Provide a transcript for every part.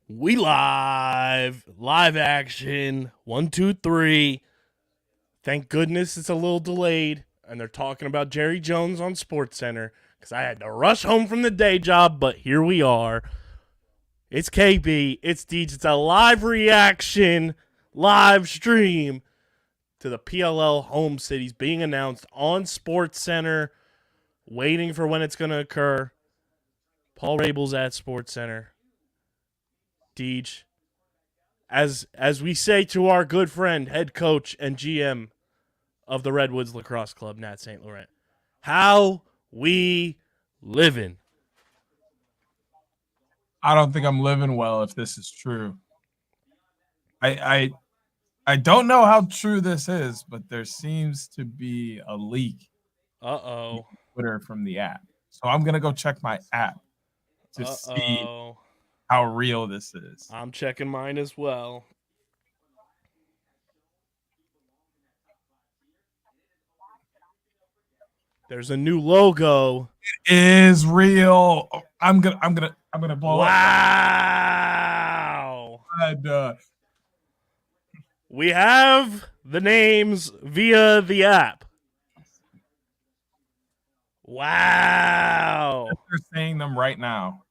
We live action. 1, 2, 3. Thank goodness it's a little delayed, and they're talking about Jerry Jones on Sports Center because I had to rush home from the day job. But here we are. It's KB. It's Deej. It's a live reaction, live stream to the PLL home cities being announced on Sports Center. Waiting for when it's going to occur. Paul Rabel's at Sports Center. Deej, as we say to our good friend, head coach and GM of the Redwoods Lacrosse Club, Nat St. Laurent, how we living? I don't think I'm living well if this is true. I don't know how true this is, but there seems to be a leak in Twitter from the app. So I'm gonna go check my app to see how real this is. I'm checking mine as well. There's a new logo. It is real. I'm gonna blow up. Wow. And, we have the names via the app. Wow. They're saying them right now.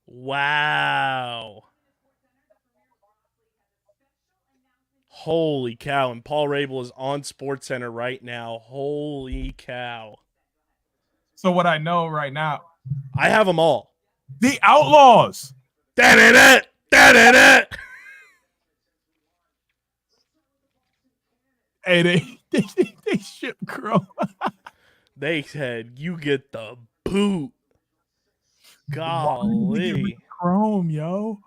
Wow. Holy cow. And Paul Rabel is on Sports Center right now. Holy cow. So what I know right now, I have them all. The Outlaws. Da-da-da! Da-da-da! Hey, they ship Chrome. They said, you get the boot. Golly. Chrome, yo.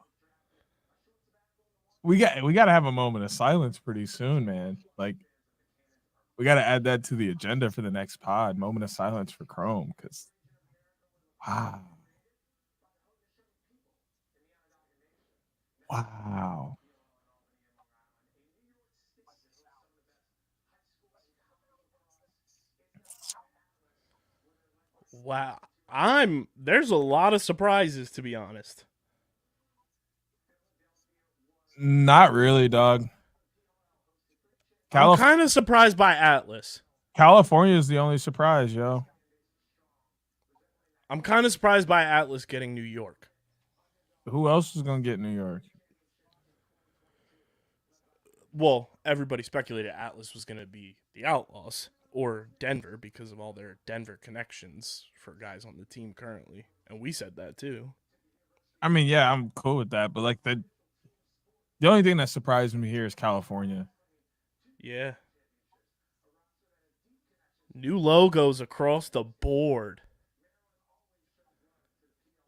We got to have a moment of silence pretty soon, man. Like, we got to add that to the agenda for the next pod. Moment of silence for Chrome, because wow. Wow. There's a lot of surprises, to be honest. Not really, dog. I'm kind of surprised by Atlas. California is the only surprise, yo. I'm kind of surprised by Atlas getting New York. Who else is going to get New York? Well, everybody speculated Atlas was going to be the Outlaws or Denver because of all their Denver connections for guys on the team currently. And we said that too. I mean, yeah, I'm cool with that. But like the only thing that surprised me here is California. Yeah. New logos across the board.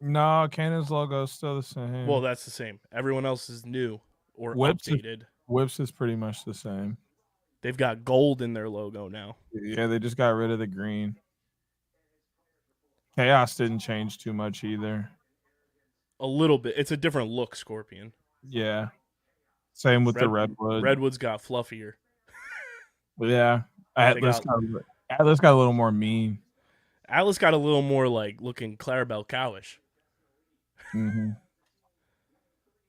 No, Cannon's logo is still the same. Well, that's the same. Everyone else is new or updated. Whips is pretty much the same. They've got gold in their logo now. Yeah, they just got rid of the green. Chaos didn't change too much either. A little bit. It's a different look, Scorpion. Yeah. Same with the Redwood. Redwood's got fluffier. Yeah. Atlas got a little more mean. Atlas got a little more like looking Clarabelle cowish. Mm-hmm.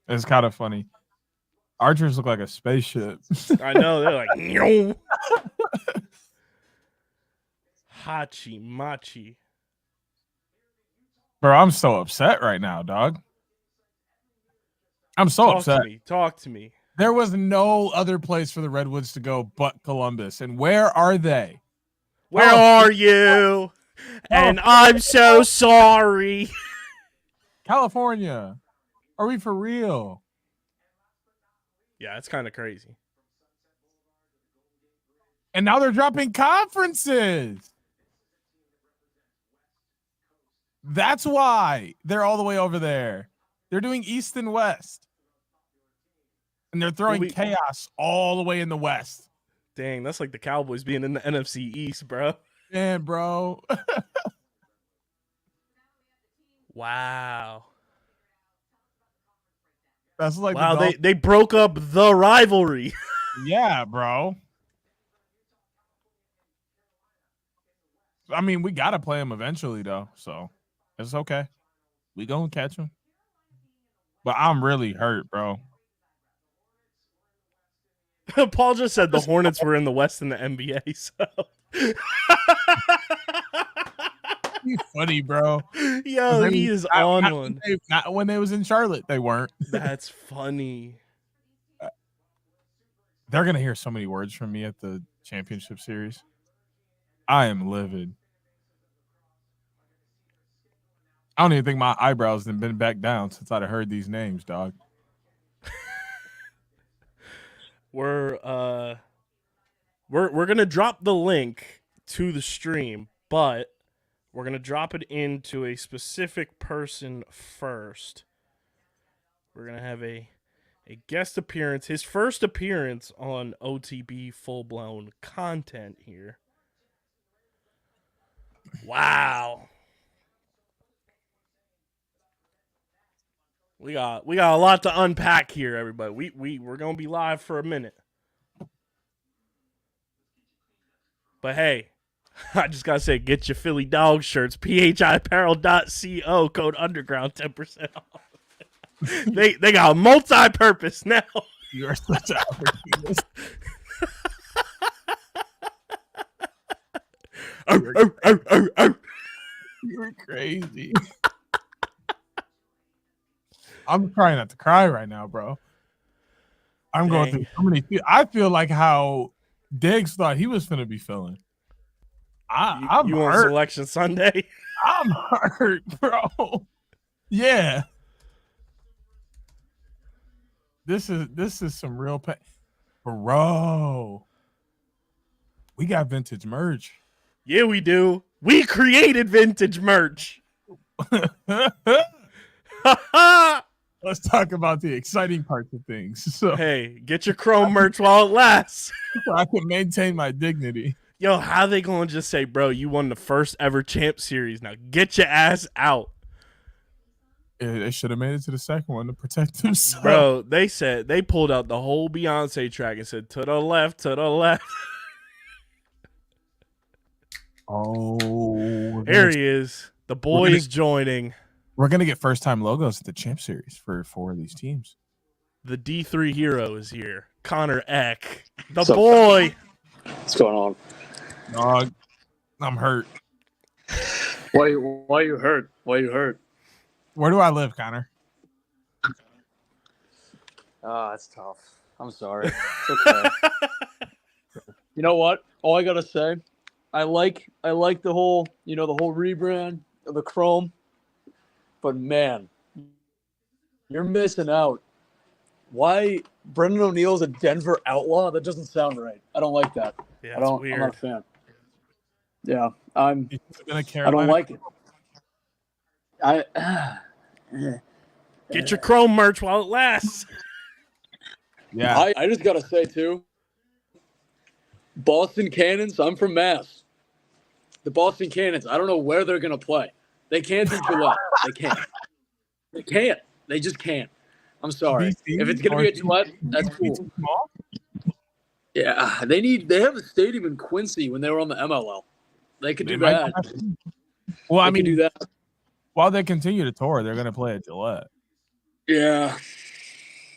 It's kind of funny. Archers look like a spaceship. I know. They're like, no. Hachi Machi. Bro, I'm so upset right now, dog. I'm so upset. Talk to me. There was no other place for the Redwoods to go but Columbus. And where are they? Where are you? And I'm so sorry. California. Are we for real? Yeah, it's kind of crazy. And now they're dropping conferences. That's why they're all the way over there. They're doing East and West. And they're throwing chaos all the way in the West. Dang, that's like the Cowboys being in the NFC East, bro. Man, bro. Wow. That's like they broke up the rivalry. Yeah, bro. I mean, we got to play them eventually, though. So it's okay. We going to catch them. but I'm really hurt, bro. Paul just said the Hornets were in the West in the NBA, so. He's funny, bro. Yo, he is on one. Not when they was in Charlotte, they weren't. That's funny. They're gonna hear so many words from me at the championship series. I am livid. I don't even think my eyebrows have been back down since I'd heard these names, dog. We're gonna drop the link to the stream, but we're gonna drop it into a specific person first. We're gonna have a guest appearance, his first appearance on OTB full blown content here. Wow. We got a lot to unpack here, everybody. We're gonna be live for a minute. But hey, I just gotta say, get your Philly Dog shirts, phiapparel.co, code underground, 10% off. they got a multi-purpose now. You're such a opportunist. You're crazy. I'm trying not to cry right now, bro. I'm going through so many. I feel like how Diggs thought he was going to be feeling. I'm you hurt. on Selection Sunday? I'm hurt, bro. Yeah. This is some real pain. Bro. We got vintage merch. Yeah, we do. We created vintage merch. Let's talk about the exciting parts of things. So, hey, get your Chrome merch while it lasts. So I can maintain my dignity. Yo, how they going to just say, bro, you won the first ever champ series. Now get your ass out. They should have made it to the second one to protect themselves. Bro, they pulled out the whole Beyonce track and said, to the left, to the left. Oh. There he is. The boys joining. We're going to get first-time logos at the champ series for 4 of these teams. The D3 hero is here. Connor Eck. The boy. What's going on? Dog, I'm hurt. Why you hurt? Why you hurt? Where do I live, Connor? That's tough. I'm sorry. It's okay. You know what? All I gotta say, I like the whole rebrand of the Chrome, but man, you're missing out. Why Brendan O'Neal's a Denver Outlaw? That doesn't sound right. I don't like that. Yeah, I'm not a fan. Yeah, I don't like it. Get your Chrome merch while it lasts. Yeah. I just gotta say too, Boston Cannons. I'm from Mass. The Boston Cannons. I don't know where they're gonna play. They can't do Gillette. They can't. They can't. They just can't. I'm sorry. If it's gonna be a Gillette, that's cool. Yeah, they have a stadium in Quincy when they were on the MLL. They could do that. Well, I mean, do that. While they continue to tour, they're going to play at Gillette. Yeah,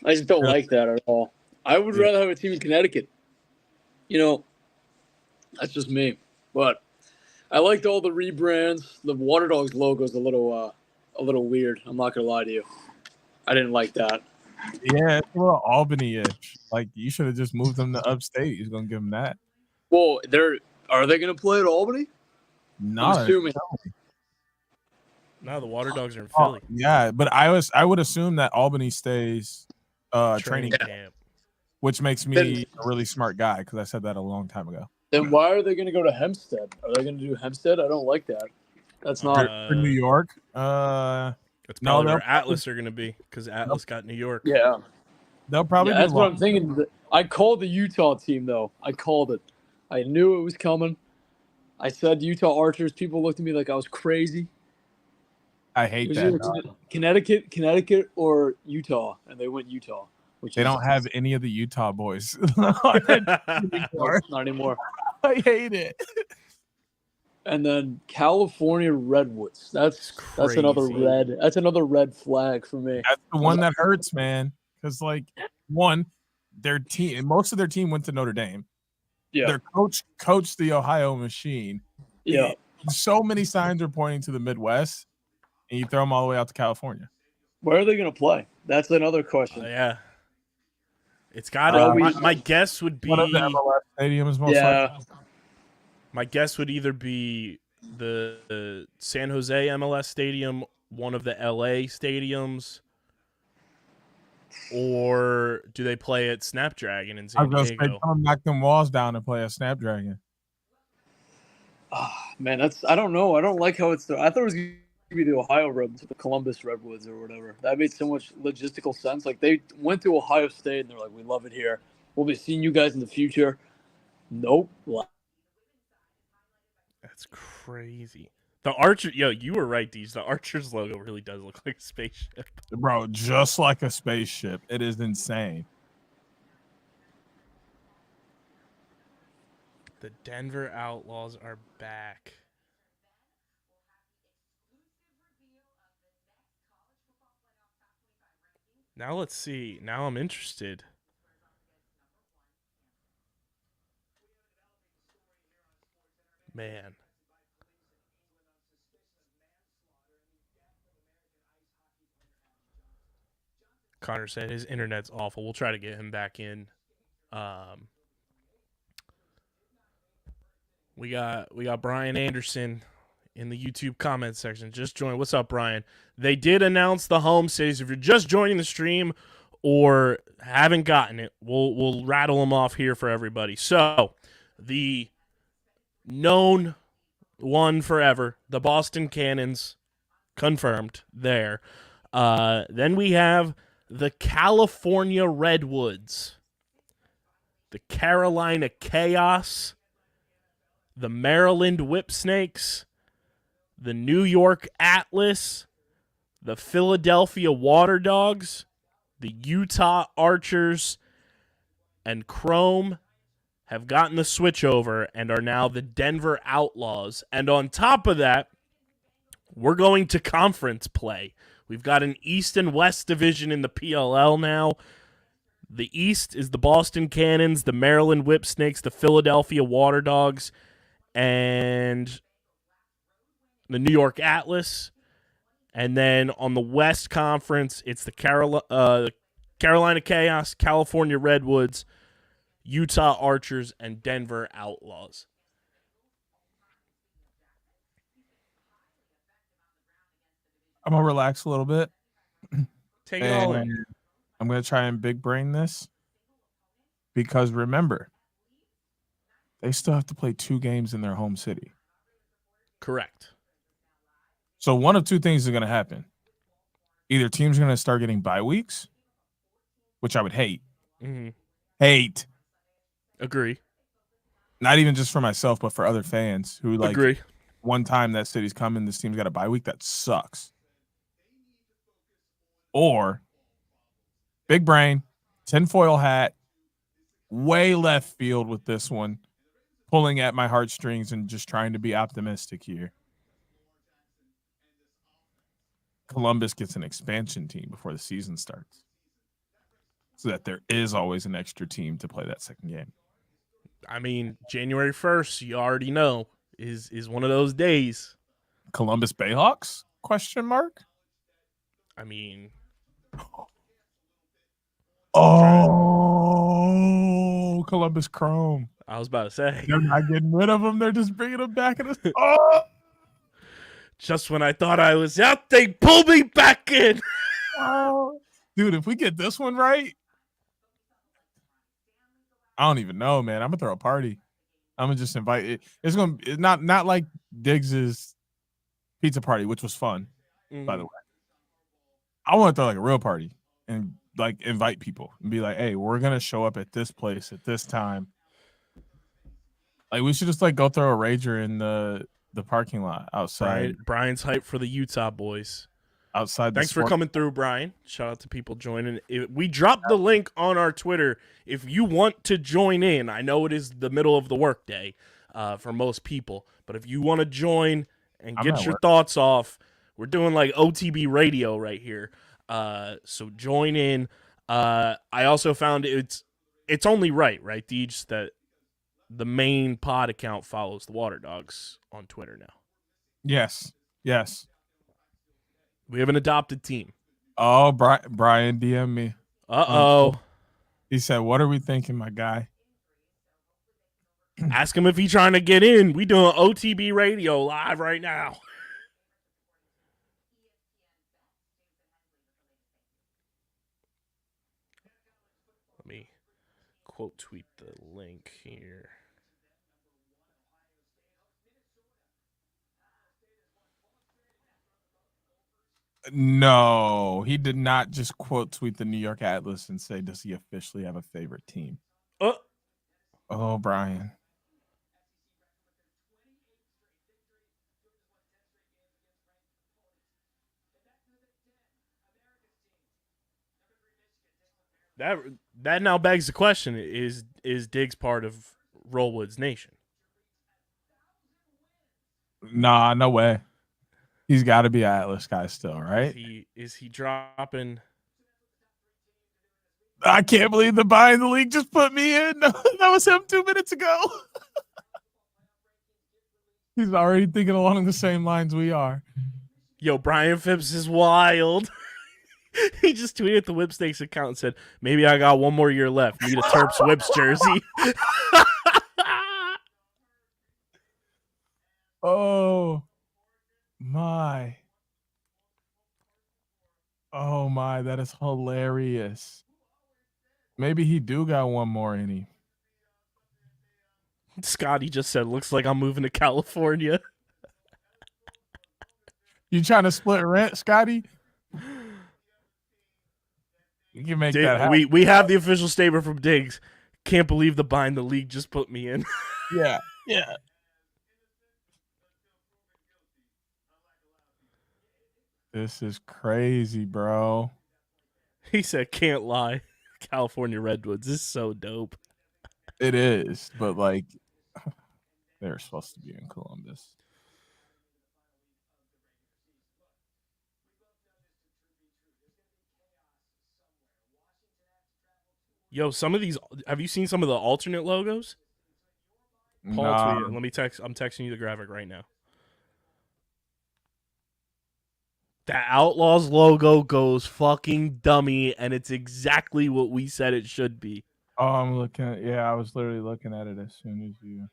I just don't like that at all. I would rather have a team in Connecticut. That's just me. But I liked all the rebrands. The Water Dogs logo is a little weird. I'm not gonna lie to you. I didn't like that. Yeah, it's a little Albany-ish. Like, you should have just moved them to upstate. You're going to give them that. Well, are they going to play at Albany? No. I'm assuming. No, the Water Dogs are in Philly. Yeah, but I would assume that Albany stays training camp, which makes me a really smart guy because I said that a long time ago. Then why are they going to go to Hempstead? Are they going to do Hempstead? I don't like that. That's not for New York. That's probably where Atlas are going to be because Atlas got New York. Yeah, they'll probably. That's what I'm thinking. I called the Utah team though. I called it. I knew it was coming. I said Utah Archers. People looked at me like I was crazy. I hate that. Connecticut, or Utah, and they went Utah. They don't have any of the Utah boys. Not anymore. I hate it. And then California Redwoods. That's another crazy. red. That's another red flag for me. That's the one that hurts, man. Because like their team, most of their team went to Notre Dame. Yeah. Their coach coached the Ohio Machine. Yeah. So many signs are pointing to the Midwest, and you throw them all the way out to California. Where are they going to play? That's another question. Yeah. It's got to. My guess would be one of the MLS stadiums, most likely. My guess would either be the San Jose MLS stadium, one of the LA stadiums, or do they play at Snapdragon in San Diego? I was going to knock them walls down and play at Snapdragon. Oh, man, I don't know. I don't like how it's. I thought it was going to be the Ohio Redwoods, the Columbus Redwoods, or whatever. That made so much logistical sense. Like they went to Ohio State and they're like, "We love it here. We'll be seeing you guys in the future." Nope. That's crazy. The Archer, you were right, Deej. The Archer's logo really does look like a spaceship. Bro, just like a spaceship. It is insane. The Denver Outlaws are back. Now let's see. Now I'm interested. Man. Connor said his internet's awful. We'll try to get him back in. We got Brian Anderson in the YouTube comment section. Just joined. What's up, Brian? They did announce the home cities. If you're just joining the stream or haven't gotten it, we'll rattle them off here for everybody. So, the known one forever, the Boston Cannons, confirmed there. Then we have the California Redwoods, the Carolina Chaos, the Maryland Whipsnakes, the New York Atlas, the Philadelphia Water Dogs, the Utah Archers, and Chrome have gotten the switch over and are now the Denver Outlaws. And on top of that, we're going to conference play. We've got an East and West division in the PLL now. The East is the Boston Cannons, the Maryland Whipsnakes, the Philadelphia Water Dogs, and the New York Atlas. And then on the West Conference, it's the Carolina Chaos, California Redwoods, Utah Archers, and Denver Outlaws. I'm going to relax a little bit. Take it all in. I'm going to try and big brain this. Because remember, they still have to play 2 games in their home city. Correct. So one of two things is going to happen. Either teams are going to start getting bye weeks, which I would hate. Mm-hmm. Hate. Agree. Not even just for myself, but for other fans who like agree. One time that city's coming, this team's got a bye week. That sucks. Or big brain, tinfoil hat, way left field with this one, pulling at my heartstrings and just trying to be optimistic here. Columbus gets an expansion team before the season starts, so that there is always an extra team to play that second game. I mean, January 1st, you already know, is one of those days. Columbus Bayhawks? Question mark? I mean... Oh, Columbus Chrome. I was about to say. They're not getting rid of them. They're just bringing them back in. Oh! Just when I thought I was out, they pull me back in. Oh. Dude, if we get this one right, I don't even know, man. I'm going to throw a party. I'm going to just invite it. It's going to not like Diggs's pizza party, which was fun, by the way. I want to throw like a real party and like invite people and be like, hey, we're going to show up at this place at this time. Like we should just like go throw a rager in the parking lot outside. Brian's hyped for the Utah boys. Outside. Thanks for coming through, Brian. Shout out to people joining. We dropped the link on our Twitter. If you want to join in, I know it is the middle of the workday. for most people. But if you want to join and I'm get at your work. thoughts off, we're doing like OTB radio right here. So join in. I also found it's only right, Deej, that the main pod account follows the Water Dogs on Twitter now. Yes. We have an adopted team. Oh, Brian DM me. Uh-oh. He said, "What are we thinking, my guy?" Ask him if he's trying to get in. We doing OTB radio live right now. Let me quote tweet the link here. No, he did not just quote tweet the New York Atlas and say, "Does he officially have a favorite team?" Oh, Brian. That now begs the question: Is Diggs part of Rollwood's Nation? Nah, no way. He's got to be an Atlas guy still, right? Is he dropping? I can't believe the buy in the league just put me in. That was him 2 minutes ago. He's already thinking along the same lines we are. Yo, Brian Phipps is wild. He just tweeted the Whipstakes account and said, "Maybe I got one more year left. Need a Terps Whips jersey." Oh my. Oh my, that is hilarious. Maybe he do got one more in him. Scotty just said, "Looks like I'm moving to California." You trying to split rent, Scotty? You can make that happen. We have the official statement from Diggs. Can't believe the bind the league just put me in. Yeah. This is crazy, bro. He said, "Can't lie. California Redwoods is so dope." It is, but like they're supposed to be in Columbus. Yo, some of these, have you seen some of the alternate logos? Paul tweeted. Let me text. I'm texting you the graphic right now. The Outlaws logo goes fucking dummy, and it's exactly what we said it should be. Oh, I'm looking at. Yeah, I was literally looking at it as soon as you.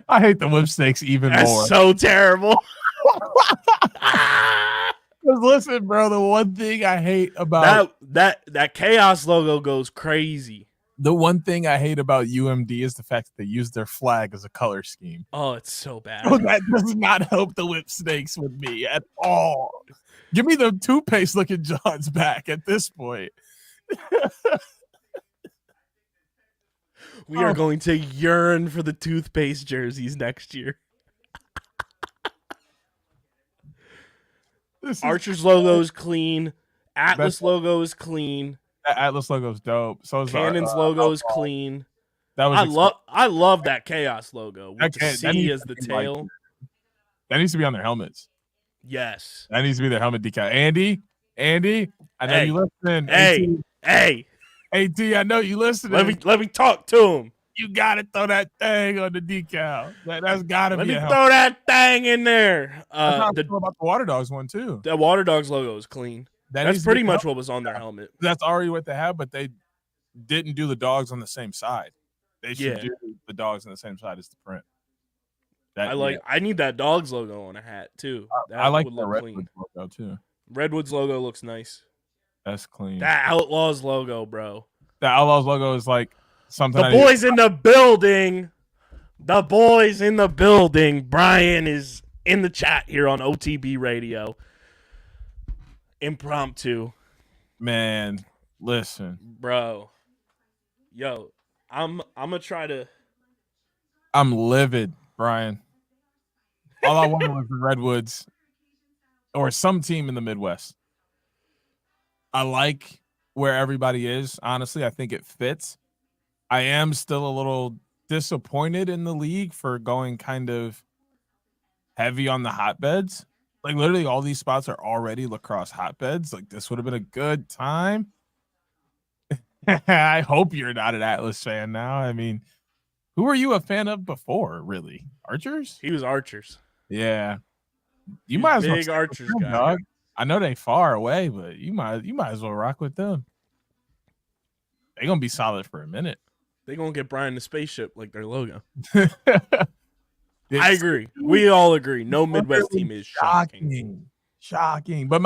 I hate the Whipstakes even That's more. so terrible. Listen, bro, the one thing I hate about that Chaos logo goes crazy. The one thing I hate about UMD is the fact that they use their flag as a color scheme. Oh, it's so bad. Oh, that does not help the Whipstakes with me at all. Give me the toothpaste looking Johns back at this point. We are going to yearn for the toothpaste jerseys next year. Archer's logo is clean. Atlas logo is clean. Atlas logo is dope. So is Cannon's logo is clean. That was I love that Chaos logo with the C as the tail. Like, that needs to be on their helmets. Yes. That needs to be their helmet decal. Andy, I know you listening. Hey. AT, I know you listening. Let me talk to him. You gotta throw that thing on the decal. That's gotta be. Let me throw that thing in there. That's how I feel about the Water Dogs one too. The Water Dogs logo is clean. That's pretty much what was on their helmet. That's already what they have, but they didn't do the dogs on the same side. They should do the dogs on the same side as the print. I need that dogs logo on a hat too. I like the Redwoods logo too. Redwoods logo looks nice. That's clean. That Outlaws logo, bro. The Outlaws logo is like something. The boys in the building. The boys in the building. Brian is in the chat here on OTB Radio. Impromptu. Man, listen. Bro. Yo, I'm gonna try to. I'm livid, Brian. All I wanted was the Redwoods or some team in the Midwest. I like where everybody is. Honestly, I think it fits. I am still a little disappointed in the league for going kind of heavy on the hotbeds. Like literally all these spots are already lacrosse hotbeds. Like this would have been a good time. I hope you're not an Atlas fan now. I mean, who were you a fan of before, really? Archers? He was Archers. Yeah. You He's might as well big Archers them, guy. dog. I know they far away, but you might as well rock with them. They're gonna be solid for a minute. They're gonna get Brian the spaceship like their logo. I agree. We all agree. No Midwest team is shocking. But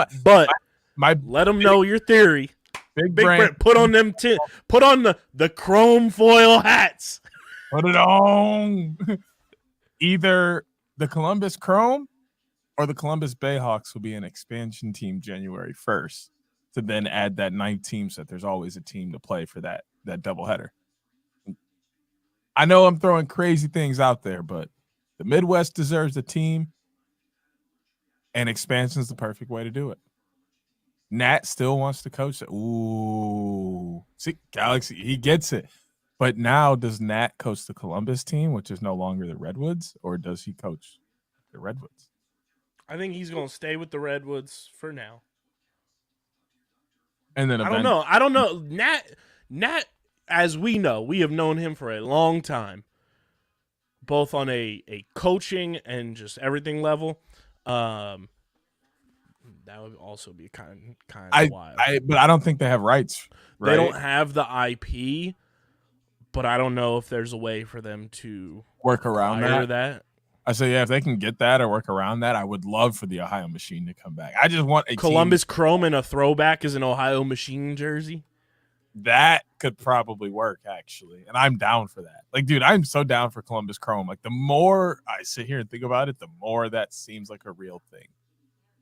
my let them know your theory. Big brand. Put on them put on the chrome foil hats. Put it on. Either the Columbus Chrome or the Columbus Bayhawks will be an expansion team January 1st to then add that 9 teams that there's always a team to play for that doubleheader. I know I'm throwing crazy things out there, but the Midwest deserves a team, and expansion is the perfect way to do it. Nat still wants to coach it. Ooh. See, Galaxy, he gets it. But now does Nat coach the Columbus team, which is no longer the Redwoods, or does he coach the Redwoods? I think he's going to stay with the Redwoods for now. And then I don't know. Nat, as we know, we have known him for a long time, both on a coaching and just everything level. That would also be kind of wild. But I don't think they have rights. Right? They don't have the IP, but I don't know if there's a way for them to work around that. I say, yeah, if they can get that or work around that, I would love for the Ohio Machine to come back. I just want a Columbus Chrome and a throwback is an Ohio Machine jersey. That could probably work, actually. And I'm down for that. Like, dude, I'm so down for Columbus Chrome. Like, the more I sit here and think about it, the more that seems like a real thing.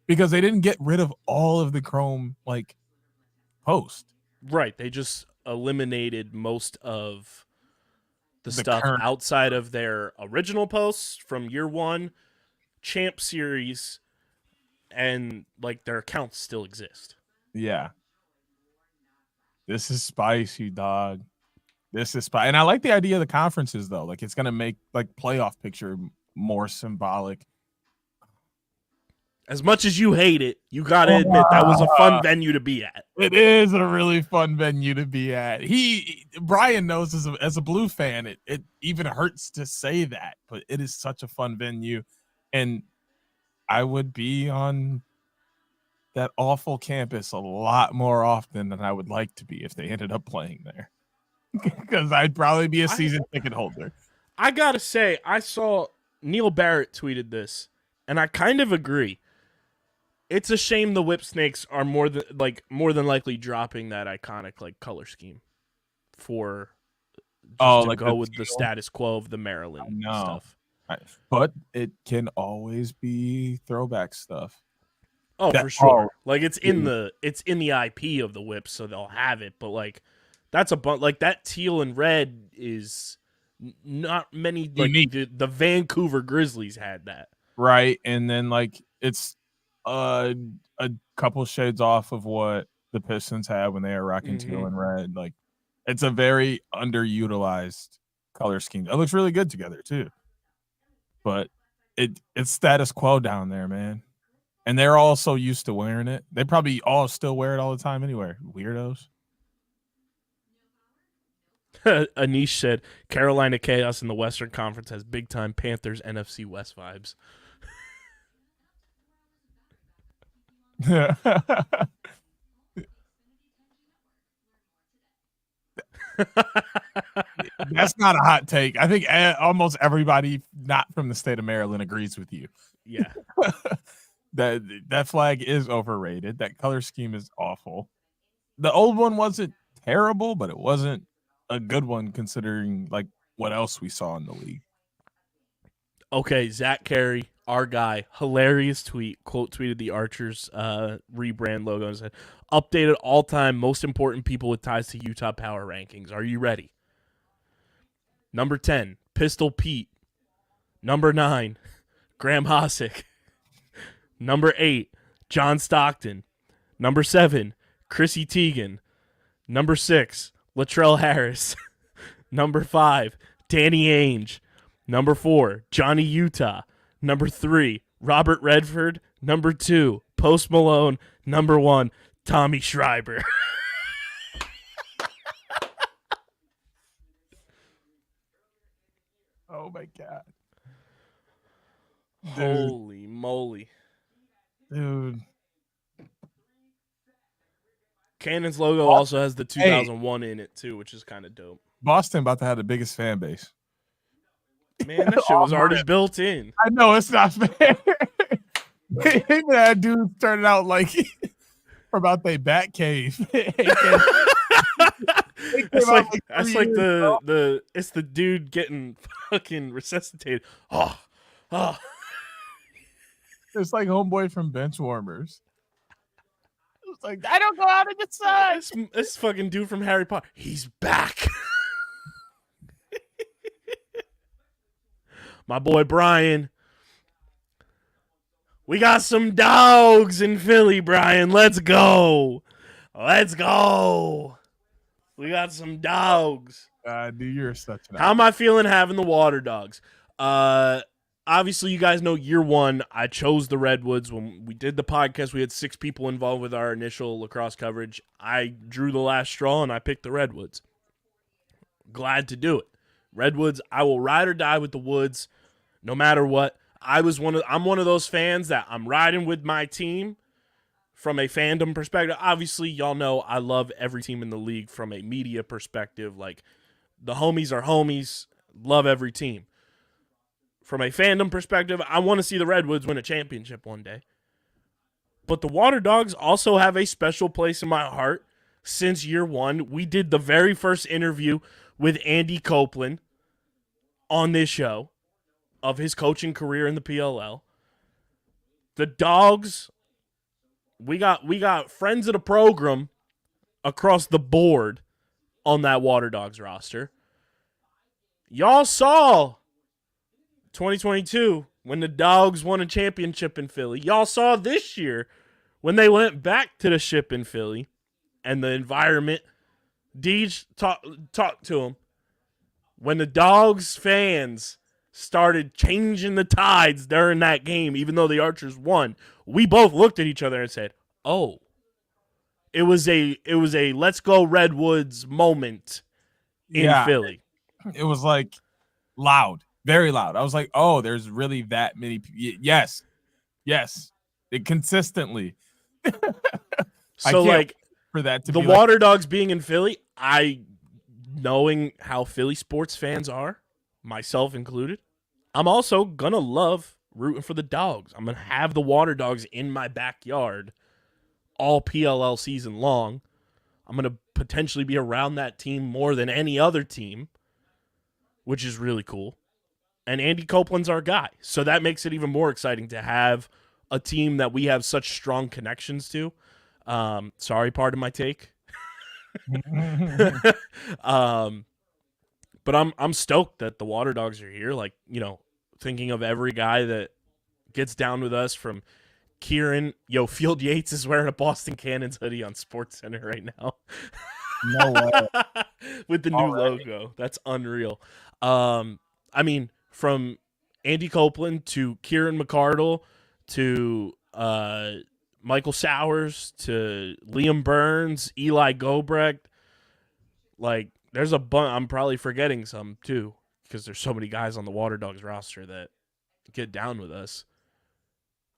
Because they didn't get rid of all of the Chrome, like, post. Right. They just eliminated most of the stuff outside of their original posts from year one, Champ Series, and, like, their accounts still exist. Yeah. This is spicy, dog. This is spicy. And I like the idea of the conferences, though. Like, it's going to make, like, playoff picture more symbolic. As much as you hate it, you got to admit that was a fun venue to be at. It is a really fun venue to be at. Brian knows as a Blue fan, it even hurts to say that, but it is such a fun venue. And I would be on that awful campus a lot more often than I would like to be if they ended up playing there. Because I'd probably be a season ticket holder. I got to say, I saw Neil Barrett tweeted this, and I kind of agree. It's a shame the Whip Snakes are more than likely dropping that iconic like color scheme for to go with the status quo of the Maryland stuff. But it can always be throwback stuff. Oh, for sure. Like it's in the IP of the Whips, so they'll have it. But like that's like that teal and red is not many. Like the Vancouver Grizzlies had that, right? And then like it's a couple shades off of what the Pistons had when they were rocking teal and red. Like it's a very underutilized color scheme. It looks really good together too. But it's status quo down there, man. And they're all so used to wearing it. They probably all still wear it all the time anyway. Weirdos. Anish said Carolina Chaos in the Western Conference has big time Panthers NFC West vibes. That's not a hot take. I think almost everybody not from the state of Maryland agrees with you. Yeah. That flag is overrated. That color scheme is awful. The old one wasn't terrible, but it wasn't a good one considering like what else we saw in the league. Okay, Zach Carey, our guy, hilarious tweet, quote tweeted the Archers rebrand logo and said, updated all-time most important people with ties to Utah power rankings. Are you ready? Number 10, Pistol Pete. Number 9, Graham Hossack. Number 8, John Stockton. Number 7, Chrissy Teigen. Number 6, Latrell Harris. Number 5, Danny Ainge. Number 4, Johnny Utah. Number 3, Robert Redford. Number 2, Post Malone. Number 1, Tommy Schreiber. Oh my God. Holy moly. Dude. Cannon's logo also has the 2001 in it too, which is kind of dope. Boston about to have the biggest fan base. Man, that shit was already built in. I know it's not fair. That dude started out like about they bat cave. That's like the it's the dude getting fucking resuscitated. Oh. It's like homeboy from Benchwarmers. It's like, I don't go out in the sun. This fucking dude from Harry Potter. He's back. My boy Brian. We got some dogs in Philly, Brian. Let's go. Let's go. We got some dogs. Dude, you're such an. How am I feeling having the Water Dogs? Obviously, you guys know year one, I chose the Redwoods. When we did the podcast, we had 6 people involved with our initial lacrosse coverage. I drew the last straw, and I picked the Redwoods. Glad to do it. Redwoods, I will ride or die with the Woods, no matter what. I'm one of those fans that I'm riding with my team from a fandom perspective. Obviously, y'all know I love every team in the league from a media perspective. Like, the homies are homies. Love every team. From a fandom perspective, I want to see the Redwoods win a championship one day. But the Water Dogs also have a special place in my heart since year one. We did the very first interview with Andy Copeland on this show of his coaching career in the PLL. The Dogs, we got friends of the program across the board on that Water Dogs roster. Y'all saw 2022 when the Dogs won a championship in Philly. Y'all saw this year when they went back to the ship in Philly and the environment. Deej talked to him. When the Dogs fans started changing the tides during that game, even though the Archers won, we both looked at each other and said, "Oh, it was a let's go Redwoods moment in Philly." It was like loud, very loud. I was like, "Oh, there's really that many people." Yes, it consistently. So like for that to the be Water Dogs being in Philly, knowing how Philly sports fans are, myself included, I'm also gonna love rooting for the Dogs. I'm gonna have the Water Dogs in my backyard all PLL season long. I'm gonna potentially be around that team more than any other team, which is really cool. And Andy Copeland's our guy, so that makes it even more exciting to have a team that we have such strong connections to. Sorry, pardon my take. But I'm stoked that the Water Dogs are here. Like, thinking of every guy that gets down with us from Kieran. Field Yates is wearing a Boston Cannons hoodie on SportsCenter right now. No way. With the new logo. That's unreal. I mean, from Andy Copeland to Kieran McCardle to Michael Sowers to Liam Burns, Eli Gobrecht. Like, there's a bunch. I'm probably forgetting some, too, because there's so many guys on the Water Dogs roster that get down with us.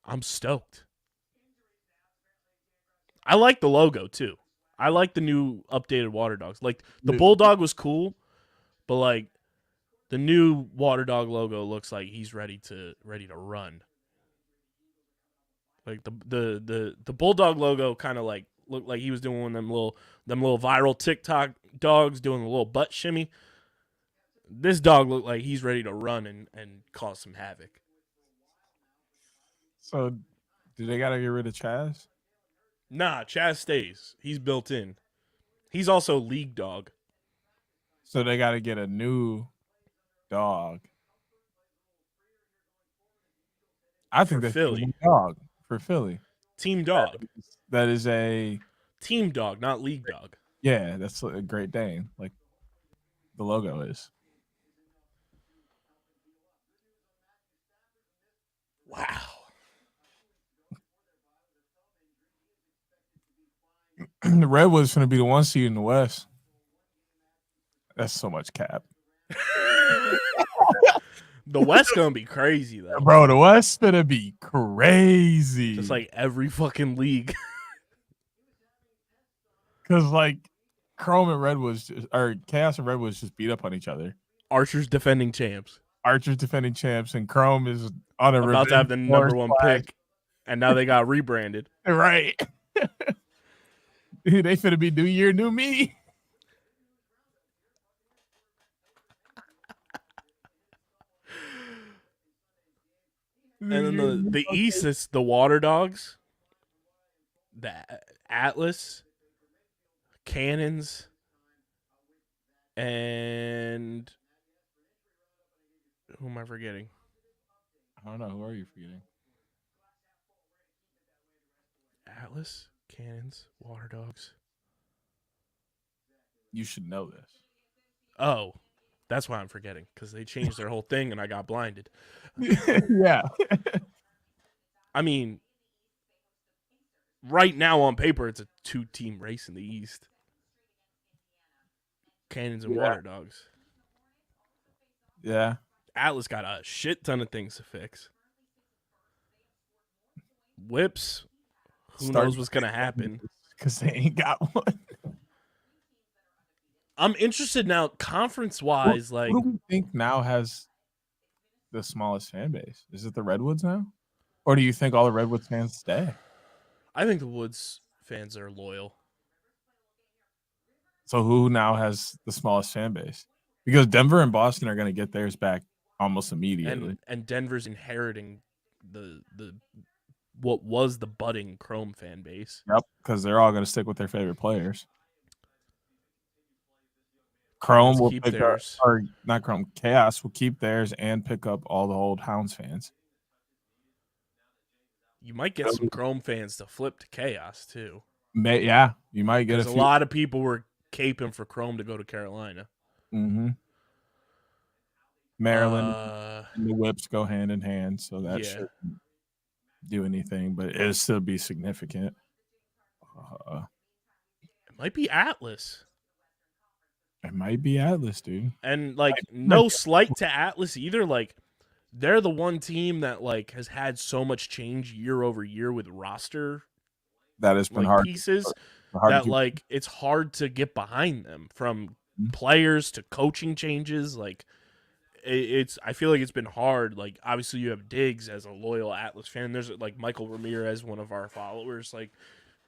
I'm stoked. I like the logo, too. I like the new updated Water Dogs. Like, the Bulldog was cool, but, like, the new Water Dog logo looks like he's ready to run. Like, the Bulldog logo kind of, like, looked like he was doing one of them little viral TikTok dogs doing a little butt shimmy. This dog looked like he's ready to run and cause some havoc. So, do they got to get rid of Chaz? Nah, Chaz stays. He's built in. He's also league dog. So they got to get a new dog. I think that's Philly. a new dog for Philly. Team dog. That is a team dog, not league dog. Yeah, that's a Great Dane, like the logo is. Wow. The Redwoods going to be the 1 seed in the West. That's so much cap. The West gonna be crazy though. Bro, the West gonna be crazy. Just like every fucking league. Because like Chrome and Redwoods or Chaos and Redwoods just beat up on each other. Archer's defending champs. Archer's defending champs, and Chrome is on a about to have the number 1 pick, and now they got rebranded. Right. They finna be new year, new me. And then the East is the Water Dogs, the Atlas, Cannons, and who am I forgetting? I don't know. Who are you forgetting? Atlas, Cannons, Water Dogs. You should know this. Oh, that's why I'm forgetting, because they changed their whole thing and I got blinded. Yeah. I mean, right now on paper, it's a 2-team race in the East. Cannons and Water Dogs. Yeah. Atlas got a shit ton of things to fix. Whips, who knows what's going to happen? Because they ain't got one. I'm interested now, conference-wise. What do we think now has the smallest fan base? Is it the Redwoods now? Or do you think all the Redwoods fans stay? I think the Woods fans are loyal. So who now has the smallest fan base? Because Denver and Boston are going to get theirs back almost immediately. And Denver's inheriting the what was the budding Chrome fan base. Yep, because they're all going to stick with their favorite players. Chrome will pick up, or not Chrome, Chaos will keep theirs and pick up all the old Hounds fans. You might get some Chrome fans to flip to Chaos too. Yeah, you might get a lot of people were caping for Chrome to go to Carolina. Mm-hmm. Maryland and the Whips go hand in hand, so that shouldn't do anything, but it'll still be significant. It might be Atlas. It might be Atlas, dude. And like no slight to Atlas either. Like they're the one team that like has had so much change year over year with roster that has been hard pieces that like it's hard to get behind them, from players to coaching changes. Like I feel like it's been hard. Like obviously you have Diggs as a loyal Atlas fan. There's like Michael Ramirez, one of our followers. Like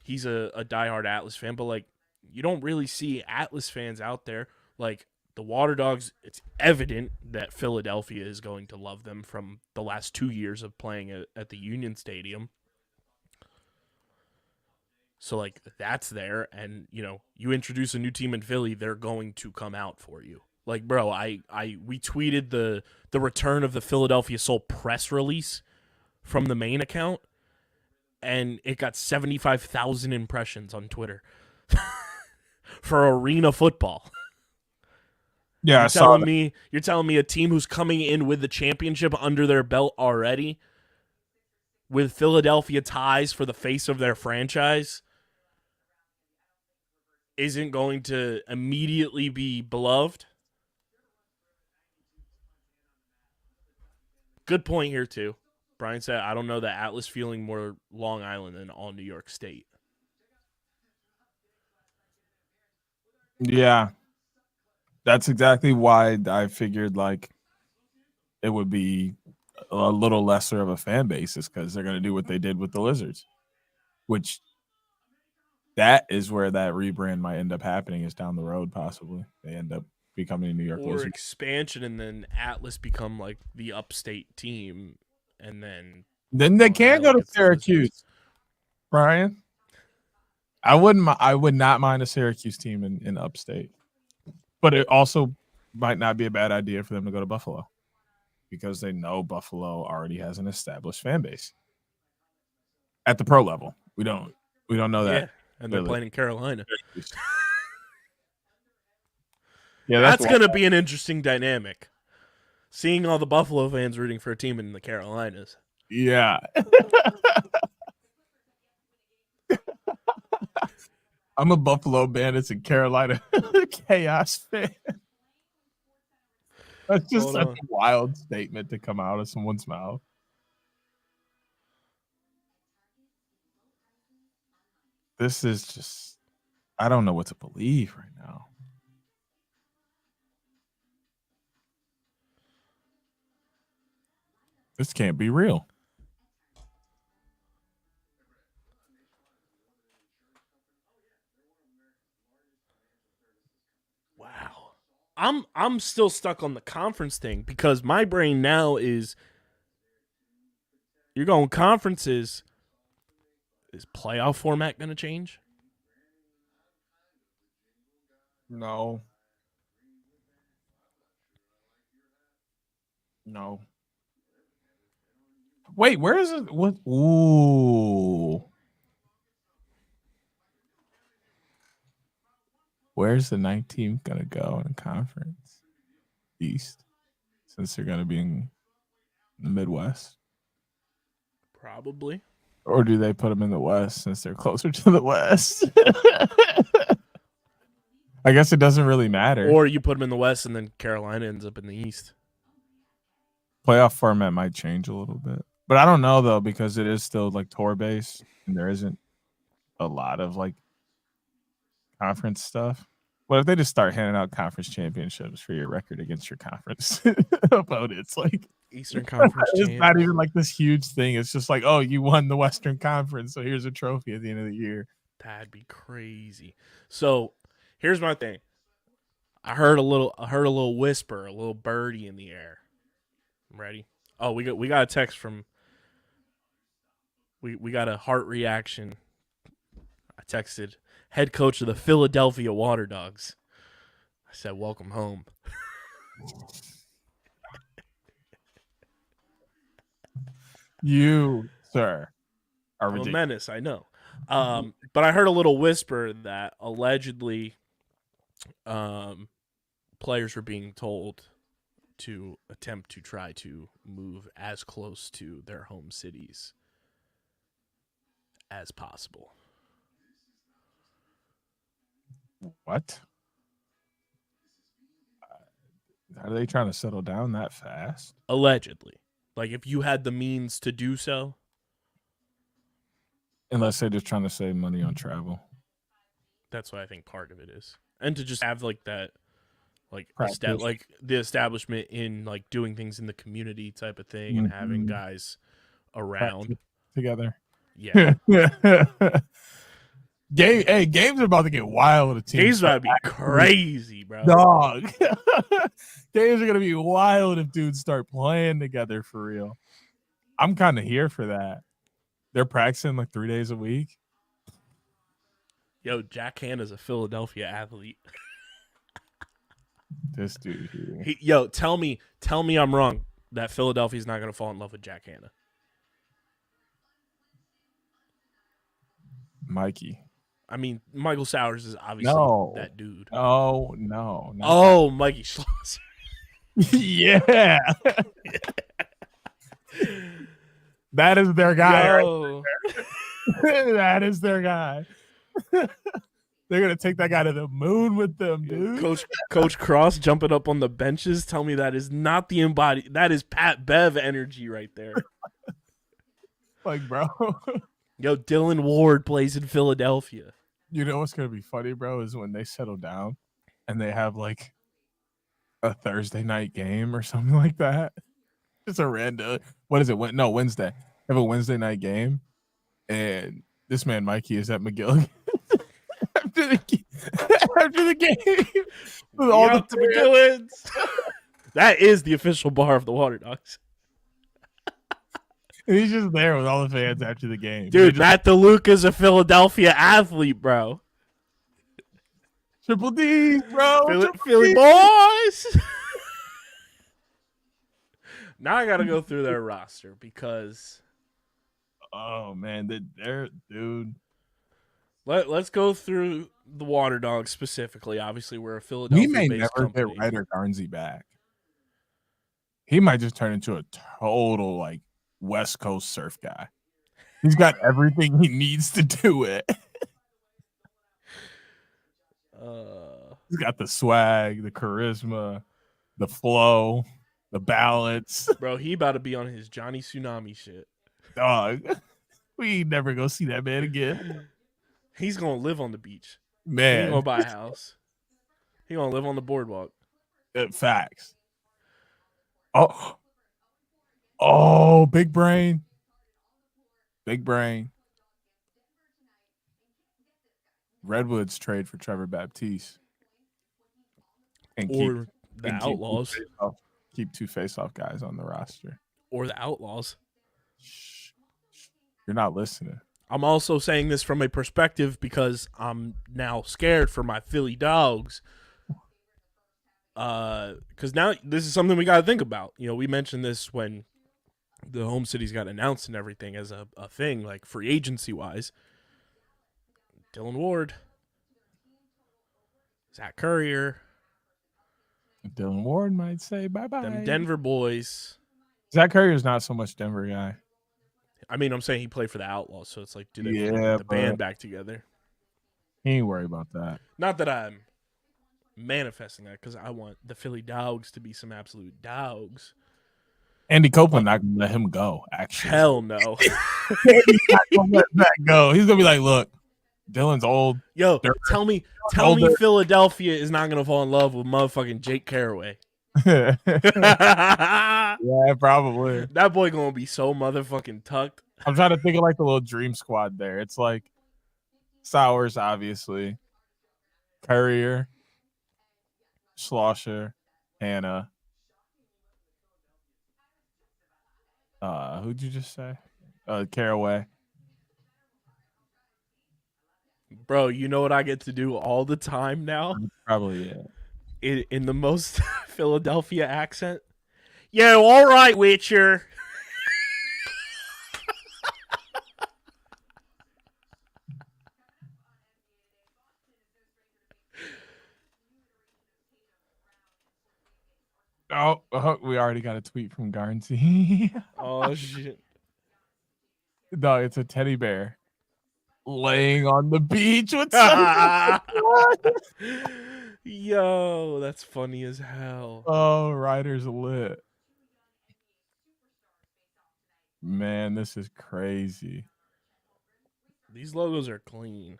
he's a diehard Atlas fan, but like you don't really see Atlas fans out there. Like the Water Dogs, it's evident that Philadelphia is going to love them from the last 2 years of playing at the Union Stadium. So like that's there, and you know, you introduce a new team in Philly, they're going to come out for you. Like, bro, we tweeted the return of the Philadelphia Soul press release from the main account, and it got 75,000 impressions on Twitter for arena football. Yeah, you're telling me a team who's coming in with the championship under their belt already, with Philadelphia ties for the face of their franchise, isn't going to immediately be beloved? Good point here, too. Brian said, I don't know that Atlas feeling more Long Island than all New York State. Yeah. That's exactly why I figured like it would be a little lesser of a fan base, is because they're going to do what they did with the Lizards, which that is where that rebrand might end up happening, is down the road. Possibly they end up becoming a New York Lizards. Expansion, and then Atlas become like the upstate team, and then they can't go to Syracuse. Brian, I would not mind a Syracuse team in upstate. But it also might not be a bad idea for them to go to Buffalo, because they know Buffalo already has an established fan base at the pro level. We don't know that. Yeah, and they're playing in Carolina. Yeah, that's going to be an interesting dynamic. Seeing all the Buffalo fans rooting for a team in the Carolinas. Yeah. I'm a Buffalo Bandits and Carolina Chaos fan. That's just such a wild statement to come out of someone's mouth. This is just, I don't know what to believe right now. This can't be real. Wow. I'm still stuck on the conference thing because my brain now is you're going conferences. Is playoff format going to change? No. No. Wait, where is it? What? Ooh. Where's the 19th going to go in conference? East. Since they're going to be in the Midwest. Probably. Or do they put them in the West since they're closer to the West? I guess it doesn't really matter. Or you put them in the West and then Carolina ends up in the East. Playoff format might change a little bit. But I don't know, though, because it is still like tour based and there isn't a lot of like conference stuff. What if they just start handing out conference championships for your record against your conference opponents? Like Eastern Conference it's not even like this huge thing. It's just like, oh, you won the Western Conference, so here's a trophy at the end of the year. That'd be crazy. So here's my thing. I heard a little whisper, a little birdie in the air. Ready? Oh, we got a text from we got a heart reaction. I texted head coach of the Philadelphia Water Dogs. I said, welcome home. You, sir, are I'm a menace, I know. But I heard a little whisper that allegedly players were being told to attempt to try to move as close to their home cities as possible. What? Are they trying to settle down that fast? Allegedly. Like, if you had the means to do so. Unless they're just trying to save money on travel. That's what I think part of it is. And to just have, like, that, like, Practice. the establishment in, like, doing things in the community type of thing and having guys around. Together. Yeah. Games are about to get wild. Games about to be crazy, bro. Dog. Games are going to be wild if dudes start playing together for real. I'm kind of here for that. They're practicing like 3 days a week. Yo, Jack Hanna's a Philadelphia athlete. This dude here. Yo, tell me I'm wrong that Philadelphia's not going to fall in love with Jack Hanna. Mikey. I mean, Michael Sowers is obviously that dude. Oh, no. Oh, Mikey Schlosser. Yeah. That is their guy. Right there. That is their guy. They're going to take that guy to the moon with them, dude. Coach Cross jumping up on the benches. Tell me that is not the embodied. That is Pat Bev energy right there. Like, bro. Yo, Dylan Ward plays in Philadelphia. You know what's going to be funny, bro, is when they settle down and they have like a Thursday night game or something like that. It's a random. What is it? No, Wednesday. They have a Wednesday night game, and this man Mikey is at McGill after the game. With all the McGillans. That is the official bar of the Water Dogs. And he's just there with all the fans after the game. Dude, Matt DeLuca's a Philadelphia athlete, bro. Triple D, bro. Philly boys. Now I got to go through their roster because. Oh, man. They're, dude. Let's go through the Water Dogs specifically. Obviously, we're a We Philadelphia-based may never company. get Ryder Garnsey back. He might just turn into a total like West Coast surf guy. He's got everything he needs to do it. He's got the swag, the charisma, the flow, the balance. Bro, he about to be on his Johnny Tsunami shit. Dog, we never go see that man again. He's gonna live on the beach. Man, he ain't gonna buy a house. He gonna live on the boardwalk. Facts. Oh, big brain. Big brain. Redwoods trade for Trevor Baptiste. And or the Outlaws. Keep two face-off guys on the roster. Or the Outlaws. Shh. You're not listening. I'm also saying this from a perspective because I'm now scared for my Philly Dogs. Because now this is something we got to think about. You know, we mentioned this when the home cities got announced and everything as a thing, like free agency-wise. Dylan Ward. Zach Currier. Dylan Ward might say bye-bye. Them Denver boys. Zach Currier is not so much Denver guy. I mean, I'm saying he played for the Outlaws, so it's like, do they get the band back together? He ain't worry about that. Not that I'm manifesting that, because I want the Philly Dogs to be some absolute dogs. Andy Copeland not gonna let him go. Actually, hell no. He's not gonna let that go. He's gonna be like, look, Dylan's old. Yo, tell me Philadelphia is not gonna fall in love with motherfucking Jake Caraway. Yeah, probably. That boy gonna be so motherfucking tucked. I'm trying to think of like the little dream squad there. It's like Sowers, obviously, Currier, Schlosser, Hannah. Who'd you just say? Caraway. Bro, you know what I get to do all the time now? Probably, yeah. In the most Philadelphia accent. Yo, all right, Witcher. Oh, we already got a tweet from Garnsey. Oh, shit. No, it's a teddy bear laying on the beach with Yo, that's funny as hell. Oh, Ryder's lit. Man, this is crazy. These logos are clean.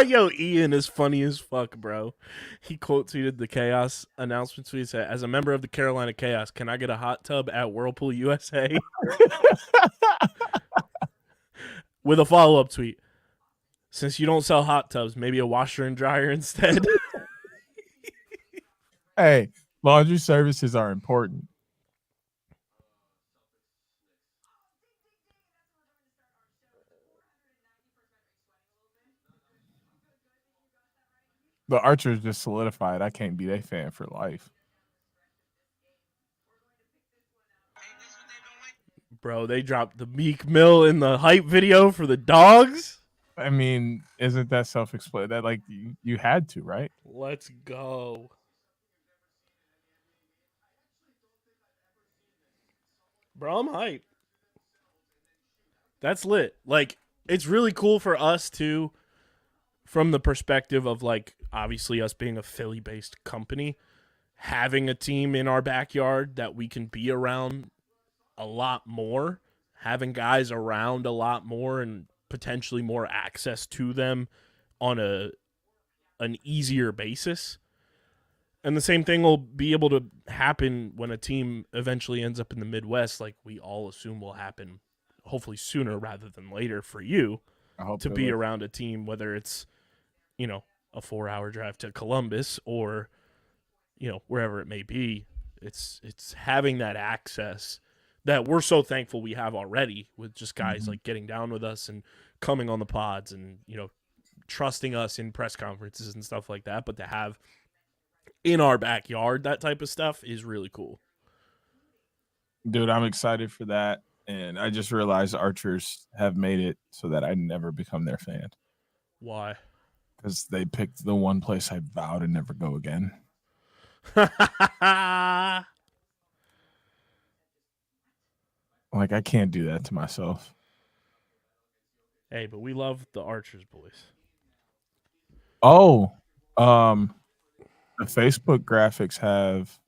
Yo, Ian is funny as fuck, bro. He quote tweeted the Chaos announcement tweet. Said, "As a member of the Carolina Chaos, can I get a hot tub at Whirlpool USA?" With a follow-up tweet. Since you don't sell hot tubs, maybe a washer and dryer instead. Hey, laundry services are important. The Archers just solidified. I can't be their fan for life. Bro, they dropped the Meek Mill in the hype video for the Dogs. I mean, isn't that self-explanatory? That like you had to, right? Let's go. Bro, I'm hype. That's lit. Like, it's really cool for us too, from the perspective of like, obviously us being a Philly-based company, having a team in our backyard that we can be around a lot more, having guys around a lot more and potentially more access to them on an easier basis. And the same thing will be able to happen when a team eventually ends up in the Midwest, like we all assume will happen hopefully sooner rather than later for you to be around a team, whether it's, you know, a 4-hour drive to Columbus or, you know, wherever it may be. It's having that access that we're so thankful we have already with just guys like getting down with us and coming on the pods and, you know, trusting us in press conferences and stuff like that. But to have in our backyard that type of stuff is really cool. Dude, I'm excited for that. And I just realized Archers have made it so that I never become their fan. Why? Because they picked the one place I vow to never go again. Like, I can't do that to myself. Hey, but we love the Archers, boys. Oh, the Facebook graphics have.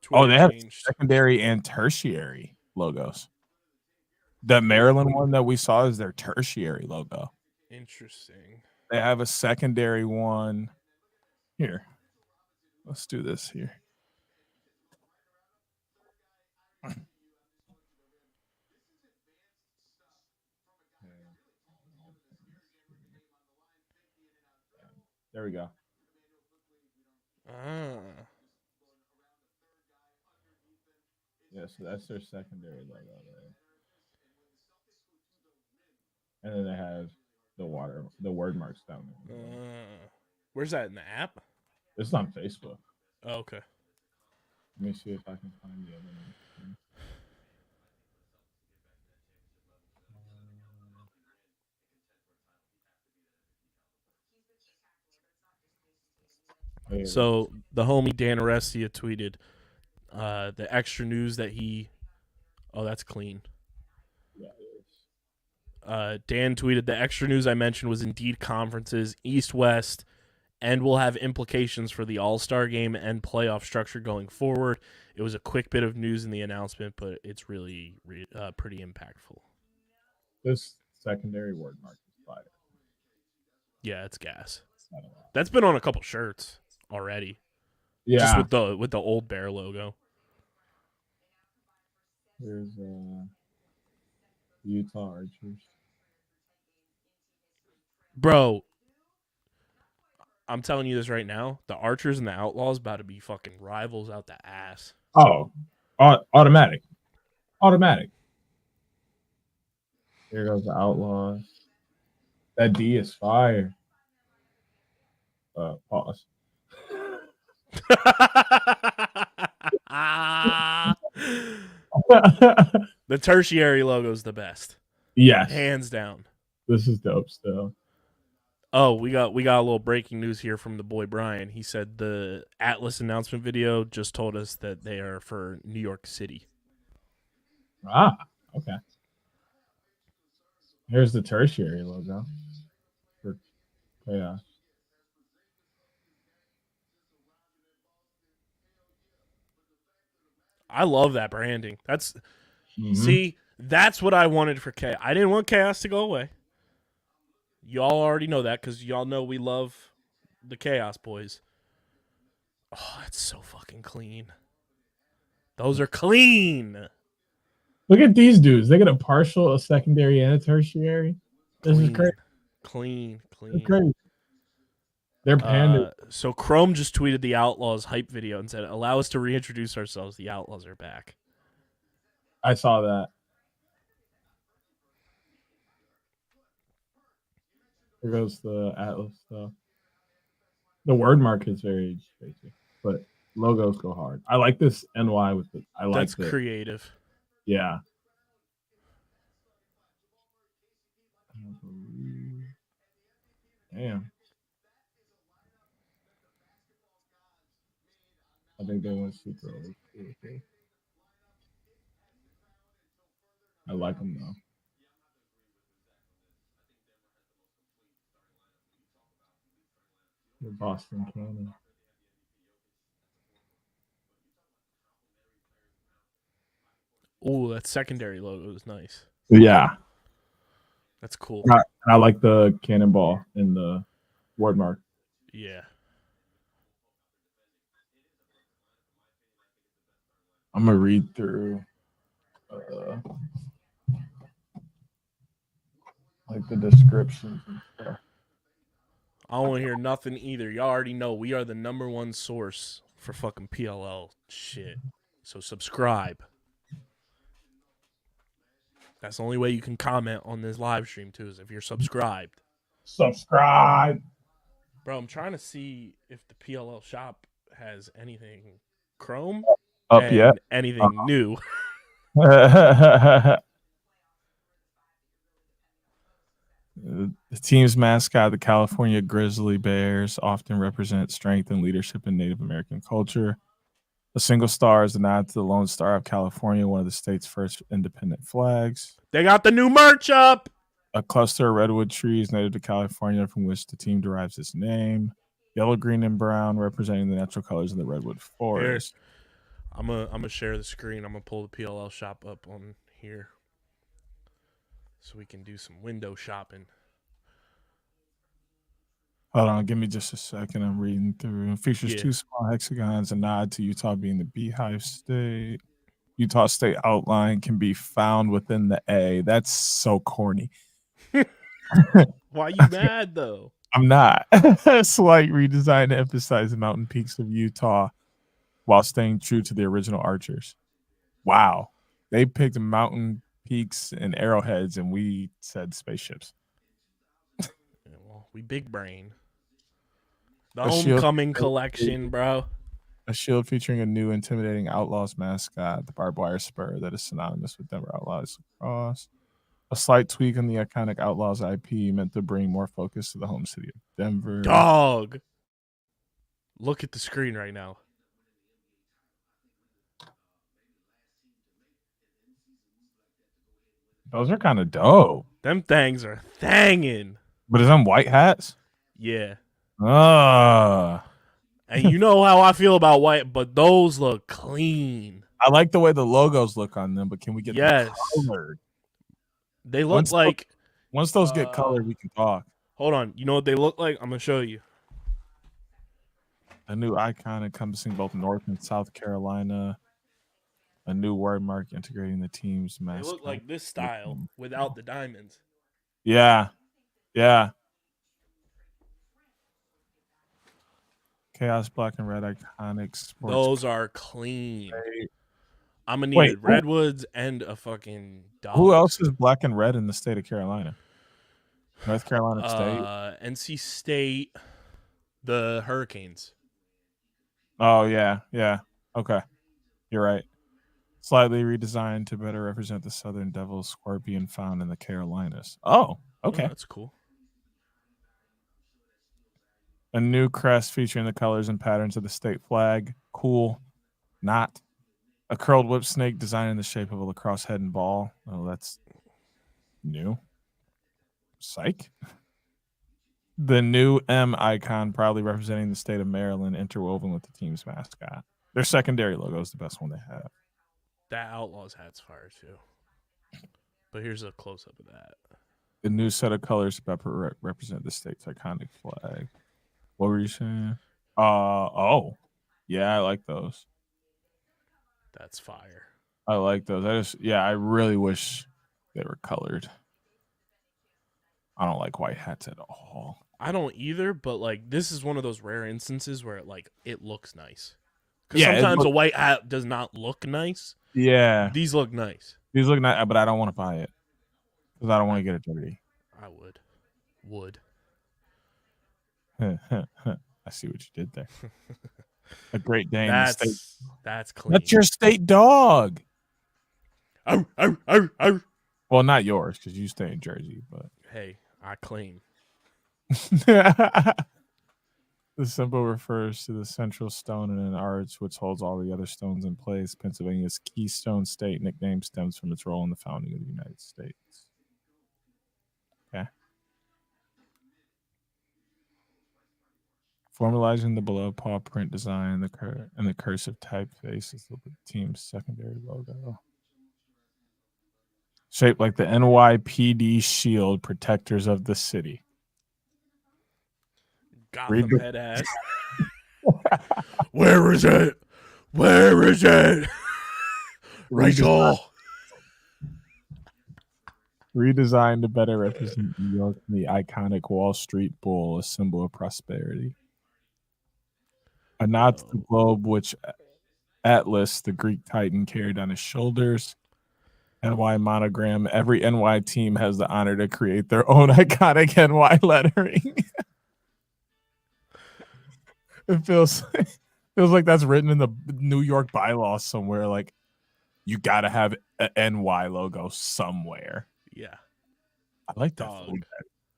Twitter they have changed. secondary and tertiary logos. The Maryland one that we saw is their tertiary logo. Interesting. They have a secondary one. Here, let's do this here. There we go. Yeah, so that's their secondary logo there. And then they have the word marks down there. Where's that in the app? It's on Facebook. Oh, okay. Let me see if I can find the other one. So the homie Dan Arestia tweeted the extra news that he. Oh, that's clean. Yeah, it is. Dan tweeted the extra news I mentioned was indeed conferences East-West, and will have implications for the All-Star game and playoff structure going forward. It was a quick bit of news in the announcement, but it's really pretty impactful. This secondary word mark is fire. Yeah, it's gas. That's been on a couple shirts already. Yeah, just with the old Bear logo. There's Utah Archers. Bro, I'm telling you this right now. The Archers and the Outlaws about to be fucking rivals out the ass. Oh, automatic. Here goes the Outlaws. That D is fire. Pause. The tertiary logo is the best. Yes, hands down. This is dope still. Oh, we got a little breaking news here from the boy Brian. He said the Atlas announcement video just told us that they are for New York City. Ah, okay. Here's the tertiary logo for Chaos. I love that branding. See, that's what I wanted for Chaos. I didn't want Chaos to go away. Y'all already know that because y'all know we love the Chaos boys. Oh, that's so fucking clean. Those are clean. Look at these dudes. They get a partial, a secondary, and a tertiary. This is crazy. Clean. It's crazy. They're panda. So Chrome just tweeted the Outlaws hype video and said, "Allow us to reintroduce ourselves. The Outlaws are back." I saw that. Here goes the Atlas stuff. The word mark is very basic, but logos go hard. I like this NY with it. That's creative. Yeah. Damn. I think they went super old. Okay. I like them though. The Boston Cannon. Oh, that secondary logo is nice. Yeah. That's cool. I like the cannonball in the word mark. Yeah. I'm going to read through like the descriptions and stuff. I don't want to hear nothing either. Y'all already know we are the #1 source for fucking PLL shit. So subscribe. That's the only way you can comment on this live stream too, is if you're subscribed. Subscribe. Bro, I'm trying to see if the PLL shop has anything Chrome up yet. Anything new. The team's mascot, the California Grizzly Bears, often represent strength and leadership in Native American culture. A single star is a nod to the Lone Star of California, one of the state's first independent flags. They got the new merch up. A cluster of redwood trees native to California from which the team derives its name. Yellow, green, and brown representing the natural colors of the redwood forest. Here. I'm gonna share the screen. I'm gonna pull the PLL shop up on here so we can do some window shopping. Hold on, give me just a second. I'm reading through. It features 2 small hexagons, a nod to Utah being the beehive state. Utah state outline can be found within the A. That's so corny. Why you mad though? I'm not. Slight redesign to emphasize the mountain peaks of Utah while staying true to the original archers. Wow. They picked mountain peaks and arrowheads, and we said spaceships. Yeah, well, we big brain. The homecoming collection, bro. A shield featuring a new intimidating Outlaws mascot, the barbed wire spur that is synonymous with Denver Outlaws Lacrosse. A slight tweak on the iconic Outlaws IP meant to bring more focus to the home city of Denver. Dog. Look at the screen right now. Those are kind of dope. Them things are thangin'. But is them white hats? Yeah. And you know how I feel about white, but those look clean. I like the way the logos look on them, but can we get them colored? They look like... Once those get colored, we can talk. Hold on. You know what they look like? I'm going to show you. A new icon encompassing both North and South Carolina. A new word mark integrating the team's mascot. They look like this style without the diamonds. Yeah. Yeah. Chaos Black and Red iconic sports. Those are clean. I'm going to need redwoods and a fucking dog. Who else is black and red in the state of Carolina? North Carolina State? NC State, the Hurricanes. Oh, yeah. Yeah. Okay. You're right. Slightly redesigned to better represent the Southern Devil Scorpion found in the Carolinas. Oh, okay. Oh, that's cool. A new crest featuring the colors and patterns of the state flag. Cool. Not. A curled whip snake designed in the shape of a lacrosse head and ball. Oh, that's new. Psych. The new M icon proudly representing the state of Maryland interwoven with the team's mascot. Their secondary logo is the best one they have. That Outlaws hat's fire too. But here's a close-up of that. The new set of colors represent the state's iconic flag. What were you saying? Oh. Yeah, I like those. That's fire. I like those. I really wish they were colored. I don't like white hats at all. I don't either, but like this is one of those rare instances where it looks nice. Because sometimes a white hat does not look nice. Yeah. These look nice. These look nice, but I don't want to buy it. Because I don't want to get it dirty. I would. I see what you did there. A Great Dane. That's clean. That's your state dog. Arr, arr, arr, arr. Well, not yours, because you stay in Jersey, but hey, I claim. The symbol refers to the central stone in an arch which holds all the other stones in place. Pennsylvania's Keystone State nickname stems from its role in the founding of the United States. Okay. Formalizing the below paw print design and the cursive typeface is the team's secondary logo. Shaped like the NYPD shield, protectors of the city. Gotham head ass. Where is it? Rachel. Redesigned to better represent New York and the iconic Wall Street Bull, a symbol of prosperity. A nod to the globe, which Atlas, the Greek Titan, carried on his shoulders. NY monogram. Every NY team has the honor to create their own iconic NY lettering. It feels like that's written in the New York bylaws somewhere. Like, you gotta have an NY logo somewhere. Yeah. I like that. Dog.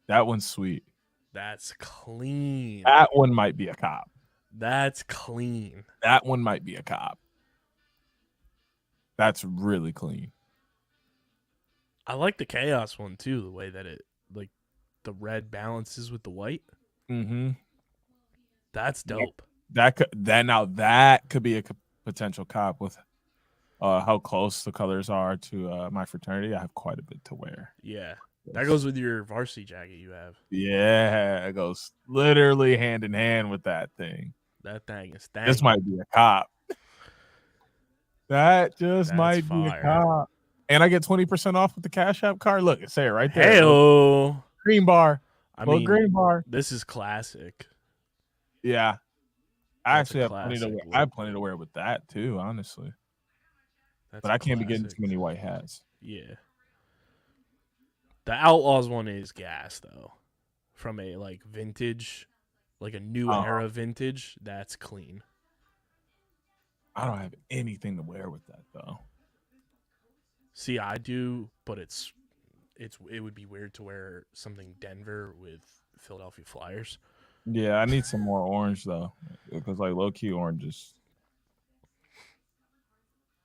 That one's sweet. That's clean. That one might be a cop. That's clean. That one might be a cop. That's really clean. I like the chaos one too, the way that it like the red balances with the white. Mm-hmm. That's dope. That could be a potential cop with how close the colors are to my fraternity. I have quite a bit to wear. Yeah. That goes with your varsity jacket you have. Yeah, it goes literally hand in hand with that thing. That thing is dang. This might be a cop. That's might be a cop. And I get 20% off with the Cash App card. Look, it say it right there. Hey-o. Green bar. Green bar. This is classic. Yeah. I actually have plenty to wear. I have plenty to wear with that too, honestly. But I can't be getting too many white hats. Yeah. The Outlaws one is gas though. From a like vintage, like a new era vintage, that's clean. I don't have anything to wear with that though. See, I do, but it would be weird to wear something Denver with Philadelphia Flyers. Yeah, I need some more orange though, because like low key orange is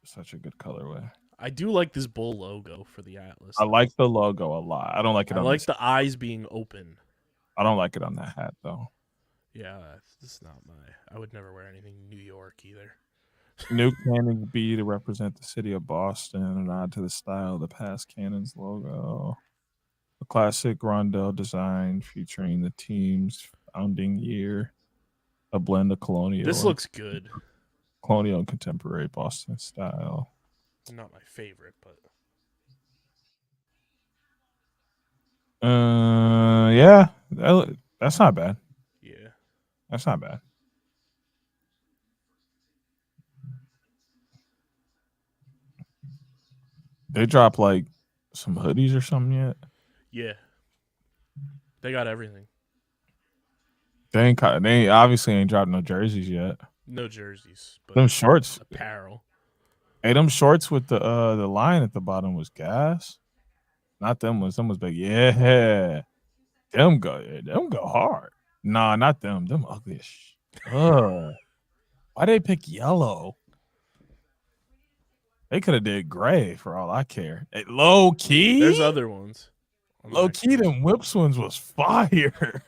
such a good colorway. I do like this bull logo for the Atlas. I like the logo a lot. I don't like it. I like the eyes being open. I don't like it on that hat though. Yeah, this is not I would never wear anything New York either. New cannon B to represent the city of Boston, a nod to the style of the past cannon's logo. A classic rondelle design featuring the team's founding year. A blend of colonial. This looks good. Colonial and contemporary Boston style. Not my favorite, but yeah, that's not bad. Yeah, that's not bad. They drop like some hoodies or something yet? Yeah, they got everything. They obviously ain't dropped no jerseys yet. No jerseys, but them shorts, apparel. Hey, them shorts with the line at the bottom was gas. Not them ones. Them was big. Yeah, them go hard. Nah, not them. Them ugly. Why they pick yellow? They could have did gray for all I care. Hey, low key. There's other ones. Low key, them Whips ones was fire.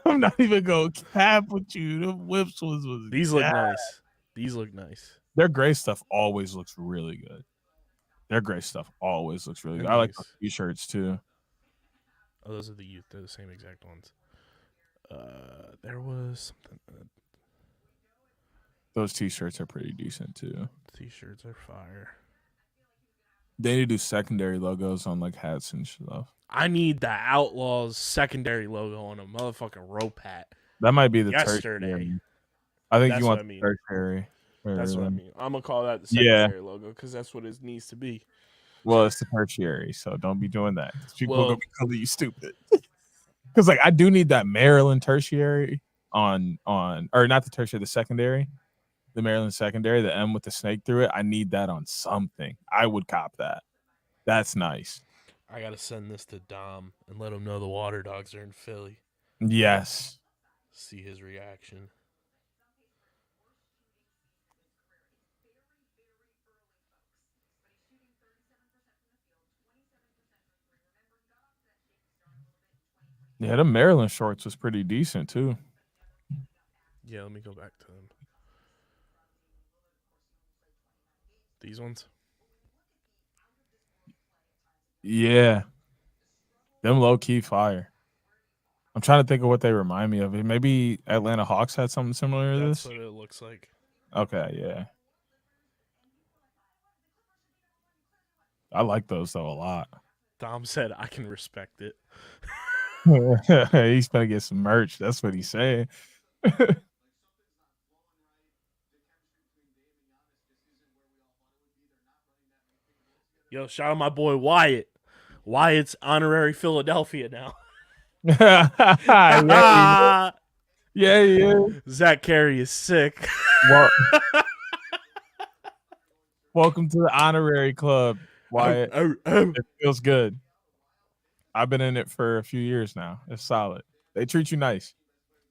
I'm not even gonna cap with you. The Whips ones was. These look nice. These look nice. Their gray stuff always looks really good. Their gray stuff always looks really good. I like the t-shirts too. Oh, those are the youth. They're the same exact ones. There was something. Those t-shirts are pretty decent too. T-shirts are fire. They need to do secondary logos on like hats and stuff. I need the Outlaws secondary logo on a motherfucking rope hat. That might be the yesterday. Tertiary. I think you want the tertiary. That's what I mean. I'm gonna call that the secondary logo because that's what it needs to be. Well, it's the tertiary, so don't be doing that. People are gonna be calling you stupid. Because like I do need that Maryland tertiary on or not the tertiary, the secondary. The Maryland secondary, the M with the snake through it. I need that on something. I would cop that. That's nice. I gotta send this to Dom and let him know the Water Dogs are in Philly. Yes. See his reaction. Yeah, the Maryland shorts was pretty decent too. Yeah, let me go back to them. These ones? Yeah. Them low-key fire. I'm trying to think of what they remind me of. Maybe Atlanta Hawks had something similar to this? That's what it looks like. Okay, yeah. I like those, though, a lot. Dom said, I can respect it. He's going to get some merch. That's what he's saying. Yo, shout out my boy Wyatt. Wyatt's honorary Philadelphia now. Yeah, yeah. Zach Carey is sick. Well, Welcome to the honorary club, Wyatt. It feels good. I've been in it for a few years now. It's solid. They treat you nice.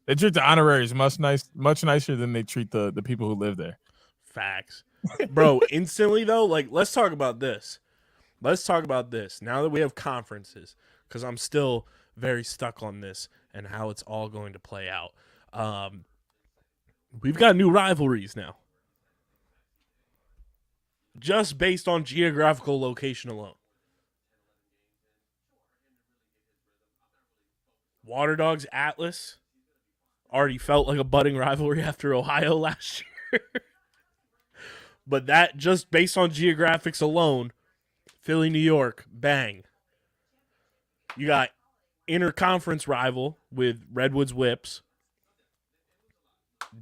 They treat the honoraries much nicer than they treat the people who live there. Facts. Bro, instantly though, like let's talk about this. Let's talk about this. Now that we have conferences, because I'm still very stuck on this and how it's all going to play out. We've got new rivalries now. Just based on geographical location alone. Water Dogs Atlas already felt like a budding rivalry after Ohio last year. But that just based on geographics alone, Philly, New York, bang. You got interconference rival with Redwoods Whips.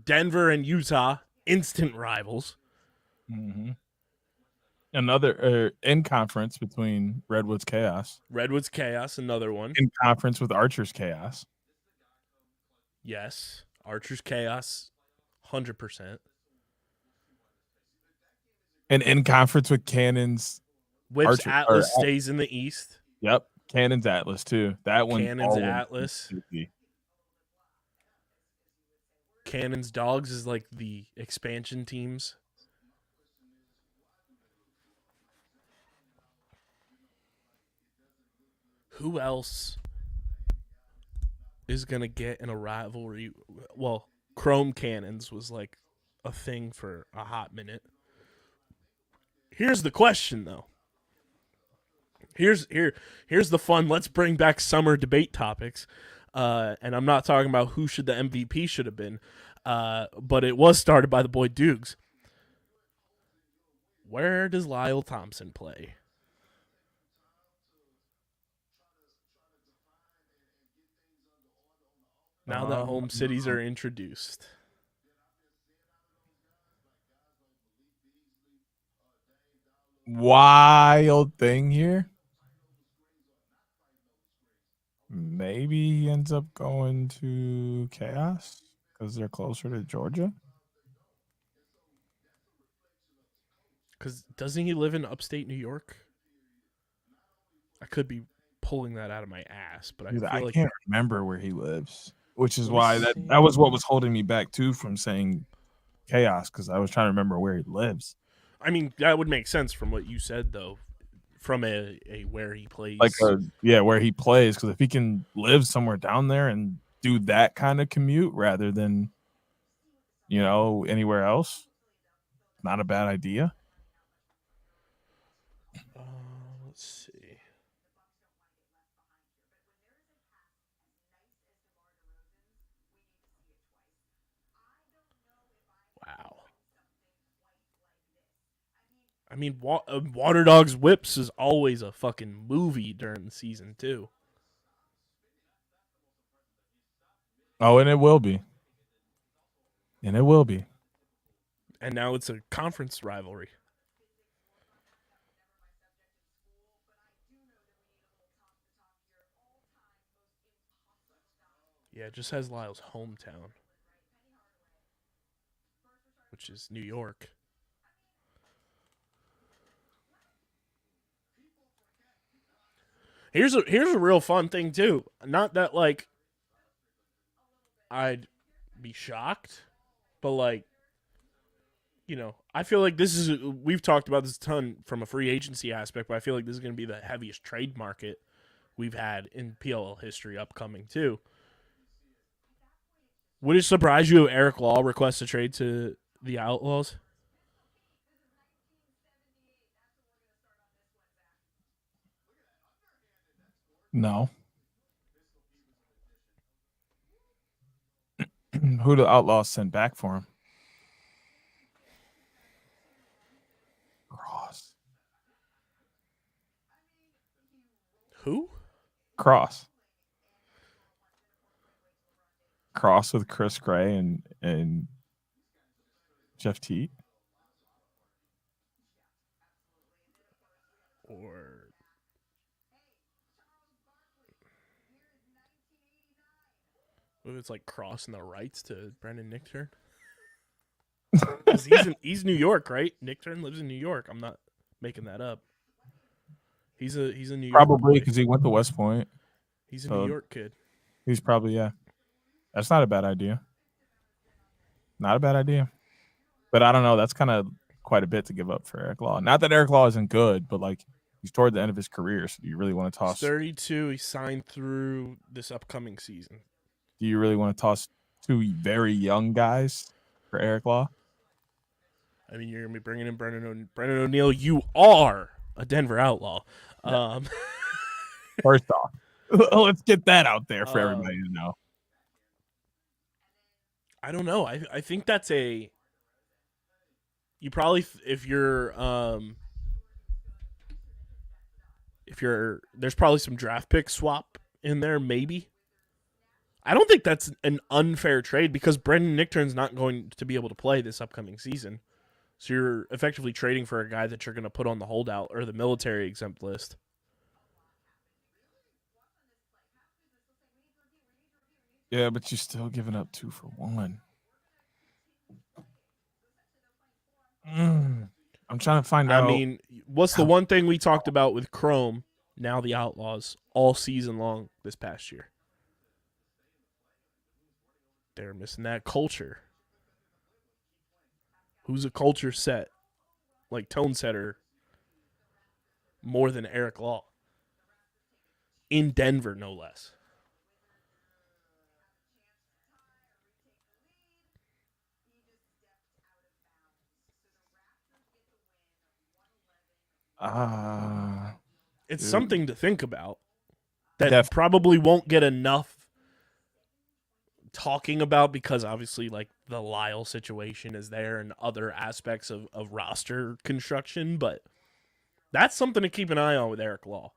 Denver and Utah, instant rivals. Mm-hmm. Another in conference between Redwoods Chaos. Redwoods Chaos, another one. In conference with Archers Chaos. Yes. Archers Chaos, 100%. And in conference with Cannons. Whips Atlas stays in the East. Yep. Cannons Atlas, too. That one. Cannons Atlas. Cannons Dogs is like the expansion teams. Who else is going to get in a rivalry? Well, Chrome Cannons was like a thing for a hot minute. Here's the question, though. Here's the fun. Let's bring back summer debate topics. And I'm not talking about who should the MVP should have been, but it was started by the boy Dukes. Where does Lyle Thompson play? Now that home cities are introduced. Wild thing here. Maybe he ends up going to Chaos because they're closer to Georgia. Because doesn't he live in upstate New York? I could be pulling that out of my ass, but I can't remember where he lives, which is why that was what was holding me back too from saying Chaos, because I was trying to remember where he lives. I mean, that would make sense from what you said, though, from a where he plays. Where he plays, because if he can live somewhere down there and do that kind of commute rather than, anywhere else, not a bad idea. Let's see. Wow. I mean, Water Dogs Whips is always a fucking movie during the season, too. Oh, and it will be. And it will be. And now it's a conference rivalry. Yeah, it just has Lyle's hometown, which is New York. Here's a real fun thing too. Not that like I'd be shocked, but like, I feel like we've talked about this a ton from a free agency aspect, but I feel like this is going to be the heaviest trade market we've had in PLL history upcoming too. Would it surprise you if Eric Law requests a trade to the Outlaws? No. Who the Outlaws sent back for him? Cross. Who? Cross with Chris Gray and Jeff Teague. Or what if it's like crossing the rights to Brendan Nichtern? Because he's New York, right? Nick Turn lives in New York. I'm not making that up. He's a New York probably because he went to West Point. He's a New York kid. He's probably That's not a bad idea. Not a bad idea. But I don't know. That's kind of quite a bit to give up for Eric Law. Not that Eric Law isn't good, but like he's toward the end of his career. So do you really want to toss? He's 32. He signed through this upcoming season. Do you really want to toss two very young guys for Eric Law? I mean, you're gonna be bringing in Brendan O'Neill. You are a Denver Outlaw. First off, let's get that out there for everybody to know. I don't know. I think that's a. You probably if you're there's probably some draft pick swap in there maybe. I don't think that's an unfair trade because Brendan Nichtern's not going to be able to play this upcoming season. So you're effectively trading for a guy that you're going to put on the holdout or the military exempt list. Yeah, but you're still giving up 2 for 1. I'm trying to find out. I mean, what's the one thing we talked about with Chrome, now the Outlaws, all season long this past year? They're missing that culture. Who's a culture set, like tone setter, more than Eric Law? In Denver, no less. It's something to think about that probably won't get enough talking about because obviously like the Lyle situation is there and other aspects of roster construction, but that's something to keep an eye on with Eric Law.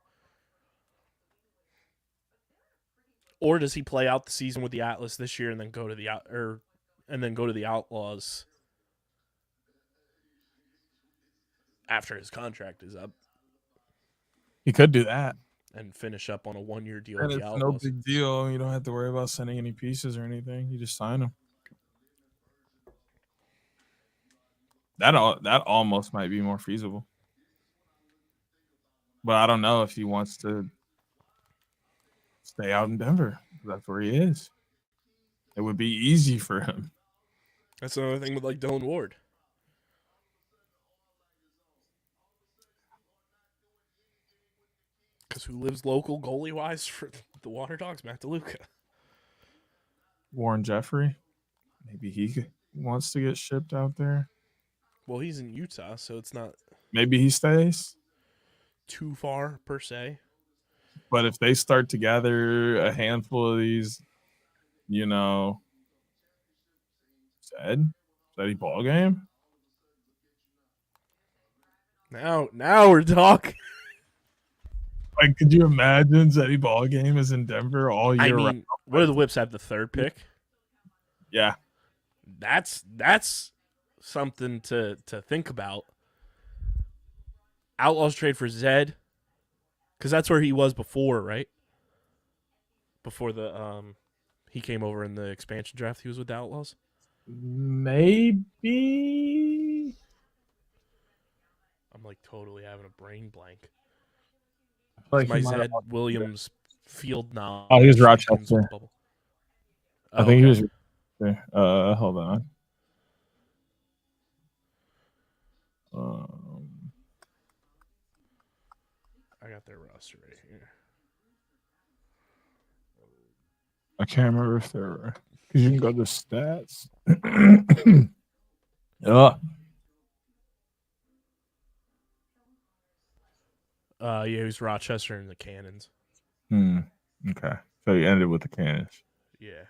Or does he play out the season with the Atlas this year and then go to the Outlaws after his contract is up? He could do that and finish up on a 1-year deal. And with the it's Outlaws. no big deal. You don't have to worry about sending any pieces or anything. You just sign them. That almost might be more feasible. But I don't know if he wants to stay out in Denver. That's where he is. It would be easy for him. That's another thing with like Dylan Ward. Because who lives local goalie wise for the Water Dogs? Matt DeLuca. Warren Jeffrey. Maybe he wants to get shipped out there. Well, he's in Utah, so it's not. Maybe he stays. Too far, per se. But if they start to gather a handful of these, you know, steady ball game. Now we're talking. Like, could you imagine Zeddy ball game is in Denver all year? I mean, what do the Whips have? The 3rd pick? Yeah. That's something to think about. Outlaws trade for Zed, because that's where he was before, right? Before the he came over in the expansion draft, he was with the Outlaws. Maybe. I'm like totally having a brain blank. Like my Zed Williams field now. Oh, he was Rochester. I think okay. he was. Hold on. I got their roster right here. I can't remember if they're because you can go to stats. Yeah, he was Rochester and the Cannons. Okay. So he ended with the Cannons. Yeah.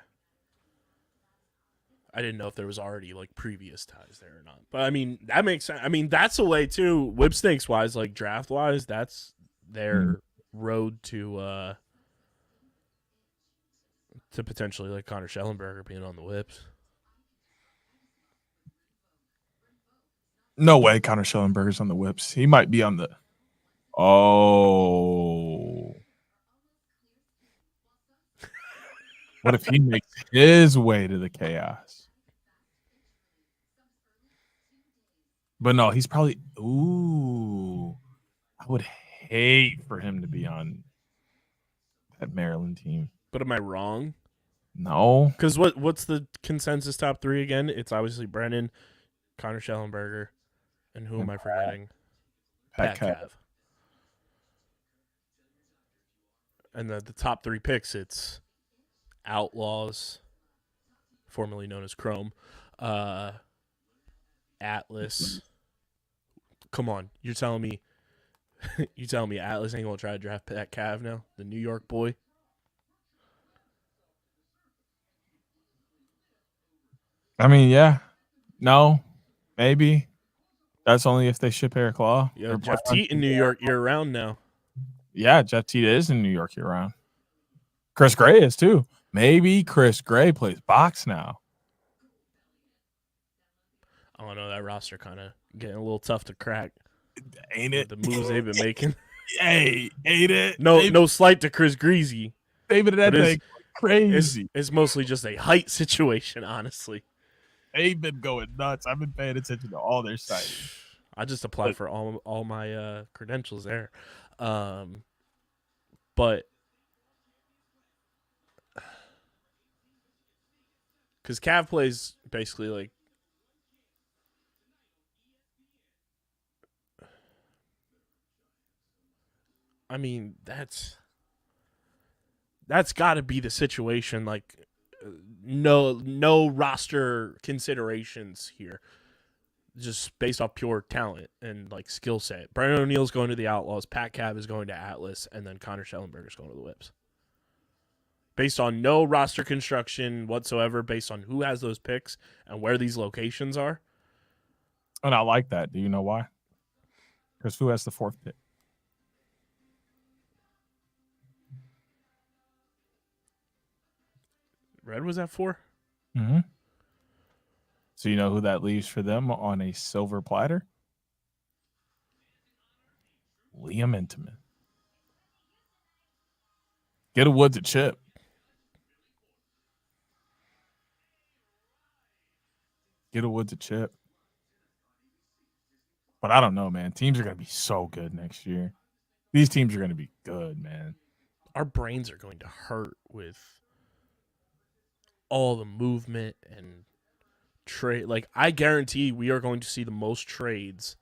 I didn't know if there was already like previous ties there or not. But I mean, that makes sense. I mean, that's a way too, Whipsnakes wise, like draft wise, that's their road to potentially like Connor Schellenberger being on the Whips. No way Connor Schellenberger's on the Whips. He might be on the Oh. What if he makes his way to the Chaos? But no, he's probably. Ooh, I would hate for him to be on that Maryland team. But am I wrong? No. Because what's the consensus top three again? It's obviously Brennan, Connor Schellenberger, and who am I forgetting? Pat Cav. And the top three picks, it's Outlaws, formerly known as Chrome, Atlas. Come on, you're telling me Atlas ain't gonna try to draft Pat Cav now, the New York boy? I mean, yeah, no, maybe. That's only if they ship Eric Law. Yeah, Jeff Teat in New York year round now. Yeah, Jeff Teat is in New York year round. Chris Gray is too. Maybe Chris Gray plays box now. I don't know, that roster kind of getting a little tough to crack. Ain't it? The moves they've been making. Hey, ain't it? No slight to Chris Greasy. David, that thing crazy. It's mostly just a height situation, honestly. They've been going nuts. I've been paying attention to all their sites. I just applied for all my credentials there. But because Cav plays basically like I mean, that's got to be the situation. Like, no roster considerations here, just based off pure talent and like skill set. Brandon O'Neal's going to the Outlaws, Pat Cav is going to Atlas, and then Connor Schellenberger's going to the Whips. Based on no roster construction whatsoever, based on who has those picks and where these locations are. And I like that. Do you know why? Because who has the fourth pick? Red was at 4? Mm-hmm. So you know who that leaves for them on a silver platter? Liam Intiman. Get a Woods a chip. Get a Woods a chip. But I don't know, man. Teams are going to be so good next year. These teams are going to be good, man. Our brains are going to hurt with all the movement and trade. Like, I guarantee we are going to see the most trades,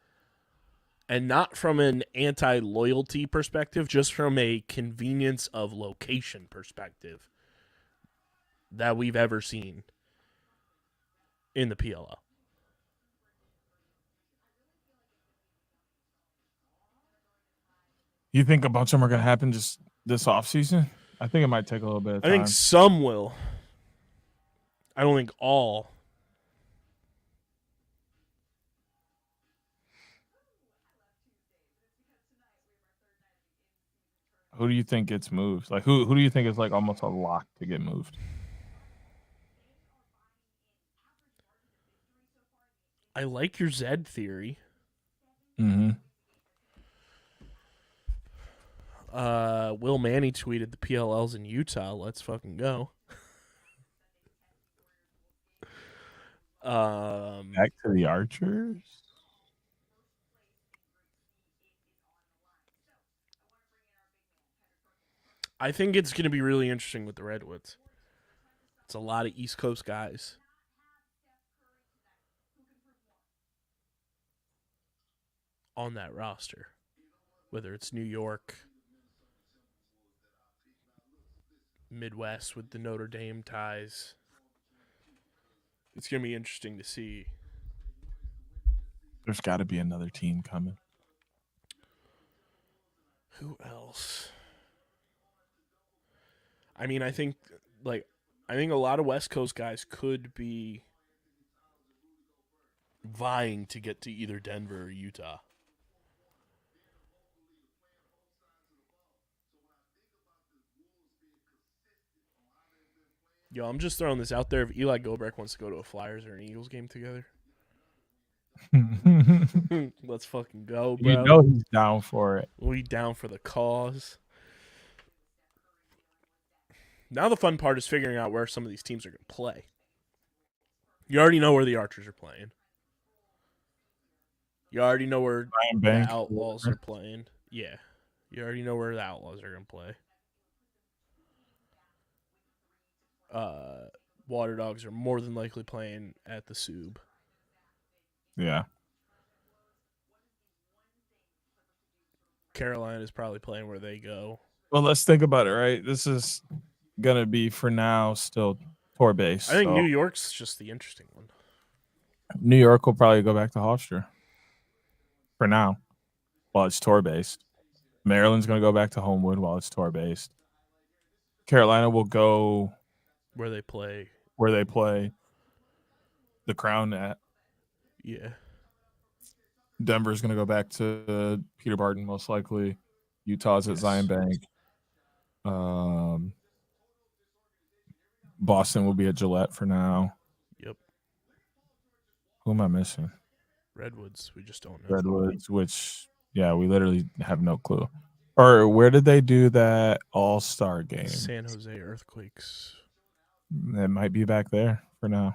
and not from an anti-loyalty perspective, just from a convenience of location perspective, that we've ever seen in the PLO. You think a bunch of them are going to happen just this offseason? I think it might take a little bit of time. I think some will. I don't think all. Who do you think gets moved? Like who do you think is like almost a lock to get moved? I like your Zed theory. Mm-hmm. Will Manny tweeted the PLL's in Utah. Let's fucking go. Back to the Archers. I think it's going to be really interesting with the Redwoods. It's a lot of East Coast guys. On that roster. Whether it's New York, Midwest with the Notre Dame ties. It's going to be interesting to see. There's got to be another team coming. Who else? I mean, I think a lot of West Coast guys could be vying to get to either Denver or Utah. Yo, I'm just throwing this out there. If Eli Goldberg wants to go to a Flyers or an Eagles game together, let's fucking go, bro. You know he's down for it. We down for the cause. Now the fun part is figuring out where some of these teams are going to play. You already know where the Archers are playing. You already know where Zion the Bank. Outlaws are playing. Yeah. You already know where the Outlaws are going to play. Water Dogs are more than likely playing at the Sub. Yeah. Carolina is probably playing where they go. Well, let's think about it, right? This is gonna be for now still tour based. I think so New York's just the interesting one. New York will probably go back to Hofstra for now, while it's tour based. Maryland's gonna go back to Homewood while it's tour based. Carolina will go Where they play. The Crown at. Yeah. Denver's gonna go back to Peter Barton most likely. Utah's at Zion Bank. Boston will be at Gillette for now. Yep. Who am I missing? Redwoods. We just don't know. Redwoods, which we literally have no clue. Or where did they do that All-Star game? San Jose Earthquakes. It might be back there for now.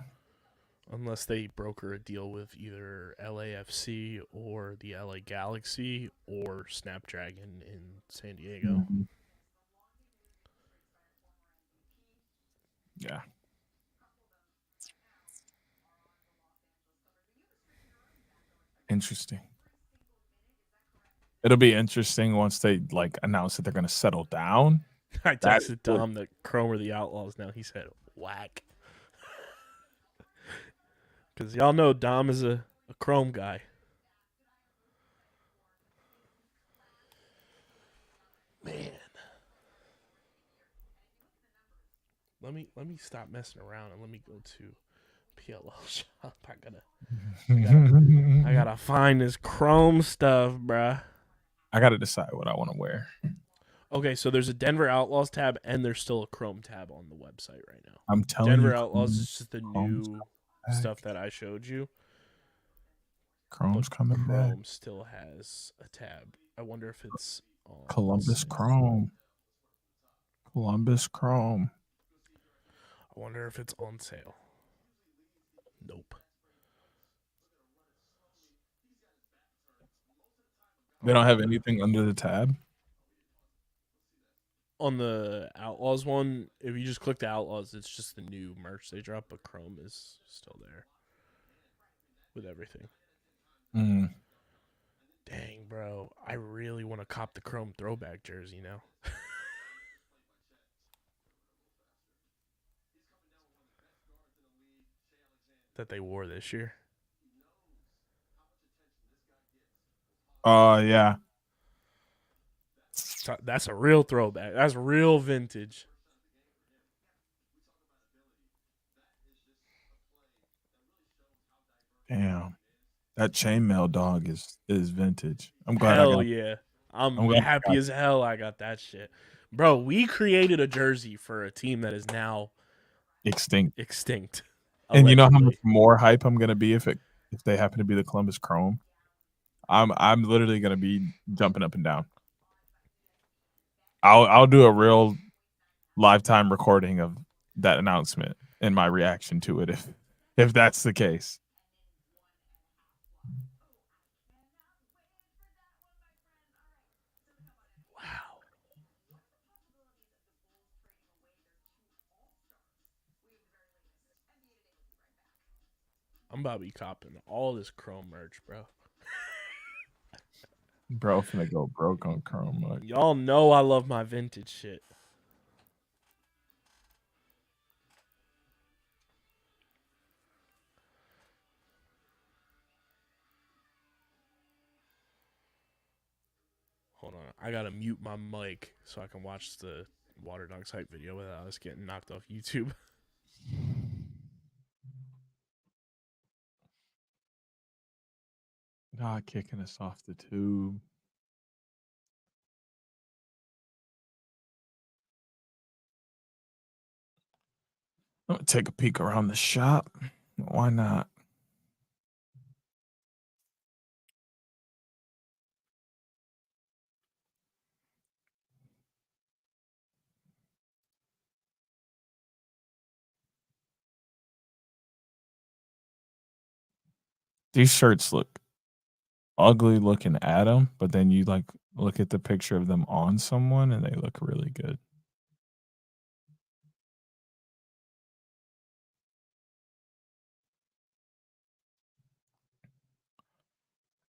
Unless they broker a deal with either LAFC or the LA Galaxy or Snapdragon in San Diego. Mm-hmm. Yeah. Interesting. It'll be interesting once they announce that they're going to settle down. I texted Dom that Chrome are the Outlaws now. He said, whack. Because y'all know Dom is a Chrome guy. Man. Let me stop messing around and let me go to PLL shop. I gotta find this Chrome stuff, bruh. I gotta decide what I want to wear. Okay, so there's a Denver Outlaws tab and there's still a Chrome tab on the website right now. I'm telling you, Denver Outlaws is just the new stuff that I showed you. Chrome's coming back. Chrome still has a tab. I wonder if it's on Columbus sale. Chrome. Columbus Chrome. I wonder if it's on sale. Nope. They don't have anything under the tab? On the Outlaws one, if you just click the Outlaws, it's just the new merch they drop, but Chrome is still there with everything. Dang, bro. I really want to cop the Chrome throwback jersey now. That they wore this year. Yeah. That's a real throwback. That's real vintage. Damn. That chainmail dog is vintage. I'm glad Hell yeah. I'm happy as hell I got that shit. Bro, we created a jersey for a team that is now extinct. Allegedly. And you know how much more hype I'm gonna be if they happen to be the Columbus Chrome? I'm literally gonna be jumping up and down. I'll do a real lifetime recording of that announcement and my reaction to it if that's the case. Wow. I'm about to be copping all this Chrome merch, bro. Bro, finna go broke on Chrome. Y'all know I love my vintage shit. Hold on. I gotta mute my mic so I can watch the Water Dogs hype video without us getting knocked off YouTube. Not kicking us off the tube. I'm gonna take a peek around the shop. Why not? These shirts look ugly looking at them, but then you like look at the picture of them on someone and they look really good.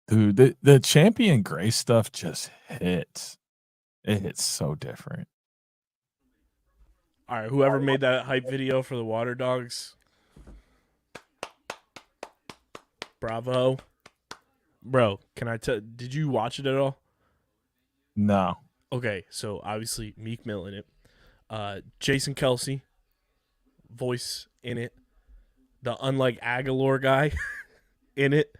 Dude, the champion gray stuff just hits. It hits so different. All right, whoever made that hype video for the water dogs, bravo. Bro, can I tell? Did you watch it at all? No. Okay, so obviously Meek Mill in it, Jason Kelsey, voice in it, the unlike Aguilar guy in it,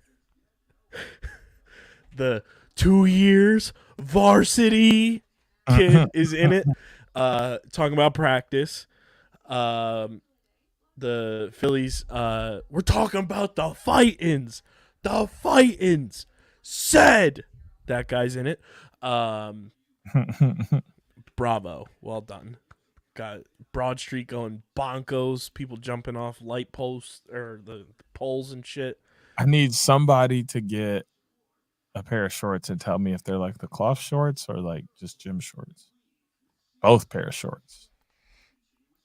the 2 years varsity kid is in it, talking about practice. The Phillies, we're talking about the fight-ins. The fight-ins. Said that guy's in it. Bravo. Well done. Got Broad Street going bonkos, people jumping off light posts or the poles and shit. I need somebody to get a pair of shorts and tell me if they're like the cloth shorts or like just gym shorts. Both pair of shorts.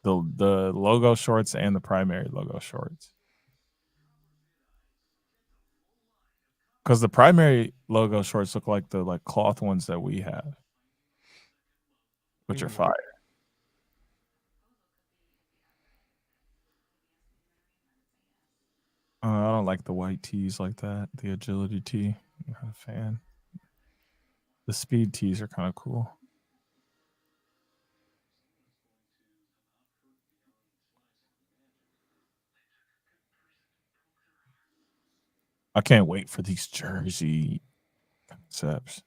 The logo shorts and the primary logo shorts. Because the primary logo shorts look like the like cloth ones that we have, which are fire. I don't like the white tees like that. The agility tee, I'm not a fan. The speed tees are kind of cool. I can't wait for these jersey concepts.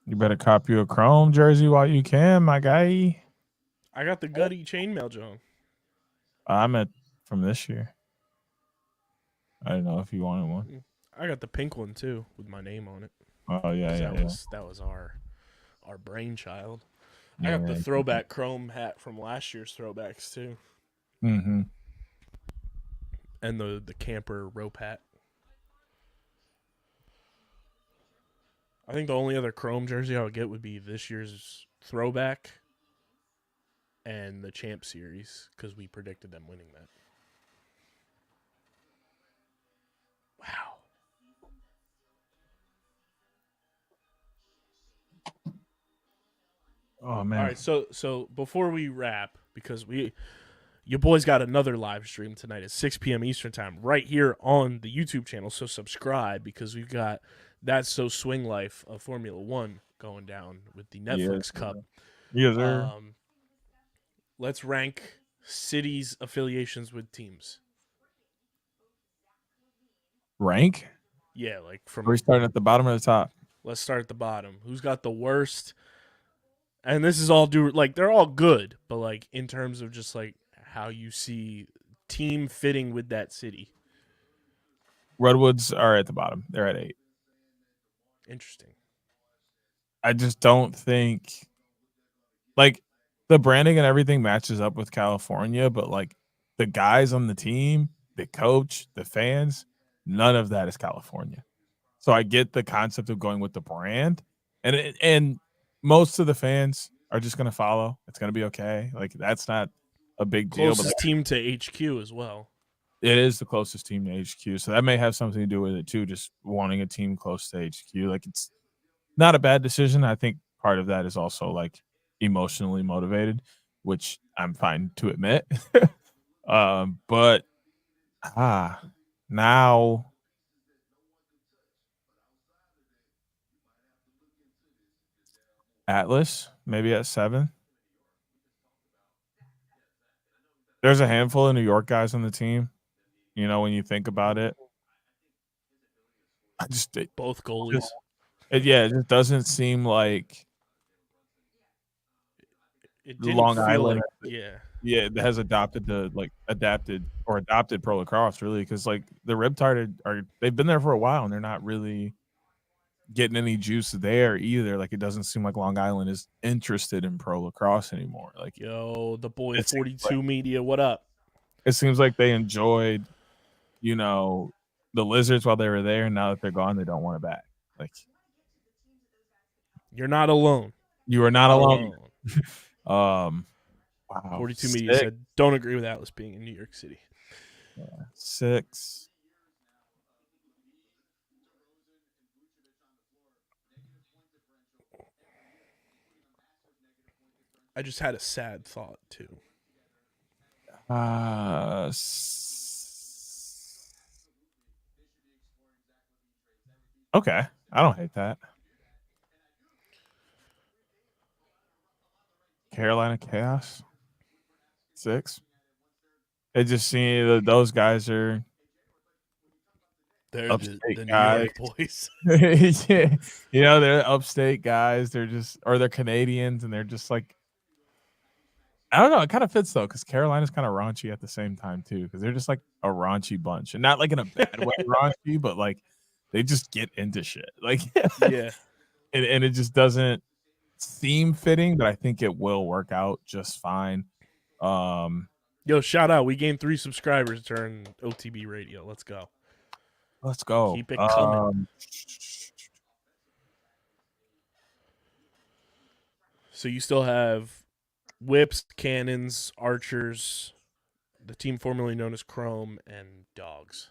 You better cop you a chrome jersey while you can, my guy. I got the Gutty chainmail John. I'm at from this year. I don't know if you wanted one. I got the pink one too with my name on it. Oh yeah, That was our brainchild. I got the throwback chrome hat from last year's throwbacks too. Mm-hmm. And the camper rope hat. I think the only other chrome jersey I would get would be this year's throwback and the Champ Series because we predicted them winning that. Wow. Oh man. All right, so before we wrap, because your boys got another live stream tonight at 6 p.m. Eastern time right here on the YouTube channel. So subscribe because we've got That's So Swing Life of Formula One going down with the Netflix Cup. Yes, sir. Let's rank cities' affiliations with teams. Rank? Yeah, like from. We're starting at the bottom or the top. Let's start at the bottom. Who's got the worst? And this is all like they're all good, but like in terms of just like how you see team fitting with that city. Redwoods are at the bottom. They're at 8. Interesting. I just don't think like the branding and everything matches up with California, but like the guys on the team, the coach, the fans, none of that is California. So I get the concept of going with the brand, and most of the fans are just going to follow. It's going to be okay. Like that's not a big deal. Closest team to HQ as well. It is the closest team to HQ, so that may have something to do with it too. Just wanting a team close to HQ, like it's not a bad decision. I think part of that is also like emotionally motivated, which I'm fine to admit. But now Atlas maybe at 7. There's a handful of New York guys on the team. You know, when you think about it, Both goalies. It just doesn't seem like it didn't Long feel Island. Like, it has adopted pro lacrosse really because like the Riptide they've been there for a while and they're not really getting any juice there either. Like, it doesn't seem like Long Island is interested in pro lacrosse anymore. Like, yo, the boy 42 Media, what up? It seems like they enjoyed, the Lizards while they were there, and now that they're gone, they don't want it back. Like, you're not alone. You are not alone. Wow. 42 Media said, don't agree with Atlas being in New York City. Yeah. 6. I just had a sad thought too. Okay, I don't hate that. Carolina Chaos 6. It just seems that those guys are they're the New York boys. Yeah. They're upstate guys. They're Canadians, and they're just like, I don't know. It kind of fits though, because Carolina's kind of raunchy at the same time too, because they're just like a raunchy bunch, and not like in a bad way raunchy, but like they just get into shit. Like, yeah, and it just doesn't seem fitting, but I think it will work out just fine. Yo, shout out! We gained 3 subscribers during OTB Radio. Let's go. Let's go. Keep it coming. So you still have whips, cannons, archers, the team formerly known as Chrome, and dogs.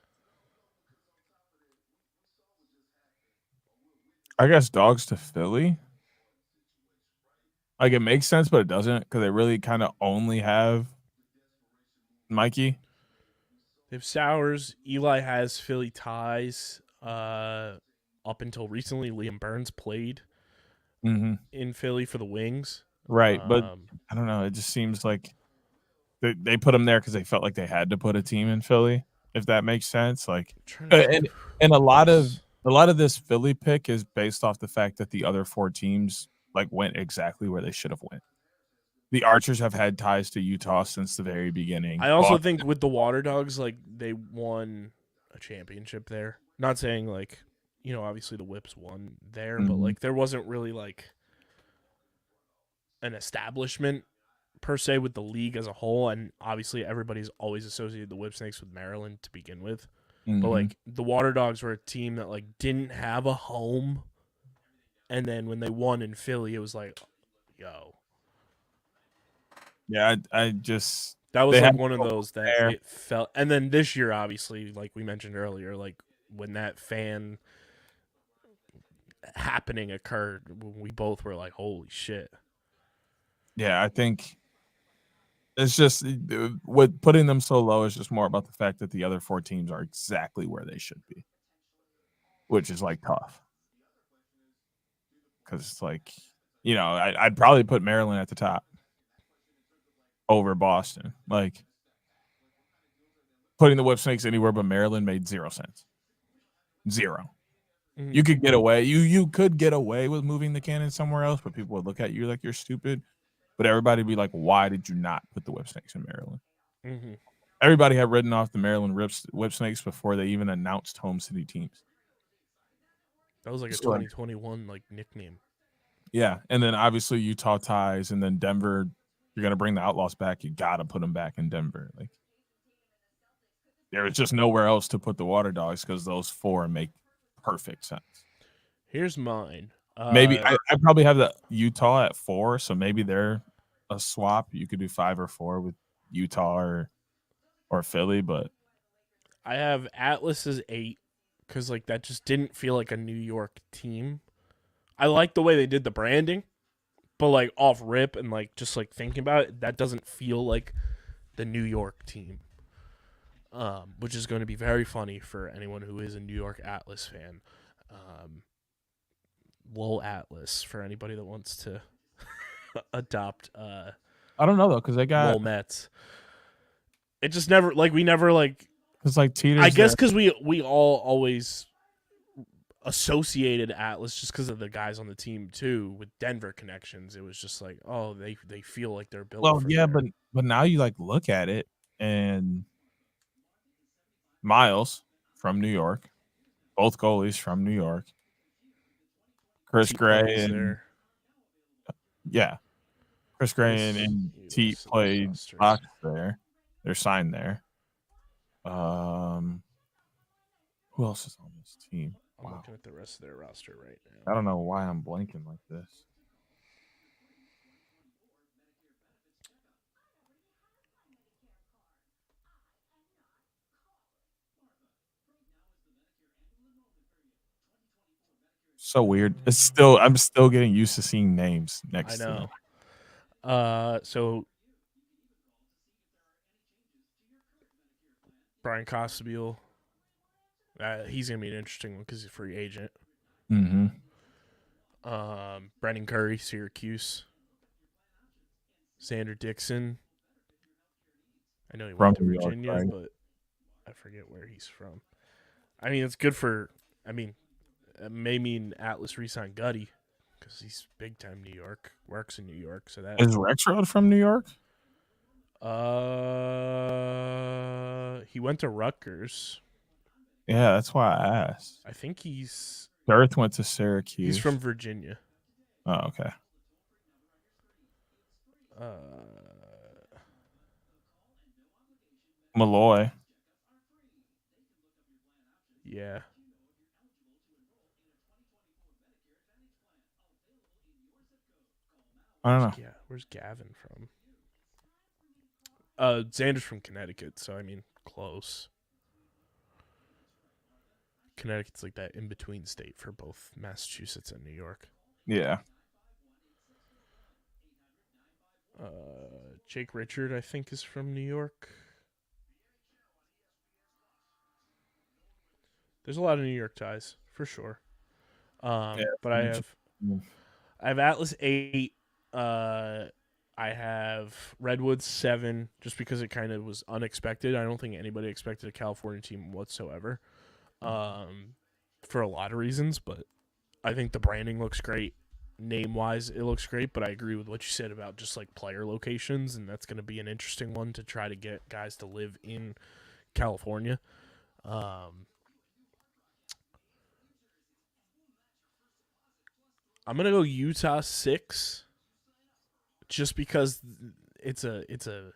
I guess dogs to Philly. Like, it makes sense, but it doesn't, because they really kind of only have Mikey. They have Sowers. Eli has Philly ties. Up until recently, Liam Burns played in Philly for the Wings. Right, but I don't know. It just seems like they put him there because they felt like they had to put a team in Philly, if that makes sense. Like, and a lot of this Philly pick is based off the fact that the other 4 teams like went exactly where they should have went. The Archers have had ties to Utah since the very beginning. I also think with the Water Dogs, like, they won a championship there. Not saying, like, obviously the Whips won there, but like there wasn't really like an establishment per se with the league as a whole, and obviously everybody's always associated the Whip Snakes with Maryland to begin with. But like the Water Dogs were a team that like didn't have a home, and then when they won in Philly, it was like, yo. Yeah, I just that was like one of those that it felt. And then this year, obviously, like we mentioned earlier, like when that fan happening occurred, we both were like, holy shit. Yeah, I think it's just with putting them so low is just more about the fact that the other 4 teams are exactly where they should be, which is like tough. Because it's like, I'd probably put Maryland at the top over Boston. Like, putting the Whip Snakes anywhere but Maryland made 0 sense. 0. You could get away. You could get away with moving the cannon somewhere else, but people would look at you like you're stupid. But everybody would be like, why did you not put the Whip Snakes in Maryland? Everybody had written off the Maryland Whip Snakes before they even announced home city teams. That was like a 2021 like nickname. Yeah, and then obviously Utah ties, and then Denver. You're gonna bring the Outlaws back. You gotta put them back in Denver. Like, there was just nowhere else to put the Water Dogs because those 4 make perfect sense. Here's mine. Maybe I probably have the Utah at 4, so maybe they're a swap. You could do 5 or 4 with Utah or Philly, but I have Atlas as 8 because like that just didn't feel like a New York team. I like the way they did the branding, but like off rip and like just like thinking about it, that doesn't feel like the New York team. Which is going to be very funny for anyone who is a New York Atlas fan. Lol Atlas for anybody that wants to adopt. I don't know though, because they got Lol Mets. It just never like we never like. It's like Teeters. I guess because we all always associated Atlas just because of the guys on the team too with Denver connections. It was just like, oh, they feel like they're built. Well, for yeah, there. but now you like look at it, and Miles from New York, both goalies from New York. Chris Teat Gray plays and there. yeah, Chris Gray and Teat played box there. They're signed there. Who else is on this team? I'm looking at the rest of their roster right now. I don't know why I'm blanking like this. So weird. I'm still getting used to seeing names next to them. So Brian Costabile, he's gonna be an interesting one because he's a free agent. Mm-hmm. Brendan Curry, Syracuse. Xander Dixon. I know he went to Virginia, right? But I forget where he's from. I mean, it's good for. I mean, it may mean Atlas re-signed Gutty because he's big time New York. Works in New York, so that is Rexrod from New York. He went to Rutgers. Yeah, that's why I asked. I think he's. Garth went to Syracuse. He's from Virginia. Oh, okay. Malloy. Yeah. I don't know. Yeah, where's Gavin from? Xander's from Connecticut, so I mean, close. Connecticut's like that in-between state for both Massachusetts and New York. Yeah. Jake Richard, I think, is from New York. There's a lot of New York ties, for sure. But I have Atlas 8. I have Redwoods 7, just because it kind of was unexpected. I don't think anybody expected a California team whatsoever, for a lot of reasons. But I think the branding looks great. Name-wise, it looks great. But I agree with what you said about just like player locations, and that's going to be an interesting one to try to get guys to live in California. I'm gonna go Utah 6, just because it's a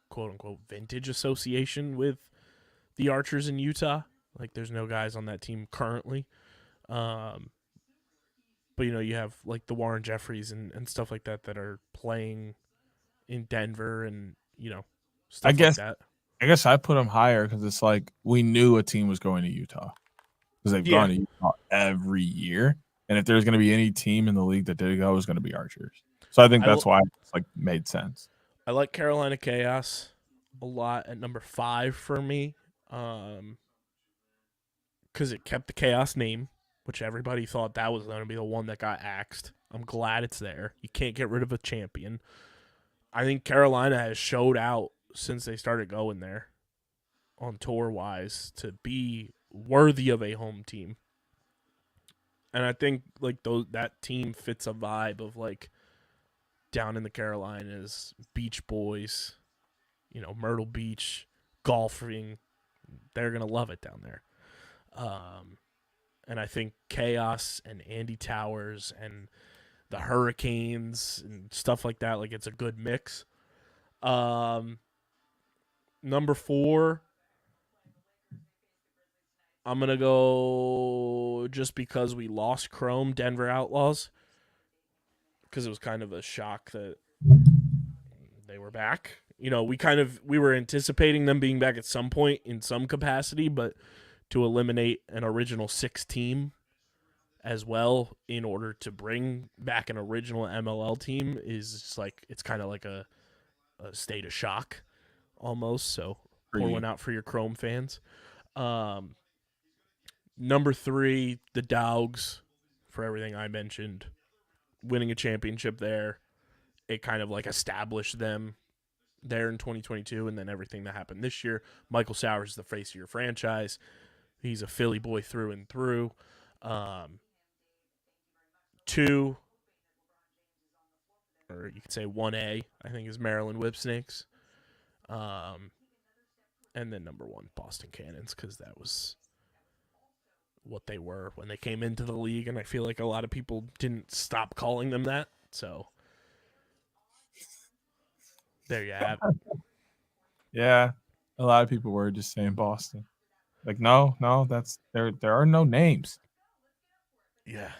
quote unquote vintage association with the Archers in Utah. Like, there's no guys on that team currently, but you have like the Warren Jeffries and stuff like that are playing in Denver, and stuff like that. I guess I put them higher because it's like we knew a team was going to Utah because they've gone to Utah every year. And if there's going to be any team in the league that did go, it was going to be Archers. So I think that's why it's like made sense. I like Carolina Chaos a lot at number 5 for me, because it kept the Chaos name, which everybody thought that was going to be the one that got axed. I'm glad it's there. You can't get rid of a champion. I think Carolina has showed out since they started going there on tour-wise to be worthy of a home team. And I think like that team fits a vibe of like down in the Carolinas, beach boys, Myrtle Beach, golfing. They're going to love it down there. And I think Chaos and Andy Towers and the Hurricanes and stuff like that, like it's a good mix. Number 4, I'm going to go, just because we lost Chrome, Denver Outlaws, because it was kind of a shock that they were back. We were anticipating them being back at some point in some capacity, but to eliminate an original 6 team as well in order to bring back an original MLL team is like, it's kind of like a state of shock almost. So pour one out for your Chrome fans. Number 3, the Dogs, for everything I mentioned, winning a championship there. It kind of like established them there in 2022, and then everything that happened this year. Michael Sowers is the face of your franchise. He's a Philly boy through and through. 2, or you could say 1A, I think, is Maryland Whipsnakes. And then number 1, Boston Cannons, because that was what they were when they came into the league, and I feel like a lot of people didn't stop calling them that. So there you have it. Yeah, a lot of people were just saying Boston. Like, no, that's there are no names. Yeah.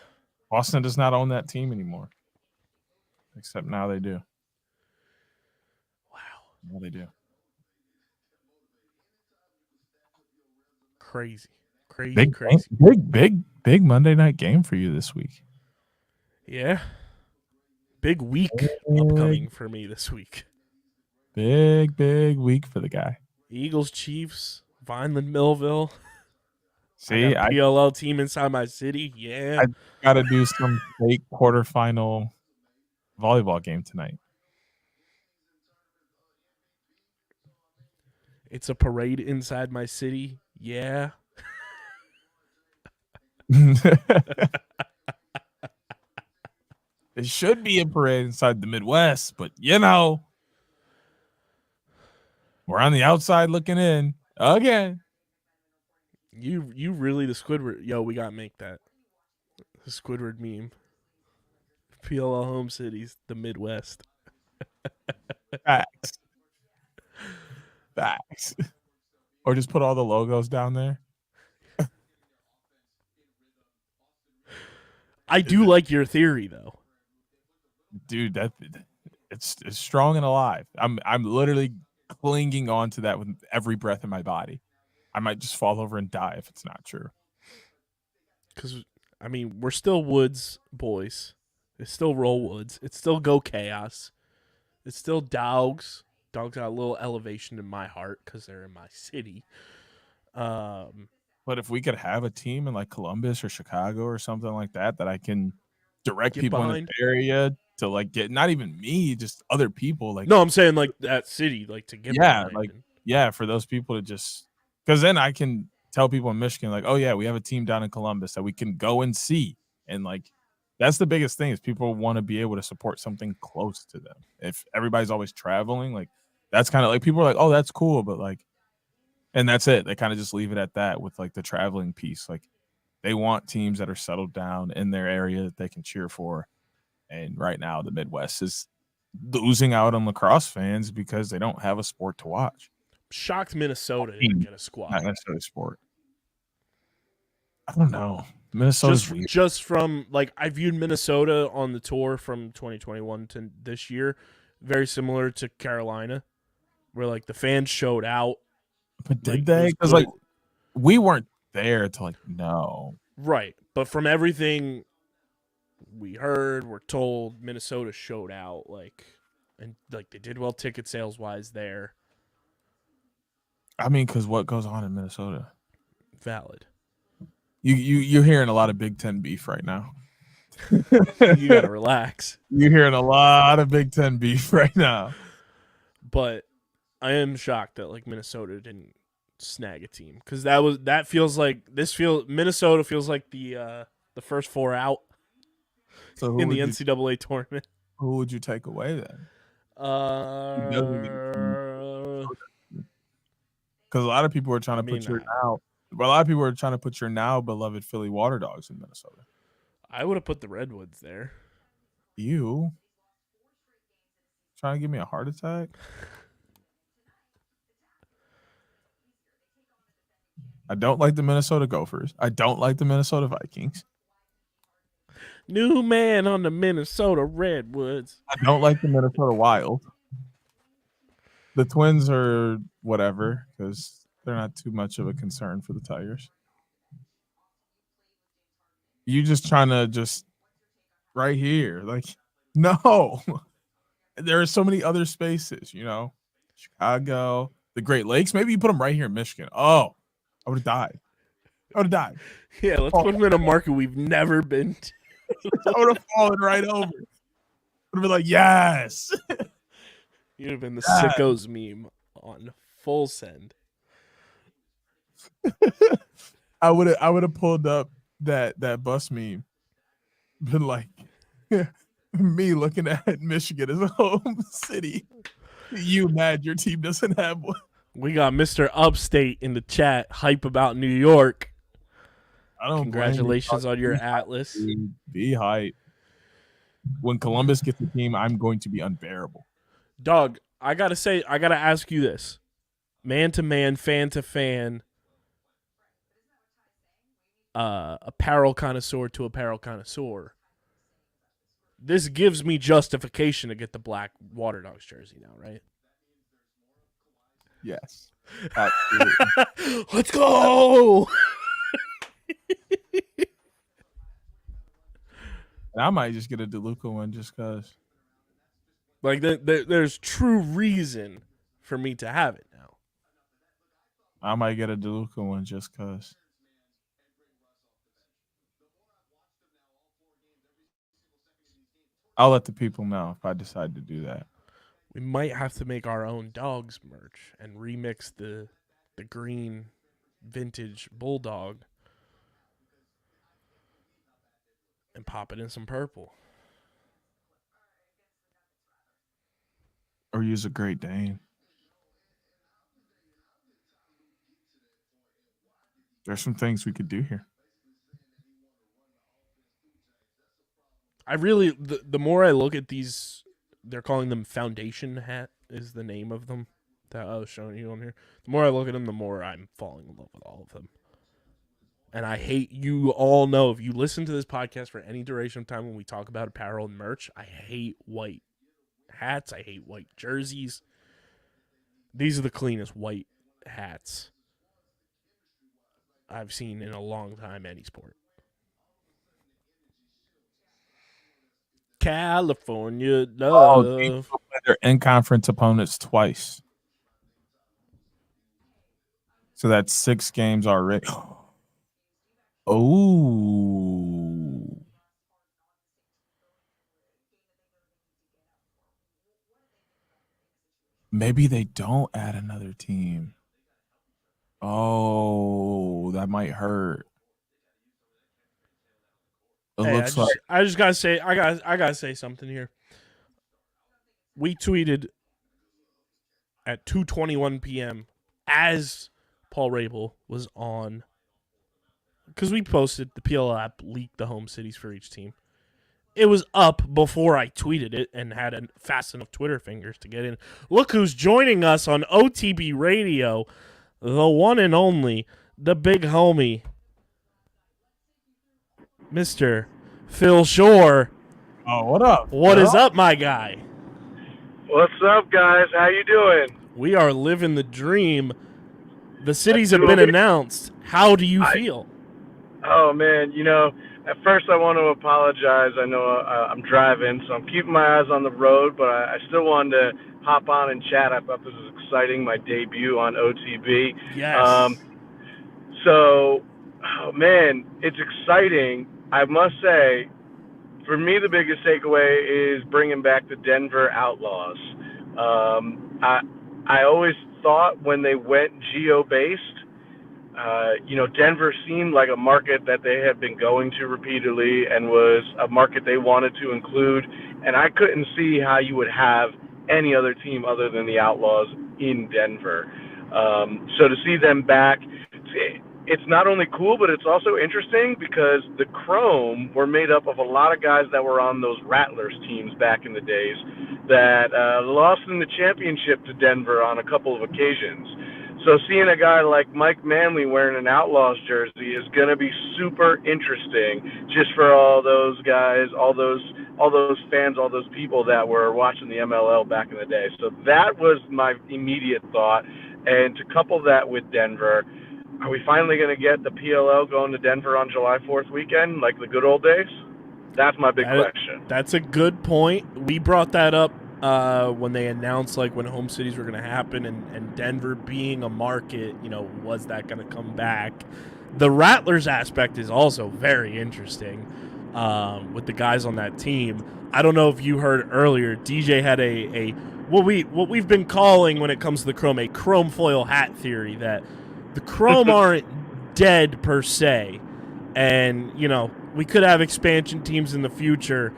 Boston does not own that team anymore. Except now they do. Wow. Now they do. Crazy. Big Monday night game for you this week. Yeah. Big week upcoming for me this week. Big week for the guy. Eagles, Chiefs, Vineland, Millville. See, I got a PLL team inside my city. Yeah. I got to do some fake quarterfinal volleyball game tonight. It's a parade inside my city. Yeah. It should be a parade inside the Midwest, but you know, we're on the outside looking in again. You really the Squidward. Yo, we got to make that. The Squidward meme. PLL home cities, the Midwest. Facts. Or just put all the logos down there. I do like your theory though. Dude, it's strong and alive. I'm literally clinging on to that with every breath in my body. I might just fall over and die if it's not true. Because, I mean, we're still Woods boys. It's still Roll Woods. It's still Go Chaos. It's still Dogs. Dogs got a little elevation in my heart because they're in my city. But if we could have a team in like Columbus or Chicago or something like that I can direct people behind. in the area to like get, not even me, just other people. Like, no, I'm saying like that city, like to get behind. For those people to just, because then I can tell people in Michigan like, oh yeah, we have a team down in Columbus that we can go and see, and like that's the biggest thing is people want to be able to support something close to them. If everybody's always traveling, like that's kind of like people are like, oh, that's cool, but like, and that's it. They kind of just leave it at that with like the traveling piece. Like they want teams that are settled down in their area that they can cheer for. And right now the Midwest is losing out on lacrosse fans because they don't have a sport to watch. Shocked Minnesota didn't get a squad. Not necessarily sport. I don't know. Minnesota's weird. Just from like I viewed Minnesota on the tour from 2021 to this year, very similar to Carolina, where like the fans showed out. But did they? Because like we weren't there to like know. Right, but from everything we heard, we're told Minnesota showed out, like, and like they did well ticket sales wise there. I mean, because what goes on in Minnesota? Valid. You're hearing a lot of Big Ten beef right now. You gotta relax. You're hearing a lot of Big Ten beef right now. But I am shocked that like Minnesota didn't snag a team because Minnesota feels like the first four out in the NCAA tournament. Who would you take away then? Because a lot of people are trying to put your now. But a lot of people are trying to put your now beloved Philly Water Dogs in Minnesota. I would have put the Redwoods there. You trying to give me a heart attack? I don't like the Minnesota Gophers. I don't like the Minnesota Vikings. New man on the Minnesota Redwoods. I don't like the Minnesota Wild. The Twins are whatever because they're not too much of a concern for the Tigers. You just trying to just right here. Like, no. There are so many other spaces, you know. Chicago, the Great Lakes. Maybe you put them right here in Michigan. Oh, I would have died. Yeah, let's put them in a market we've never been to. I would have fallen right over. Would have been like, yes. You'd have been the sickos meme on full send. I would have pulled up that bus meme, been like me looking at Michigan as a home city. You mad your team doesn't have one? We got Mr. Upstate in the chat, hype about New York. I don't Congratulations blame on your Atlas. Be hype. When Columbus gets a team, I'm going to be unbearable. Dog, I gotta ask you this. Man to man, fan to fan, apparel connoisseur to apparel connoisseur. This gives me justification to get the black Water Dogs jersey now, right? Yes. Absolutely. Let's go! And I might just get a DeLuca one just because. Like, there's true reason for me to have it now. I might get a DeLuca one just because. I'll let the people know if I decide to do that. We might have to make our own dogs merch and remix the green vintage bulldog and pop it in some purple. Or use a Great Dane. There's some things we could do here. I really, the more I look at these, they're calling them foundation hat is the name of them that I was showing you on here. The more I look at them, the more I'm falling in love with all of them. And I hate, you all know, if you listen to this podcast for any duration of time when we talk about apparel and merch, I hate white hats. I hate white jerseys. These are the cleanest white hats I've seen in a long time, any sport. California love. Oh, they play their in-conference opponents twice. So that's 6 games already. Oh. Maybe they don't add another team. Oh, that might hurt. It looks like I just gotta say, I gotta say something here. We tweeted at 2:21 p.m. as Paul Rabel was on, because we posted the PL app leaked the home cities for each team. It was up before I tweeted it and had fast enough Twitter fingers to get in. Look who's joining us on OTB Radio, the one and only, the big homie, Mr. Phil Shore. Oh, what up? What is up, my guy? What's up, guys? How you doing? We are living the dream. The cities have been announced. How do you feel? Oh, man, at first I want to apologize. I know I'm driving, so I'm keeping my eyes on the road, but I still wanted to hop on and chat. I thought this was exciting, my debut on OTB. Yes. So, oh, man, it's exciting. I must say, for me, the biggest takeaway is bringing back the Denver Outlaws. I always thought when they went geo-based, Denver seemed like a market that they had been going to repeatedly and was a market they wanted to include. And I couldn't see how you would have any other team other than the Outlaws in Denver. So to see them back, it's not only cool, but it's also interesting because the Chrome were made up of a lot of guys that were on those Rattlers teams back in the days that lost in the championship to Denver on a couple of occasions. So seeing a guy like Mike Manley wearing an Outlaws jersey is going to be super interesting just for all those guys, all those fans, all those people that were watching the MLL back in the day. So that was my immediate thought. And to couple that with Denver, are we finally going to get the PLL going to Denver on July 4th weekend like the good old days? That's my big question. That's a good point. We brought that up when they announced when home cities were going to happen and Denver being a market, was that going to come back? The Rattlers aspect is also very interesting with the guys on that team. I don't know if you heard earlier, DJ had what we've been calling when it comes to the Chrome, a chrome foil hat theory, that the Chrome aren't dead per se. And, we could have expansion teams in the future.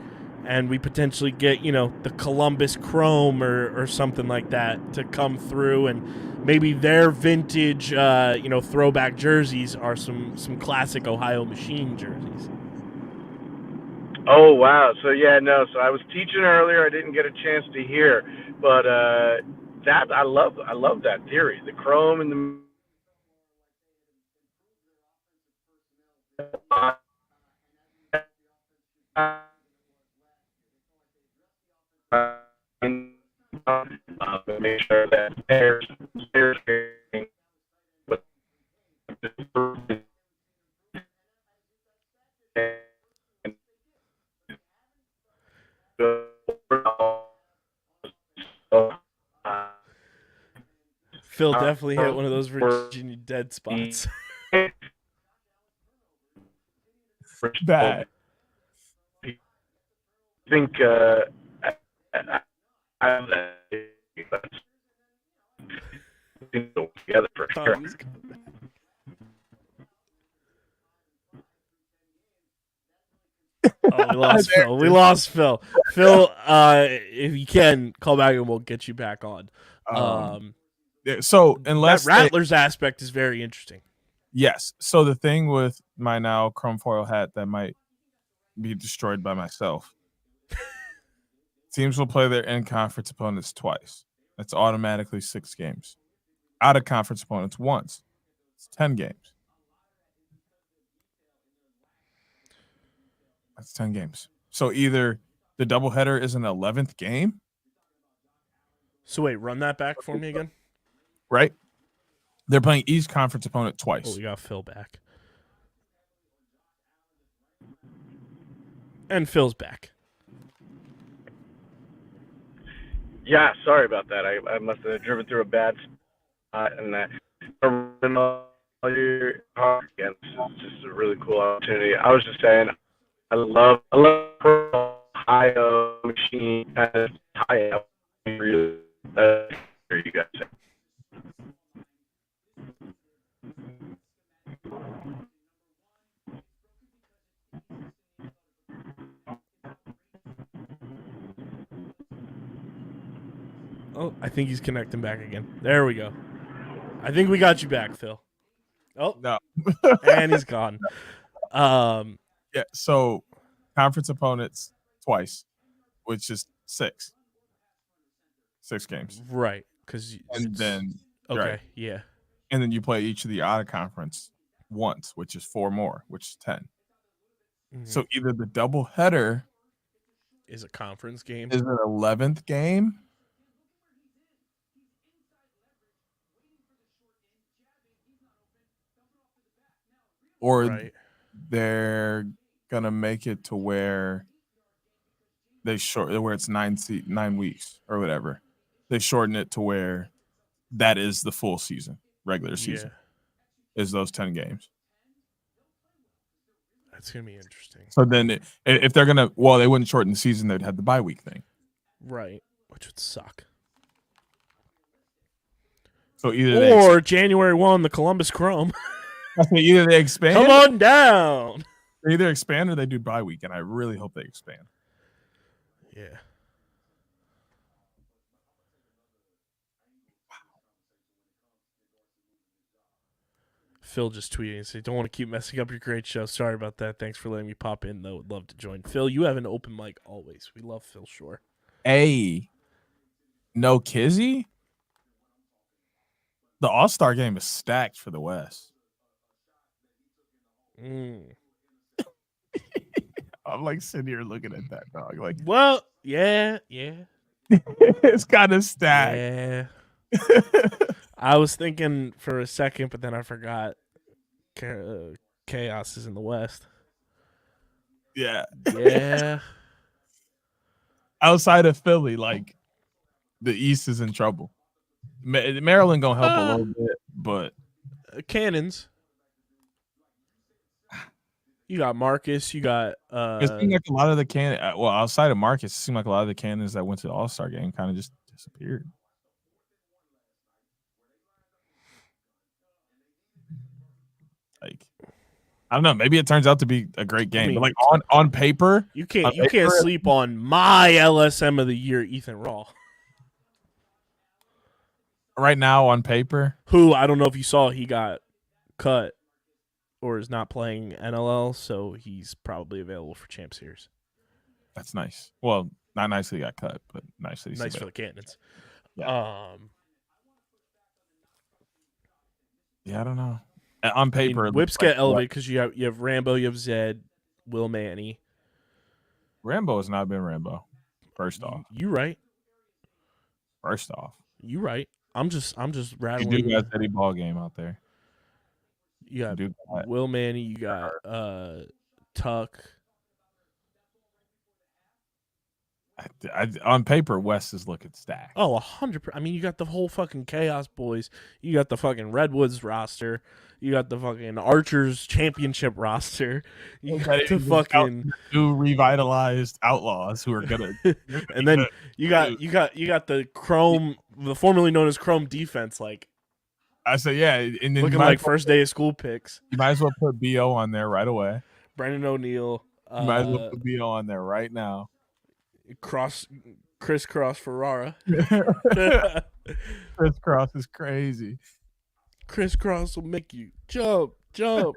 and we potentially get, the Columbus Chrome or something like that to come through, and maybe their vintage, throwback jerseys are some classic Ohio Machine jerseys. Oh, wow. So I was teaching earlier. I didn't get a chance to hear, but that I love that theory. The Chrome and the make sure that players Phil definitely hit one of those Virginia dead spots. Bad. I think together for sure. Oh, we lost Phil. We lost Phil. Phil, if you can, call back and we'll get you back on. So unless that Rattlers aspect is very interesting. Yes. So the thing with my now chrome foil hat that might be destroyed by myself. Teams will play their in-conference opponents twice. That's automatically 6 games. Out-of-conference opponents once. It's 10 games. That's 10 games. So either the doubleheader is an 11th game. So wait, run that back for me again. Right? They're playing each conference opponent twice. Oh, we got Phil back. And Phil's back. Yeah, sorry about that. I must have driven through a bad spot, and that all your again. It's just a really cool opportunity. I was just saying, I love Ohio Machine as tie out. Really, you guys. Oh, I think he's connecting back again. There we go. I think we got you back, Phil. Oh, no. And he's gone. Yeah, so conference opponents twice, which is 6. 6 games. Right. And then okay, right. Yeah. And then you play each of the out of conference once, which is 4 more, which is 10. Mm-hmm. So either the doubleheader is a conference game, is an 11th game, or they're gonna make it to where where it's 9 weeks or whatever. They shorten it to where that is the full season, regular season, is those 10 games. That's gonna be interesting. So then, if they're gonna, they wouldn't shorten the season; they'd have the bye week thing, right? Which would suck. So either January 1, the Columbus Chrome. Either they expand. Come on down. They either expand or they do bye week, and I really hope they expand. Yeah. Phil just tweeted and said, "Don't want to keep messing up your great show. Sorry about that. Thanks for letting me pop in, though. Would love to join." Phil, you have an open mic always. We love Phil Shore. No Kizzy? The All-Star game is stacked for the West. I'm like sitting here looking at that dog. Like, well, yeah. It's kind of stacked. Yeah. I was thinking for a second, but then I forgot. Chaos is in the West. Yeah. Yeah. Outside of Philly, like the East is in trouble. Maryland gonna help a little bit, but Cannons. You got Marcus. You got. It seemed like a lot of the outside of Marcus, it seemed like a lot of the Cannons that went to the All-Star game kind of just disappeared. Like, I don't know. Maybe it turns out to be a great game. I mean, but like on paper, you can't sleep on my LSM of the year, Ethan Raw. Right now on paper, who I don't know if you saw, he got cut or is not playing NLL, so he's probably available for Champ Series. That's nice. Well, not nice that he got cut, but nice that he's nice for the Cannons. Yeah. Yeah, I don't know. On paper, Whips get elevated because you have Rambo, you have Zed, Will Manny. Rambo has not been Rambo. First off, you right. First off, you right. I'm just rattling. You do got Eddie Ball game out there. You got Will Manny. You got Tuck. On paper, West is looking stacked. Oh, 100%. I mean, you got the whole fucking Chaos Boys. You got the fucking Redwoods roster. You got the fucking Archers Championship roster. You got the fucking new revitalized Outlaws who are gonna. And then you got the Chrome, the formerly known as Chrome defense. Like I said, yeah, and then looking like first day of school picks. You might as well put Bo on there right away. Brandon O'Neill. You might as well put Bo on there right now. Crisscross Ferrara. Crisscross is crazy. Crisscross will make you jump. Yo,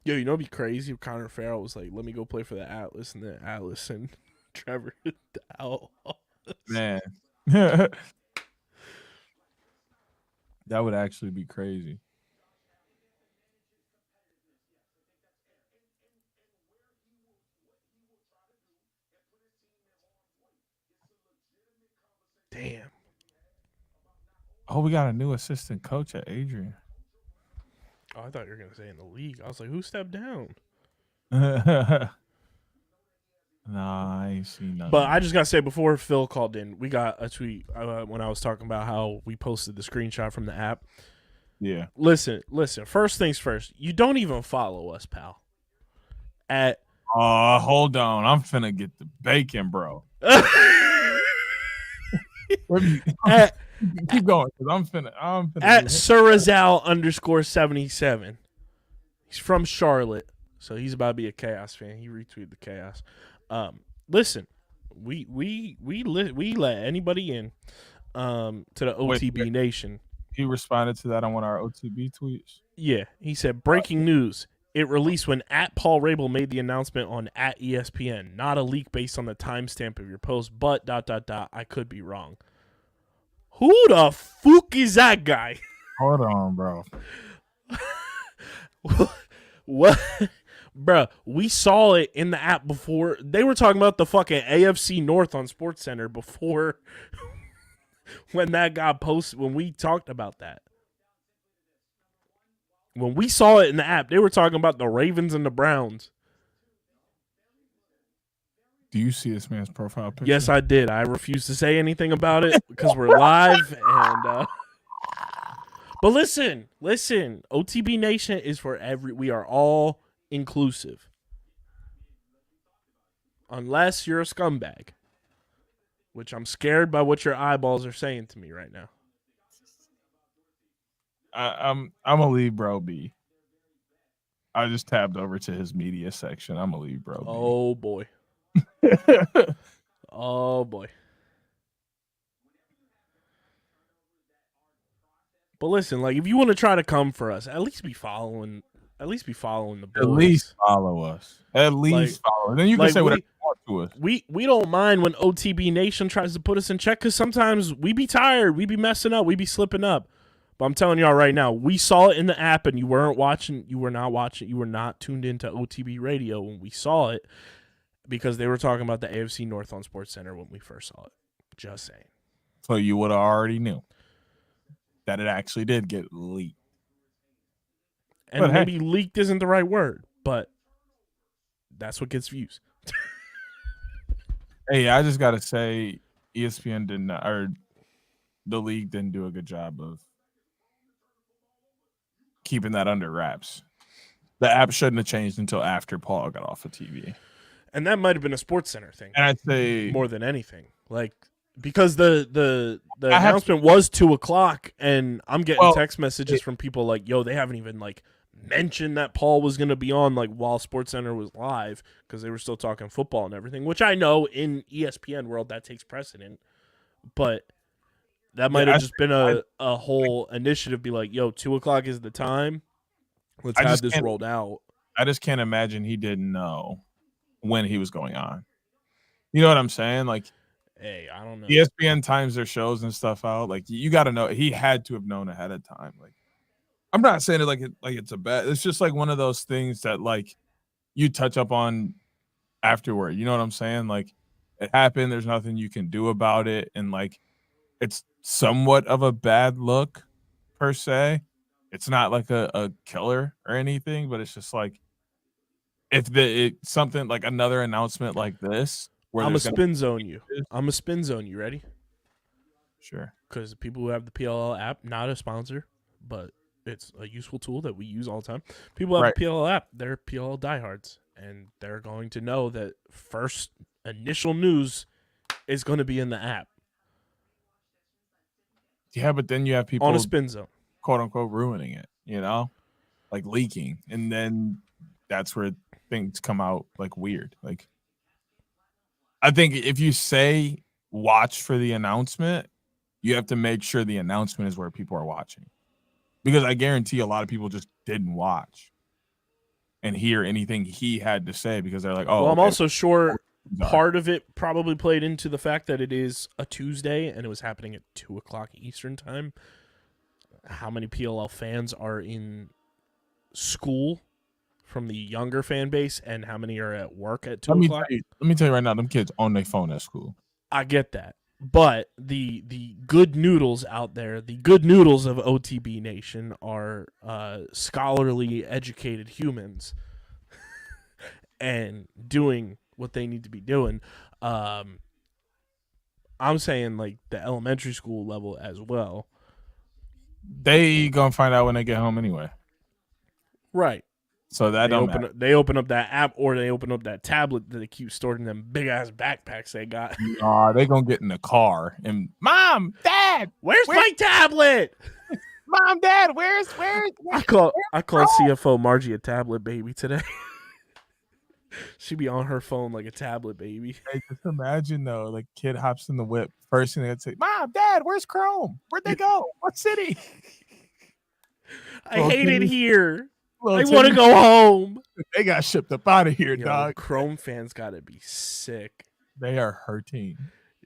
you know, it'd be crazy if Connor Farrell was like, "Let me go play for the Atlas," and then Atlas and Trevor the Outlaws. Man, that would actually be crazy. Damn. Oh, we got a new assistant coach at Adrian. Oh, I thought you were going to say in the league. I was like, who stepped down? Nah, I ain't seen nothing. But I just got to say, before Phil called in, we got a tweet when I was talking about how we posted the screenshot from the app. Yeah. Listen. First things first. You don't even follow us, pal. Hold on. I'm finna get the bacon, bro. Keep going, because I'm finna at Surazal_77. He's from Charlotte, so he's about to be a Chaos fan. He retweeted the Chaos. Listen, we let anybody in to the OTB Nation. He responded to that on one of our OTB tweets. Yeah, he said, breaking news. It released when @Paul Rabel made the announcement on @ESPN. Not a leak based on the timestamp of your post, but ... I could be wrong. Who the fuck is that guy? Hold on, bro. What? Bruh, we saw it in the app before. They were talking about the fucking AFC North on SportsCenter before when that got posted, when we talked about that. When we saw it in the app, they were talking about the Ravens and the Browns. Do you see this man's profile picture? Yes, I did. I refuse to say anything about it because we're live. And but listen. OTB Nation is for we are all inclusive. Unless you're a scumbag. Which I'm scared by what your eyeballs are saying to me right now. I'm gonna leave bro be. I just tabbed over to his media section. I'm gonna leave bro be. Oh boy. Oh boy. But listen, like if you want to try to come for us, at least be following the boys. At least follow us. At least follow. Then you can say whatever you want to us. We don't mind when OTB Nation tries to put us in check, because sometimes we be tired, we be messing up, we be slipping up. But I'm telling y'all right now, we saw it in the app, and you were not tuned into OTB Radio when we saw it, because they were talking about the AFC North on SportsCenter when we first saw it. Just saying. So you would have already knew that it actually did get leaked. And but maybe leaked isn't the right word, but that's what gets views. Hey, I just got to say, ESPN didn't, or the league didn't do a good job of keeping that under wraps. The app shouldn't have changed until after Paul got off of TV. And that might have been a SportsCenter thing. And I'd say more than anything. Like because the announcement was 2:00, and I'm getting text messages from people like, "Yo, they haven't even like mentioned that Paul was going to be on like while SportsCenter was live because they were still talking football and everything." Which I know in ESPN world that takes precedent, but that might have just been a whole initiative. Be like, "Yo, 2:00 is the time. Let's have this rolled out." I just can't imagine he didn't know when he was going on. You know what I'm saying? Like, hey, I don't know. ESPN times their shows and stuff out. Like, you got to know. He had to have known ahead of time. Like, I'm not saying it like it's a bad. It's just like one of those things that like you touch up on afterward. You know what I'm saying? Like, it happened. There's nothing you can do about it, and like, it's somewhat of a bad look per se. It's not like a killer or anything, but it's just like if something like another announcement like this where I'm a spin zone you. I'm a spin zone you. Ready? Sure. Because people who have the PLL app, not a sponsor, but it's a useful tool that we use all the time. People who have the PLL app, they're PLL diehards, and they're going to know that first initial news is going to be in the app. Yeah, but then you have people on a spin zone, quote unquote, ruining it, you know, like leaking. And then that's where things come out like weird. Like, I think if you say watch for the announcement, you have to make sure the announcement is where people are watching. Because I guarantee a lot of people just didn't watch and hear anything he had to say because they're like, oh, well, I'm also sure part of it probably played into the fact that it is a Tuesday and it was happening at 2:00 Eastern time. How many PLL fans are in school from the younger fan base, and how many are at work at 2:00? Let me tell you right now, them kids on their phone at school. I get that. But the good noodles out there, the good noodles of OTB Nation are scholarly, educated humans and doing what they need to be doing. I'm saying like the elementary school level as well. They gonna find out when they get home anyway. Right. So that they open up that app or they open up that tablet that they keep stored in them big ass backpacks they got. They gonna get in the car and Mom, Dad, where's my tablet? Mom, Dad, where's I call CFO Margie a tablet baby today. She be on her phone like a tablet baby. Hey, just imagine though, like kid hops in the whip. First thing they'd say, Mom, Dad, where's Chrome? Where'd they go? What city? I hate it here. I want to go home. They got shipped up out of here, dog. Chrome fans gotta be sick. They are hurting.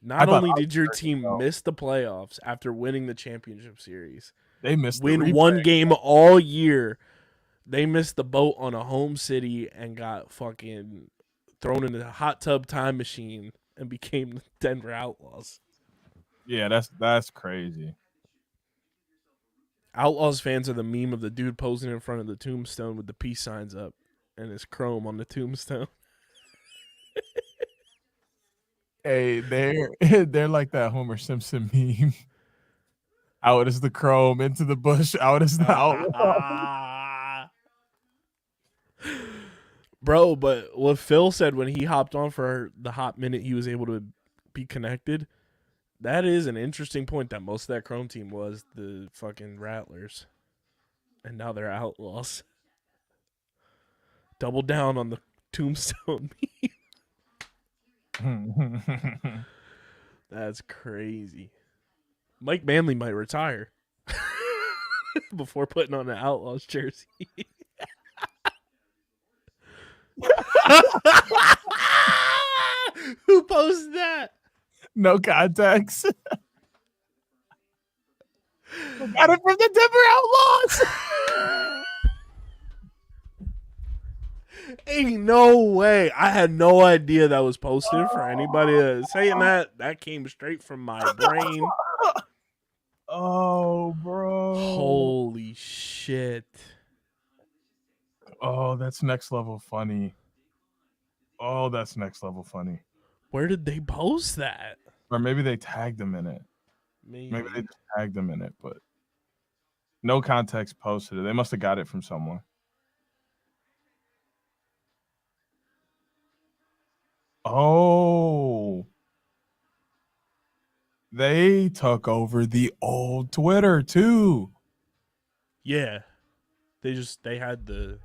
Not only did your team miss the playoffs after winning the championship series, they missed win one game all year. They missed the boat on a home city and got fucking thrown in a hot tub time machine and became the Denver Outlaws. Yeah, that's crazy. Outlaws fans are the meme of the dude posing in front of the tombstone with the peace signs up and his Chrome on the tombstone. Hey, they're like that Homer Simpson meme. Out is the Chrome, into the bush, out is the outlaw. Bro, but what Phil said when he hopped on for the hot minute he was able to be connected, that is an interesting point that most of that Chrome team was the fucking Rattlers. And now they're Outlaws. Double down on the tombstone meme. That's crazy. Mike Manley might retire before putting on an Outlaws jersey. Who posted that? No context. Got it from the Denver Outlaws. Ain't no way. I had no idea that was posted for anybody saying that. That came straight from my brain. Oh, bro. Holy shit. Oh, that's next level funny. Oh, that's next level funny. Where did they post that? Or maybe they tagged him in it. Maybe they just tagged him in it, but no context posted it. They must have got it from someone. Oh. They took over the old Twitter too. Yeah, they had the.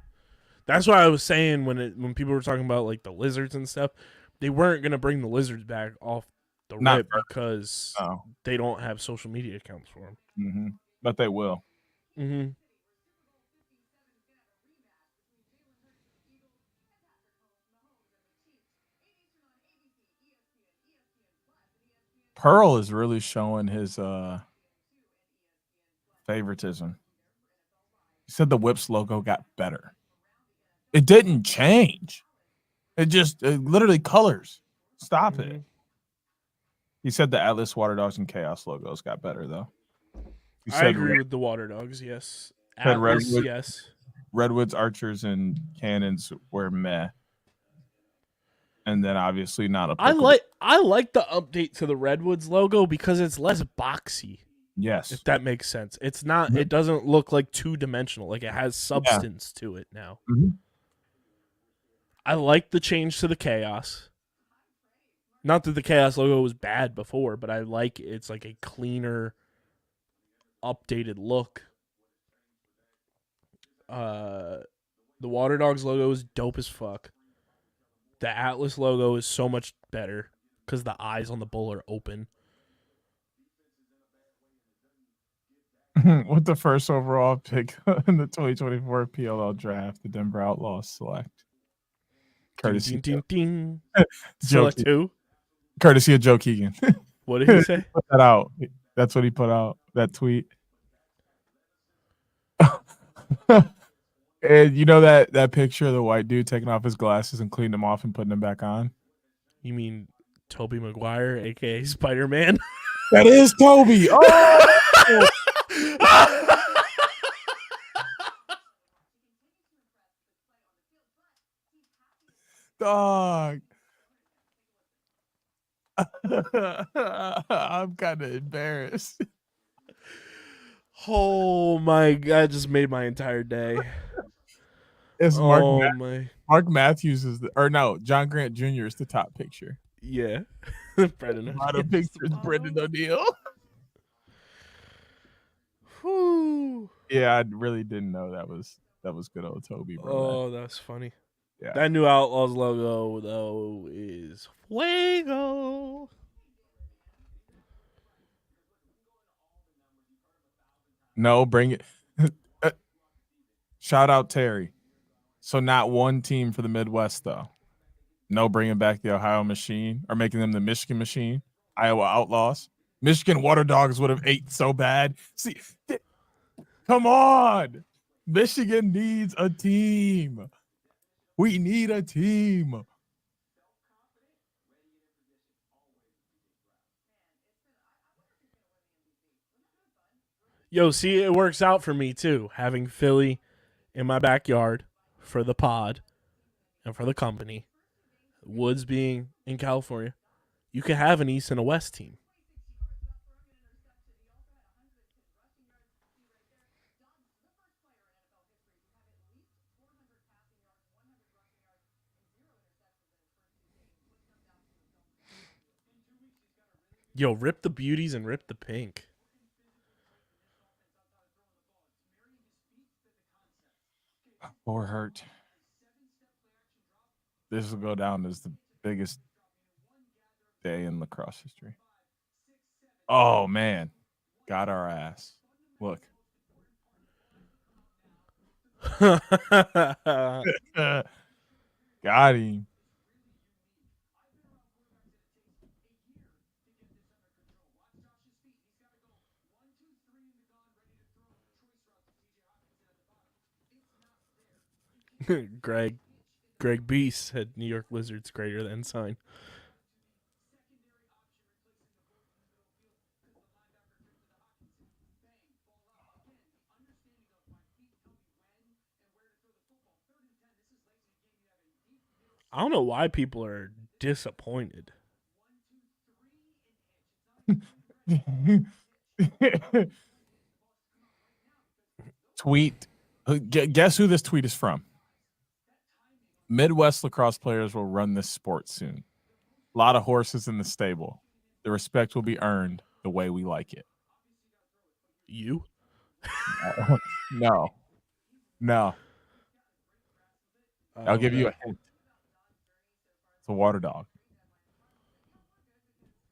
That's why I was saying when people were talking about like the lizards and stuff, they weren't gonna bring the lizards back off the rip because they don't have social media accounts for them. Mm-hmm. But they will. Mm-hmm. Pearl is really showing his favoritism. He said the Whips logo got better. It didn't change. It literally colors. Stop it. He said the Atlas, Water Dogs, and Chaos logos got better though. I agree with the Water Dogs. Yes. Atlas, yes. Redwoods, Archers, and Cannons were meh. And then obviously not applicable. I like the update to the Redwoods logo because it's less boxy. Yes. If that makes sense. It's not it doesn't look like two-dimensional. Like it has substance to it now. Mm-hmm. I like the change to the Chaos. Not that the Chaos logo was bad before, but I like it's like a cleaner, updated look. The Water Dogs logo is dope as fuck. The Atlas logo is so much better because the eyes on the bull are open. With the first overall pick in the 2024 PLL draft, the Denver Outlaws select. Courtesy select who? Courtesy of Joe Keegan. What did he say? Put that out. That's what he put out. That tweet. And you know that picture of the white dude taking off his glasses and cleaning them off and putting them back on? You mean Tobey Maguire, aka Spider-Man? That is Toby. Oh! Dog. I'm kind of embarrassed. Oh my God, just made my entire day. It's Mark Matthews is John Grant Jr. is the top picture. Yeah. Brendan bottom picture is Brendan O'Neill. Whew. Yeah, I really didn't know that was good old Toby, bro. Oh, that's funny. Yeah. That new Outlaws logo though is fuego. No, bring it. Shout out Terry. So not one team for the Midwest though. No, bringing back the Ohio Machine or making them the Michigan Machine. Iowa Outlaws. Michigan Water Dogs would have ate so bad. See, come on. Michigan needs a team. We need a team. Yo, see, it works out for me too, having Philly in my backyard for the pod and for the company. Woods being in California. You can have an East and a West team. Yo, rip the beauties and rip the pink. Or hurt. This will go down as the biggest day in lacrosse history. Oh man, got our ass. Look. Got him. Greg B said New York Wizards greater than sign. I don't know why people are disappointed. Tweet. Guess who this tweet is from? Midwest lacrosse players will run this sport soon. A lot of horses in the stable. The respect will be earned. the way we like it. You? No. I'll give you a hint. It's a water dog.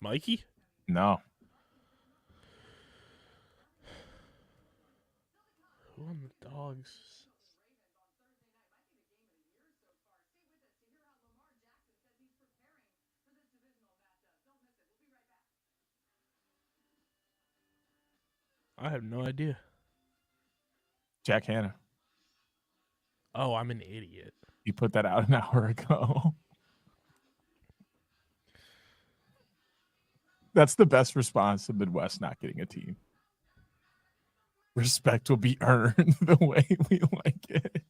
Mikey? No. Who on the dogs? I have no idea. Jack Hanna. Oh, I'm an idiot. You put that out an hour ago. That's the best response to Midwest not getting a team. Respect will be earned the way we like it.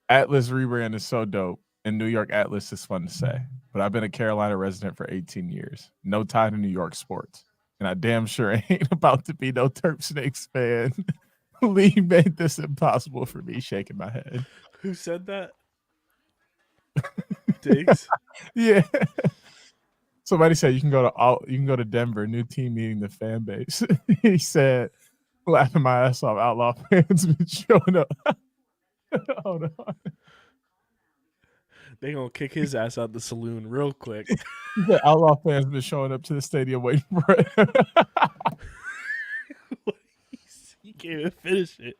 Atlas rebrand is so dope, and New York Atlas is fun to say. But I've been a Carolina resident for 18 years. No tie to New York sports. And I damn sure ain't about to be no Terp Snakes fan. Lee made this impossible for me, shaking my head. Who said that? Diggs? Yeah. Somebody said you can go to Denver, new team meeting the fan base. He said, laughing my ass off, Outlaw fans been showing up. Hold on. They gonna kick his ass out the saloon real quick. The Outlaw fans been showing up to the stadium waiting for it. He can't even finish it.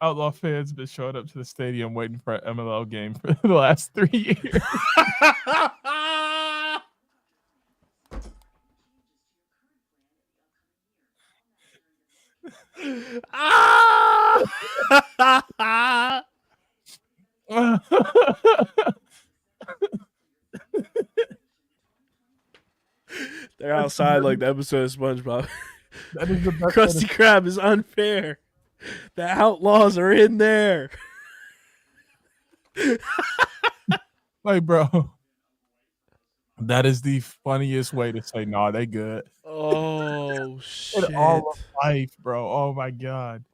Outlaw fans been showing up to the stadium waiting for an MLL game for the last 3 years. They're outside like the episode of SpongeBob. That is the best. Krusty Krab is unfair. The Outlaws are in there. Like, bro, that is the funniest way to say, nah, they good. Oh, shit. In all of life, bro. Oh, my God.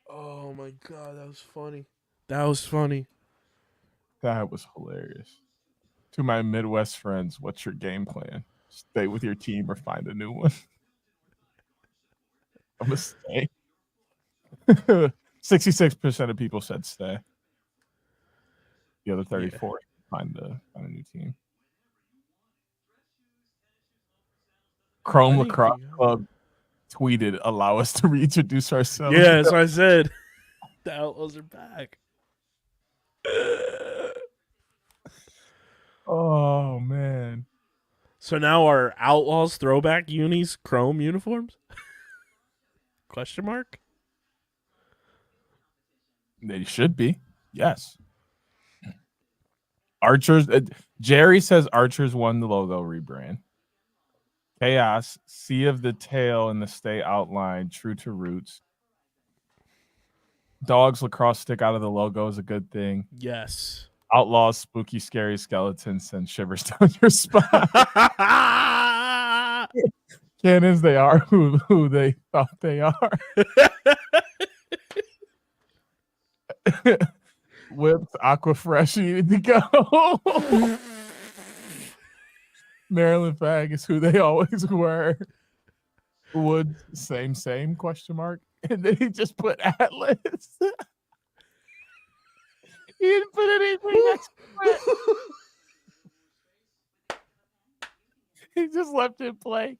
Oh, my God. That was funny. That was funny. That was hilarious. To my Midwest friends, what's your game plan? Stay with your team or find a new one? I'm going to stay. 66% of people said stay. The other 34 find a new team. Chrome Lacrosse Club tweeted, allow us to reintroduce ourselves. Yeah, that's what I said. The Outlaws are back. Oh, man. So now are Outlaws throwback unis Chrome uniforms? Question mark? They should be. Yes. Archers. Jerry says Archers won the logo rebrand. Chaos, Sea of the Tail and the Stay outline, true to roots. Dogs lacrosse stick out of the logo is a good thing. Yes. Outlaws, spooky, scary skeletons send shivers down your spine. Cannons, they are who they thought they are. Whips, Aqua Fresh, you need to go. Maryland Fag is who they always were. Wood, same, question mark. And then he just put Atlas. He didn't put anything next to it. He just left it blank.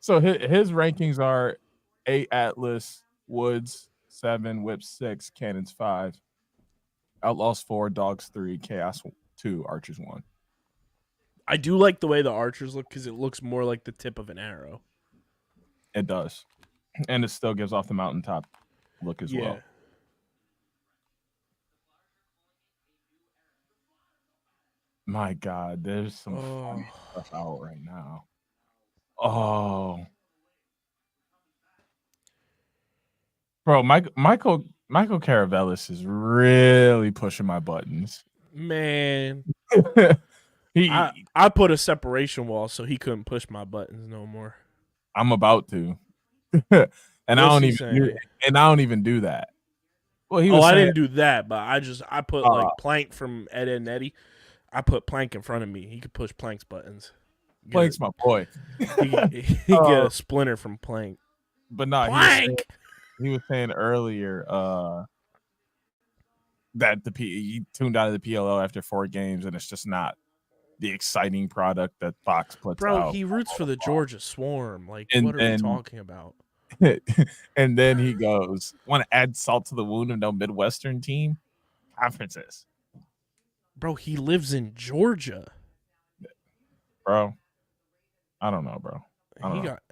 So his rankings are 8 Atlas, Woods 7, Whips 6, Cannons 5, Outlaws 4, Dogs 3, Chaos 2, Archers 1. I do like the way the Archers look because it looks more like the tip of an arrow. It does. And it still gives off the mountaintop look as well. My God, there's some funny stuff out right now. Oh. Bro, Michael Caravellis is really pushing my buttons. Man. I put a separation wall so he couldn't push my buttons no more. I'm about to. and I What's don't he even do, saying? and I don't even do that. Well, he was I saying, didn't do that, but I put like Plank from Ed, Ed and Eddie. I put Plank in front of me. He could push Plank's buttons. Plank's my boy. He get a splinter from Plank. But no, Plank! he was saying earlier that he tuned out of the PLO after 4 games, and it's just not the exciting product that Fox puts out. Bro, he roots for the Georgia Swarm. Like, And what are we talking about? And then he goes, want to add salt to the wound of no Midwestern team? Conferences. Bro, he lives in Georgia. Bro, I don't know, bro.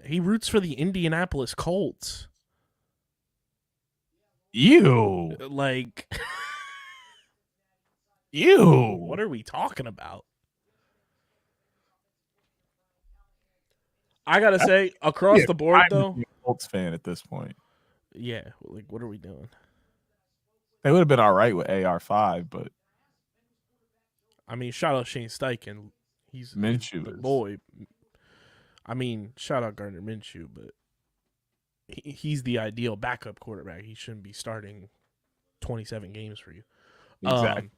He roots for the Indianapolis Colts. Ew. Like, ew. What are we talking about? I gotta say, across the board, though, Colts fan at this point. Yeah, like, what are we doing? They would have been all right with AR5, but I mean, shout out Shane Steichen. He's Minshew the boy. I mean, shout out Gardner Minshew, but he's the ideal backup quarterback. He shouldn't be starting 27 games for you. Exactly.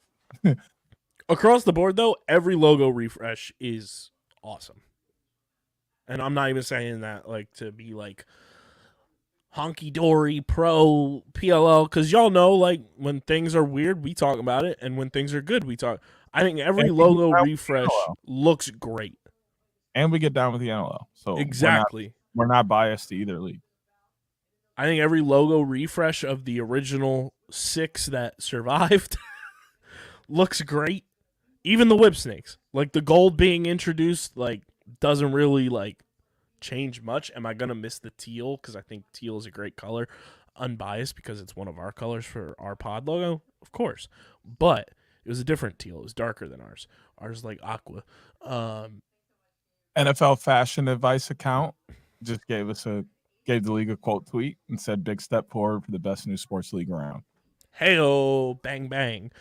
Across the board, though, every logo refresh is awesome. And I'm not even saying that like to be like honky dory pro PLL, because y'all know, like, when things are weird, we talk about it, and when things are good, we talk. I think every logo refresh looks great, and we get down with the NLL. So exactly, we're not biased to either league. I think every logo refresh of the original 6 that survived looks great. Even the whip snakes, like the gold being introduced, like doesn't really like change much. Am I gonna miss the teal? Because I think teal is a great color, unbiased because it's one of our colors for our pod logo, of course. But it was a different teal. It was darker than ours. Ours is like aqua. NFL Fashion Advice account just gave the league a quote tweet and said, "Big step forward for the best new sports league around." Hey-o, bang bang.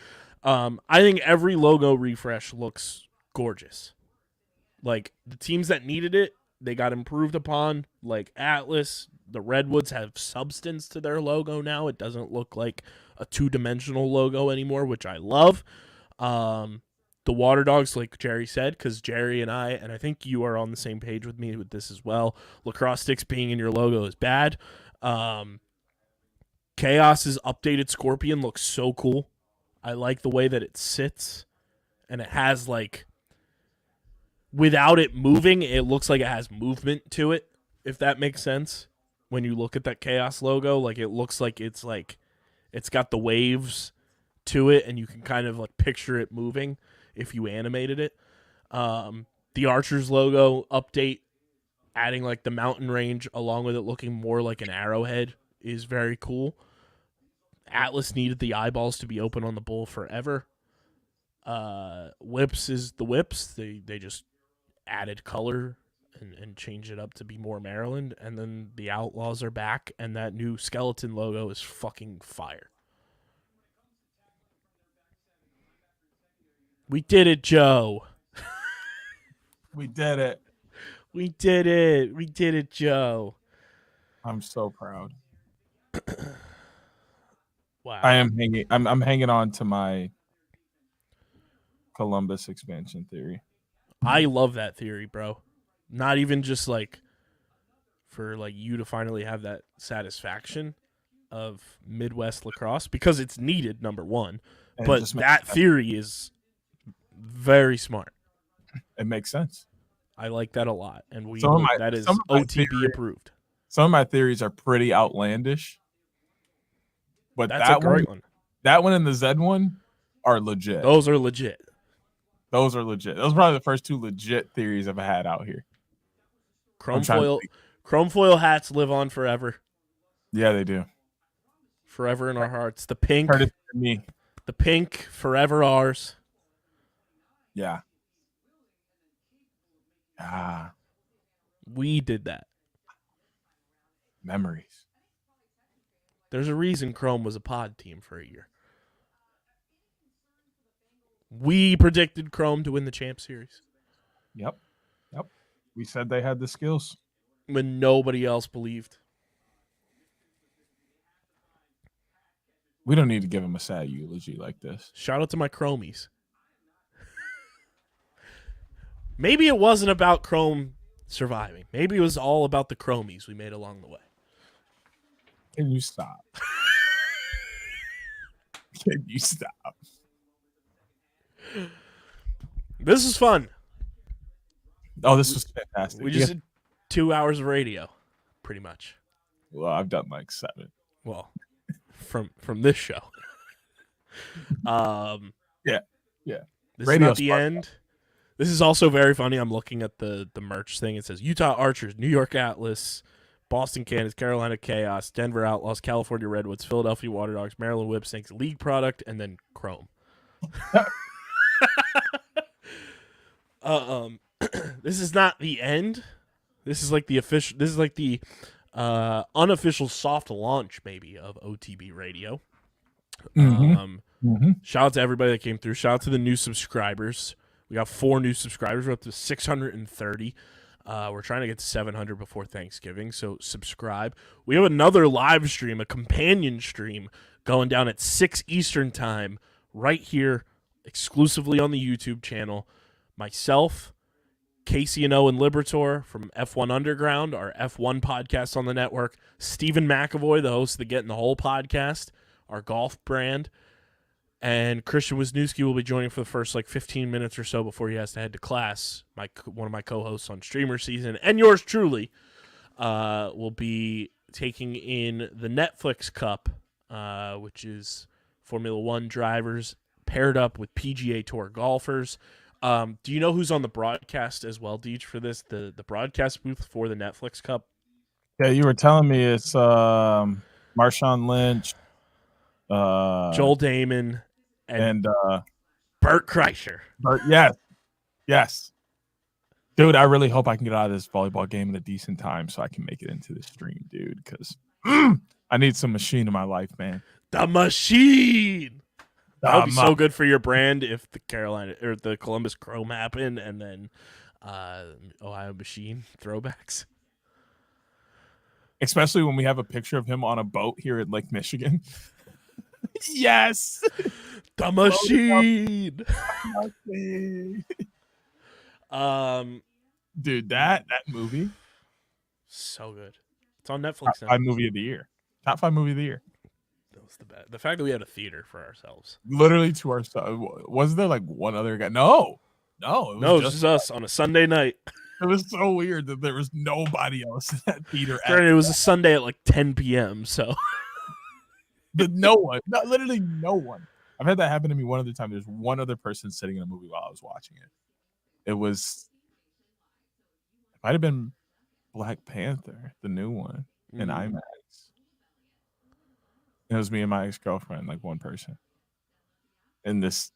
I think every logo refresh looks gorgeous. Like, the teams that needed it, they got improved upon. Like Atlas, the Redwoods have substance to their logo now. It doesn't look like a 2-dimensional logo anymore, which I love. The Water Dogs, like Jerry said, because Jerry and I think you are on the same page with me with this as well. Lacrosse sticks being in your logo is bad. Chaos's updated Scorpion looks so cool. I like the way that it sits, and it has, like, without it moving, it looks like it has movement to it, if that makes sense. When you look at that Chaos logo, like, it looks like it's got the waves to it, and you can kind of like picture it moving if you animated it. The Archers logo update, adding like the mountain range along with it looking more like an arrowhead, is very cool. Atlas needed the eyeballs to be open on the bull forever. Whips is the Whips. They just added color and changed it up to be more Maryland. And then the Outlaws are back, and that new skeleton logo is fucking fire. We did it, Joe. We did it. We did it. We did it, Joe. I'm so proud. Wow. I'm hanging on to my Columbus expansion theory. I love that theory, bro. Not even just like for like you to finally have that satisfaction of Midwest lacrosse, because it's needed, number one. And but that theory is very smart. It makes sense. I like that a lot, and that is OTB approved. Some of my theories are pretty outlandish, but that's a great one. That one and the Zed one are legit. Those are legit. Those are probably the first 2 legit theories I've had out here. Chrome foil hats live on forever. Yeah, they do. Forever in our hearts. The pink. Heard it from me. The pink, forever ours. Yeah. Ah. We did that. Memories. There's a reason Chrome was a pod team for a year. We predicted Chrome to win the Champ Series. Yep. We said they had the skills. When nobody else believed. We don't need to give him a sad eulogy like this. Shout out to my Chromies. Maybe it wasn't about Chrome surviving. Maybe it was all about the Chromies we made along the way. Can you stop? Can you stop? This is fun. Oh, this was fantastic. We just did 2 hours of radio, pretty much. Well, I've done like 7. Well, from this show. Yeah. This Radio's is not the fun. end. This is also very funny. I'm looking at the merch thing. It says Utah Archers, New York Atlas, Boston Cannons, Carolina Chaos, Denver Outlaws, California Redwoods, Philadelphia Water Dogs, Maryland Whipsnakes, League product, and then Chrome. This is not the end. This is like the official. This is like the unofficial soft launch, maybe, of OTB Radio. Shout out to everybody that came through. Shout out to the new subscribers. We got 4 new subscribers. We're up to 630. We're trying to get to 700 before Thanksgiving, so subscribe. We have another live stream, a companion stream, going down at 6 Eastern time, right here, exclusively on the YouTube channel. Myself, Casey and Owen Liberator from F1 Underground, our F1 podcast on the network, Stephen McAvoy, the host of the Getting the Hole podcast, our golf brand, and Christian Wisniewski will be joining for the first 15 minutes or so before he has to head to class. One of my co-hosts on Streamer Season, and yours truly, will be taking in the Netflix Cup, which is Formula One drivers paired up with PGA Tour golfers. Do you know who's on the broadcast as well, Deej, for this? The broadcast booth for the Netflix Cup? Yeah, you were telling me it's Marshawn Lynch, Joel Damon, and Bert Kreischer. Yes. Dude, I really hope I can get out of this volleyball game in a decent time so I can make it into the stream, dude, because I need some machine in my life, man. The machine! That would be so good for your brand if the Carolina or the Columbus Chrome happened and then Ohio Machine throwbacks. Especially when we have a picture of him on a boat here in Lake Michigan. Yes. The machine. Dude, that movie. So good. It's on Netflix now. Top 5 movie of the year. Top 5 movie of the year. That was the best. The fact that we had a theater for ourselves. Literally to ourselves. Was there one other guy? No. It was just us on a Sunday night. It was so weird that there was nobody else in that theater. Granted, it was a Sunday at 10 p.m., so. But no one. Literally no one. I've had that happen to me one other time. There's one other person sitting in a movie while I was watching it. It might have been Black Panther, the new one, in IMAX. It was me and my ex-girlfriend, one person. In this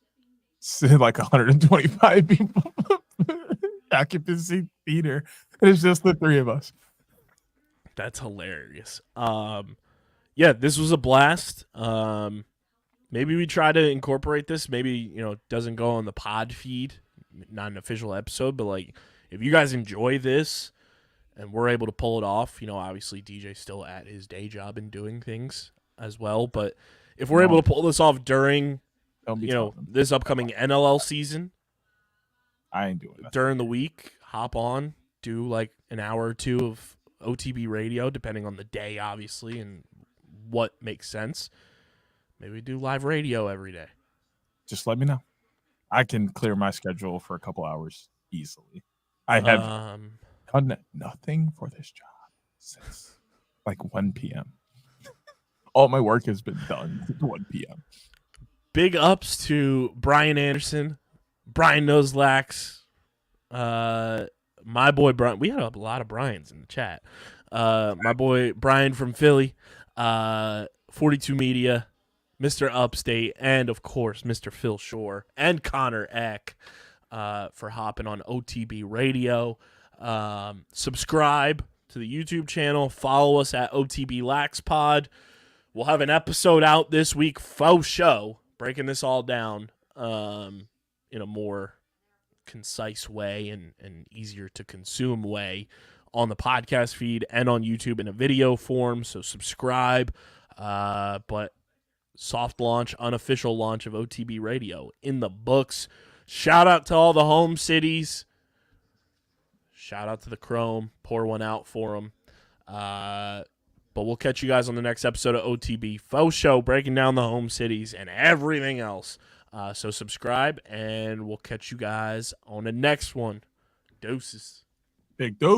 125 people occupancy theater. It's just the 3 of us. That's hilarious. Yeah, this was a blast. Maybe we try to incorporate this. Maybe, it doesn't go on the pod feed, not an official episode, but if you guys enjoy this and we're able to pull it off, obviously DJ's still at his day job and doing things as well. But if we're able to pull this off during, this upcoming NLL season, I ain't doing that. During the week, hop on, do an hour or 2 of OTB radio, depending on the day, obviously, and what makes sense. Maybe we do live radio every day. Just let me know. I can clear my schedule for a couple hours easily. I have done nothing for this job since 1 p.m. All my work has been done at 1 p.m. Big ups to Brian Anderson, Brian Nozlax, my boy Brian. We had a lot of Brians in the chat. My boy Brian from Philly, 42 Media, Mr. Upstate, and of course Mr. Phil Shore and Connor Eck for hopping on OTB Radio. Subscribe to the YouTube channel. Follow us at OTB Lax Pod. We'll have an episode out this week, faux show, breaking this all down in a more concise way and easier to consume way on the podcast feed and on YouTube in a video form. So subscribe. But soft launch, unofficial launch of OTB Radio in the books. Shout out to all the home cities. Shout out to the Chrome. Pour one out for them. But we'll catch you guys on the next episode of OTB Faux Show, breaking down the home cities and everything else. So subscribe, and we'll catch you guys on the next one. Deuces. Big dose.